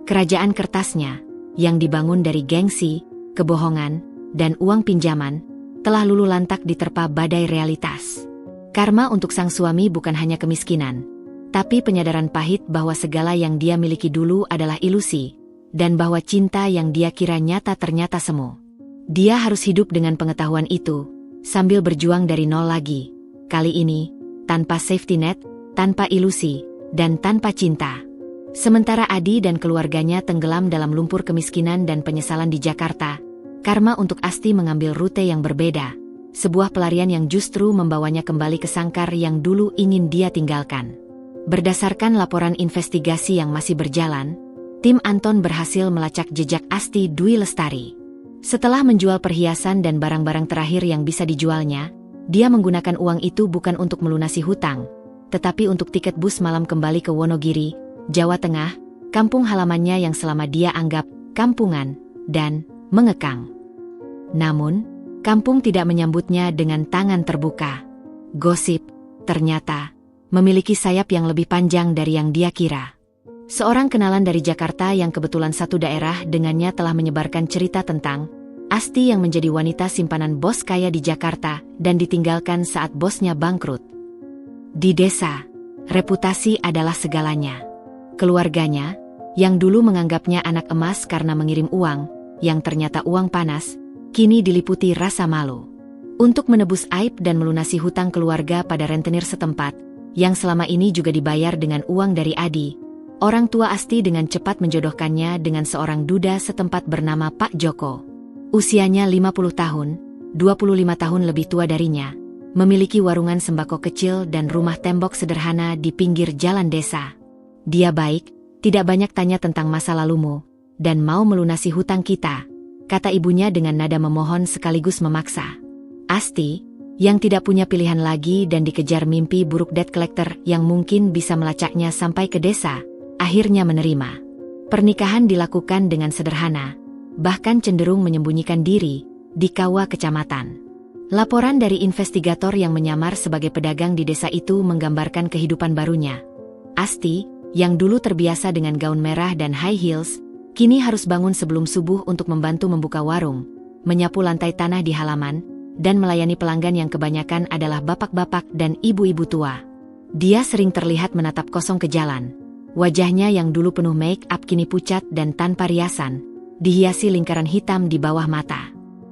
Kerajaan kertasnya, yang dibangun dari gengsi, kebohongan, dan uang pinjaman, telah luluh lantak diterpa badai realitas. Karma untuk sang suami bukan hanya kemiskinan, tapi penyadaran pahit bahwa segala yang dia miliki dulu adalah ilusi, dan bahwa cinta yang dia kira nyata ternyata semu. Dia harus hidup dengan pengetahuan itu, sambil berjuang dari nol lagi. Kali ini, tanpa safety net, tanpa ilusi, dan tanpa cinta. Sementara Adi dan keluarganya tenggelam dalam lumpur kemiskinan dan penyesalan di Jakarta, karma untuk Asti mengambil rute yang berbeda. Sebuah pelarian yang justru membawanya kembali ke sangkar yang dulu ingin dia tinggalkan. Berdasarkan laporan investigasi yang masih berjalan, tim Anton berhasil melacak jejak Asti Dwi Lestari. Setelah menjual perhiasan dan barang-barang terakhir yang bisa dijualnya, dia menggunakan uang itu bukan untuk melunasi hutang, tetapi untuk tiket bus malam kembali ke Wonogiri, Jawa Tengah, kampung halamannya yang selama dia anggap kampungan dan mengekang. Namun, kampung tidak menyambutnya dengan tangan terbuka. Gosip, ternyata, memiliki sayap yang lebih panjang dari yang dia kira. Seorang kenalan dari Jakarta yang kebetulan satu daerah dengannya telah menyebarkan cerita tentang Asti yang menjadi wanita simpanan bos kaya di Jakarta dan ditinggalkan saat bosnya bangkrut. Di desa, reputasi adalah segalanya. Keluarganya, yang dulu menganggapnya anak emas karena mengirim uang, yang ternyata uang panas, kini diliputi rasa malu. Untuk menebus aib dan melunasi hutang keluarga pada rentenir setempat, yang selama ini juga dibayar dengan uang dari Adi, orang tua Asti dengan cepat menjodohkannya dengan seorang duda setempat bernama Pak Joko. Usianya 50 tahun, 25 tahun lebih tua darinya, memiliki warungan sembako kecil dan rumah tembok sederhana di pinggir jalan desa. Dia baik, tidak banyak tanya tentang masa lalumu, dan mau melunasi hutang kita, kata ibunya dengan nada memohon sekaligus memaksa. Asti, yang tidak punya pilihan lagi dan dikejar mimpi buruk debt collector yang mungkin bisa melacaknya sampai ke desa, akhirnya menerima. Pernikahan dilakukan dengan sederhana, bahkan cenderung menyembunyikan diri, di Kawa Kecamatan. Laporan dari investigator yang menyamar sebagai pedagang di desa itu menggambarkan kehidupan barunya. Asti, yang dulu terbiasa dengan gaun merah dan high heels, kini harus bangun sebelum subuh untuk membantu membuka warung, menyapu lantai tanah di halaman, dan melayani pelanggan yang kebanyakan adalah bapak-bapak dan ibu-ibu tua. Dia sering terlihat menatap kosong ke jalan. Wajahnya yang dulu penuh make up kini pucat dan tanpa riasan, dihiasi lingkaran hitam di bawah mata.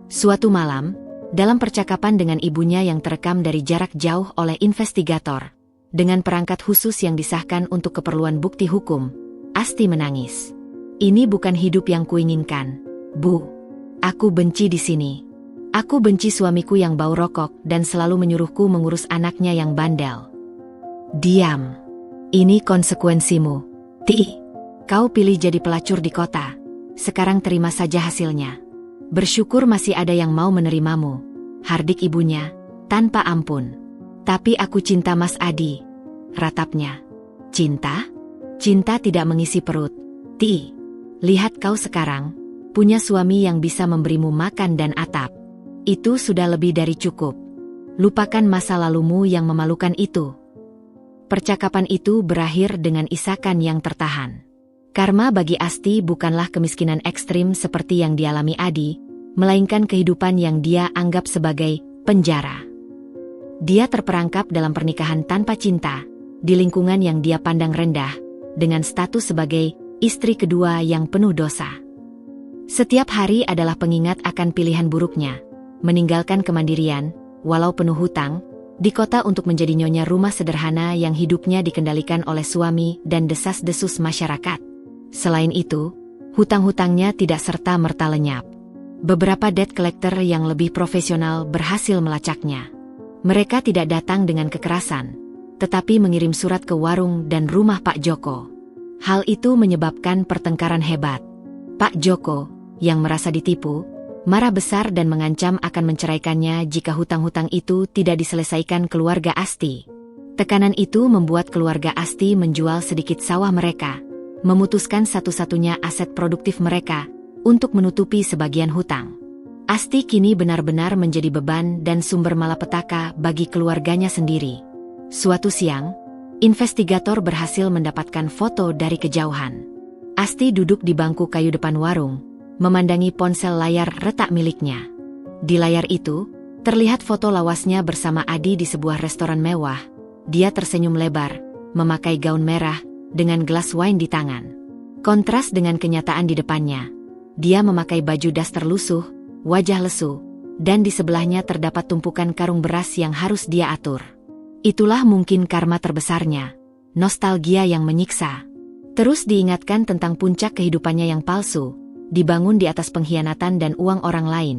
Suatu malam, dalam percakapan dengan ibunya yang terekam dari jarak jauh oleh investigator, dengan perangkat khusus yang disahkan untuk keperluan bukti hukum, Asti menangis. Ini bukan hidup yang kuinginkan, Bu. Aku benci di sini. Aku benci suamiku yang bau rokok dan selalu menyuruhku mengurus anaknya yang bandel. Diam. Ini konsekuensimu. Kau pilih jadi pelacur di kota. Sekarang terima saja hasilnya. Bersyukur masih ada yang mau menerimamu. Hardik ibunya, tanpa ampun. Tapi aku cinta Mas Adi. Ratapnya. Cinta? Cinta tidak mengisi perut. Lihat kau sekarang, punya suami yang bisa memberimu makan dan atap. Itu sudah lebih dari cukup. Lupakan masa lalumu yang memalukan itu. Percakapan itu berakhir dengan isakan yang tertahan. Karma bagi Asti bukanlah kemiskinan ekstrim seperti yang dialami Adi, melainkan kehidupan yang dia anggap sebagai penjara. Dia terperangkap dalam pernikahan tanpa cinta, di lingkungan yang dia pandang rendah, dengan status sebagai istri kedua yang penuh dosa. Setiap hari adalah pengingat akan pilihan buruknya, meninggalkan kemandirian, walau penuh hutang, di kota untuk menjadi nyonya rumah sederhana yang hidupnya dikendalikan oleh suami dan desas-desus masyarakat. Selain itu, hutang-hutangnya tidak serta-merta lenyap. Beberapa debt collector yang lebih profesional berhasil melacaknya. Mereka tidak datang dengan kekerasan, tetapi mengirim surat ke warung dan rumah Pak Joko. Hal itu menyebabkan pertengkaran hebat. Pak Joko, yang merasa ditipu, marah besar dan mengancam akan menceraikannya jika hutang-hutang itu tidak diselesaikan keluarga Asti. Tekanan itu membuat keluarga Asti menjual sedikit sawah mereka, memutuskan satu-satunya aset produktif mereka untuk menutupi sebagian hutang. Asti kini benar-benar menjadi beban dan sumber malapetaka bagi keluarganya sendiri. Suatu siang, investigator berhasil mendapatkan foto dari kejauhan. Asti duduk di bangku kayu depan warung, memandangi ponsel layar retak miliknya. Di layar itu, terlihat foto lawasnya bersama Adi di sebuah restoran mewah. Dia tersenyum lebar, memakai gaun merah, dengan gelas wine di tangan. Kontras dengan kenyataan di depannya. Dia memakai baju daster lusuh, wajah lesu, dan di sebelahnya terdapat tumpukan karung beras yang harus dia atur. Itulah mungkin karma terbesarnya, nostalgia yang menyiksa. Terus diingatkan tentang puncak kehidupannya yang palsu, dibangun di atas pengkhianatan dan uang orang lain,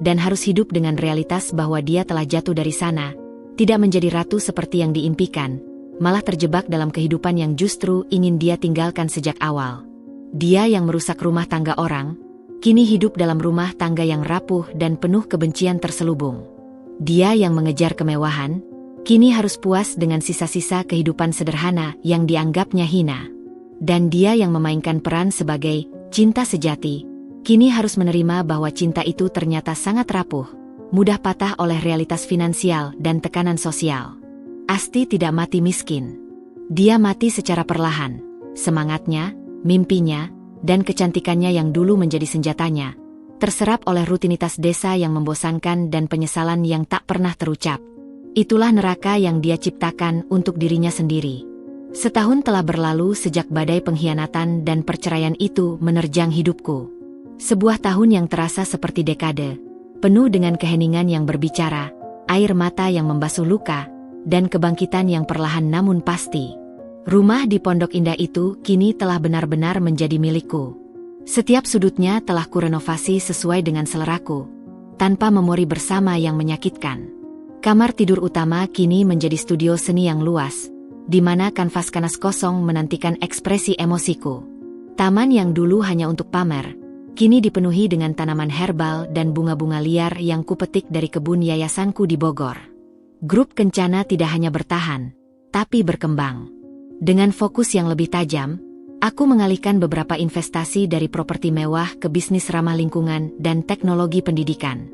dan harus hidup dengan realitas bahwa dia telah jatuh dari sana, tidak menjadi ratu seperti yang diimpikan, malah terjebak dalam kehidupan yang justru ingin dia tinggalkan sejak awal. Dia yang merusak rumah tangga orang, kini hidup dalam rumah tangga yang rapuh dan penuh kebencian terselubung. Dia yang mengejar kemewahan, kini harus puas dengan sisa-sisa kehidupan sederhana yang dianggapnya hina. Dan dia yang memainkan peran sebagai cinta sejati, kini harus menerima bahwa cinta itu ternyata sangat rapuh, mudah patah oleh realitas finansial dan tekanan sosial. Asti tidak mati miskin. Dia mati secara perlahan. Semangatnya, mimpinya, dan kecantikannya yang dulu menjadi senjatanya, terserap oleh rutinitas desa yang membosankan dan penyesalan yang tak pernah terucap. Itulah neraka yang dia ciptakan untuk dirinya sendiri. Setahun telah berlalu sejak badai pengkhianatan dan perceraian itu menerjang hidupku. Sebuah tahun yang terasa seperti dekade, penuh dengan keheningan yang berbicara, air mata yang membasuh luka, dan kebangkitan yang perlahan namun pasti. Rumah di Pondok Indah itu kini telah benar-benar menjadi milikku. Setiap sudutnya telah kurenovasi sesuai dengan seleraku, tanpa memori bersama yang menyakitkan. Kamar tidur utama kini menjadi studio seni yang luas, di mana kanvas kosong menantikan ekspresi emosiku. Taman yang dulu hanya untuk pamer, kini dipenuhi dengan tanaman herbal dan bunga-bunga liar yang kupetik dari kebun yayasanku di Bogor. Grup Kencana tidak hanya bertahan, tapi berkembang. Dengan fokus yang lebih tajam, aku mengalihkan beberapa investasi dari properti mewah ke bisnis ramah lingkungan dan teknologi pendidikan.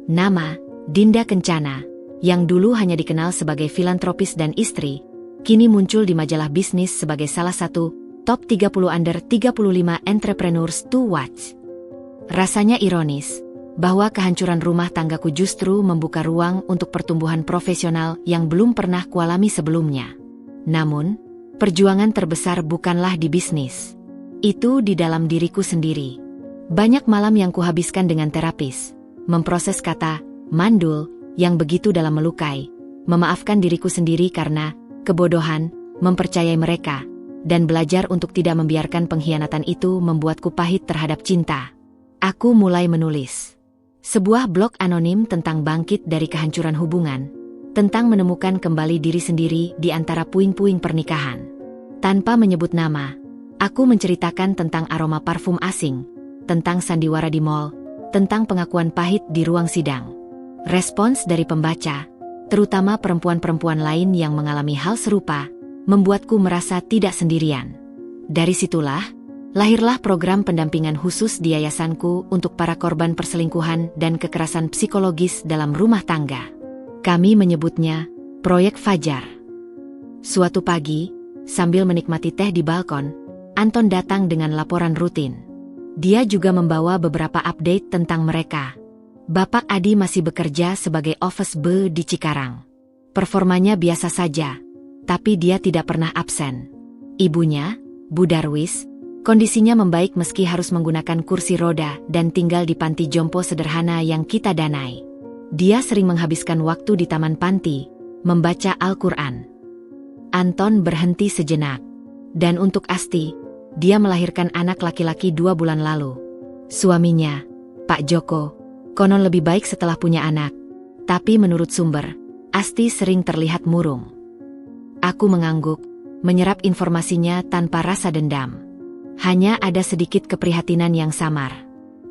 Nama, Dinda Kencana, yang dulu hanya dikenal sebagai filantropis dan istri, kini muncul di majalah bisnis sebagai salah satu top 30 under 35 entrepreneurs to watch. Rasanya ironis, bahwa kehancuran rumah tanggaku justru membuka ruang untuk pertumbuhan profesional yang belum pernah kualami sebelumnya. Namun, perjuangan terbesar bukanlah di bisnis. Itu di dalam diriku sendiri. Banyak malam yang kuhabiskan dengan terapis, memproses kata mandul yang begitu dalam melukai, memaafkan diriku sendiri karena kebodohan, mempercayai mereka, dan belajar untuk tidak membiarkan pengkhianatan itu membuatku pahit terhadap cinta. Aku mulai menulis sebuah blog anonim tentang bangkit dari kehancuran hubungan, tentang menemukan kembali diri sendiri di antara puing-puing pernikahan. Tanpa menyebut nama, aku menceritakan tentang aroma parfum asing, tentang sandiwara di mall, tentang pengakuan pahit di ruang sidang. Respons dari pembaca, terutama perempuan-perempuan lain yang mengalami hal serupa, membuatku merasa tidak sendirian. Dari situlah, lahirlah program pendampingan khusus di yayasanku untuk para korban perselingkuhan dan kekerasan psikologis dalam rumah tangga. Kami menyebutnya Proyek Fajar. Suatu pagi, sambil menikmati teh di balkon, Anton datang dengan laporan rutin. Dia juga membawa beberapa update tentang mereka. Bapak Adi masih bekerja sebagai office boy di Cikarang. Performanya biasa saja, tapi dia tidak pernah absen. Ibunya, Bu Darwis, Kondisinya membaik meski harus menggunakan kursi roda dan tinggal di panti jompo sederhana yang kita danai. Dia sering menghabiskan waktu di taman panti, membaca Al-Quran. Anton berhenti sejenak. Dan untuk Asti, dia melahirkan anak laki-laki 2 bulan lalu. Suaminya, Pak Joko, konon lebih baik setelah punya anak. Tapi menurut sumber, Asti sering terlihat murung. Aku mengangguk, menyerap informasinya tanpa rasa dendam. Hanya ada sedikit keprihatinan yang samar.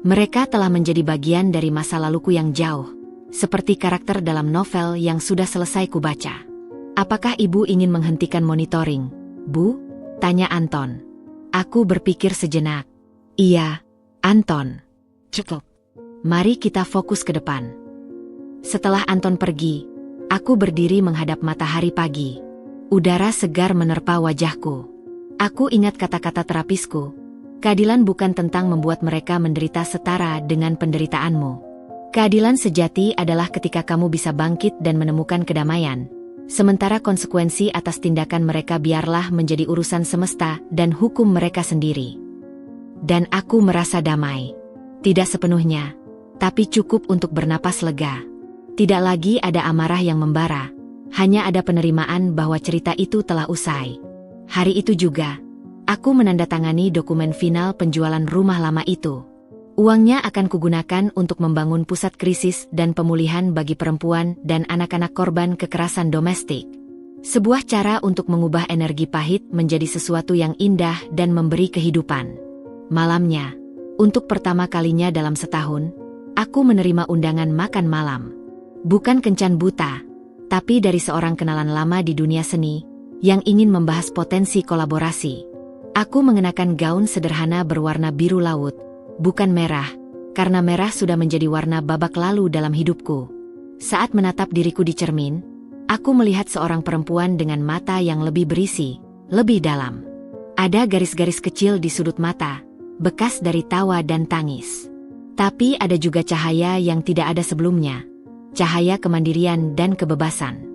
Mereka telah menjadi bagian dari masa laluku yang jauh, seperti karakter dalam novel yang sudah selesai kubaca. Apakah ibu ingin menghentikan monitoring, Bu? Tanya Anton. Aku berpikir sejenak. Iya, Anton. Cukup. Mari kita fokus ke depan. Setelah Anton pergi, aku berdiri menghadap matahari pagi. Udara segar menerpa wajahku. Aku ingat kata-kata terapisku. Keadilan bukan tentang membuat mereka menderita setara dengan penderitaanmu. Keadilan sejati adalah ketika kamu bisa bangkit dan menemukan kedamaian. Sementara konsekuensi atas tindakan mereka biarlah menjadi urusan semesta dan hukum mereka sendiri. Dan aku merasa damai. Tidak sepenuhnya, tapi cukup untuk bernapas lega. Tidak lagi ada amarah yang membara, hanya ada penerimaan bahwa cerita itu telah usai. Hari itu juga, aku menandatangani dokumen final penjualan rumah lama itu. Uangnya akan kugunakan untuk membangun pusat krisis dan pemulihan bagi perempuan dan anak-anak korban kekerasan domestik. Sebuah cara untuk mengubah energi pahit menjadi sesuatu yang indah dan memberi kehidupan. Malamnya, untuk pertama kalinya dalam setahun, aku menerima undangan makan malam. Bukan kencan buta, tapi dari seorang kenalan lama di dunia seni, yang ingin membahas potensi kolaborasi. Aku mengenakan gaun sederhana berwarna biru laut, bukan merah, karena merah sudah menjadi warna babak lalu dalam hidupku. Saat menatap diriku di cermin, aku melihat seorang perempuan dengan mata yang lebih berisi, lebih dalam. Ada garis-garis kecil di sudut mata, bekas dari tawa dan tangis. Tapi ada juga cahaya yang tidak ada sebelumnya. Cahaya kemandirian dan kebebasan.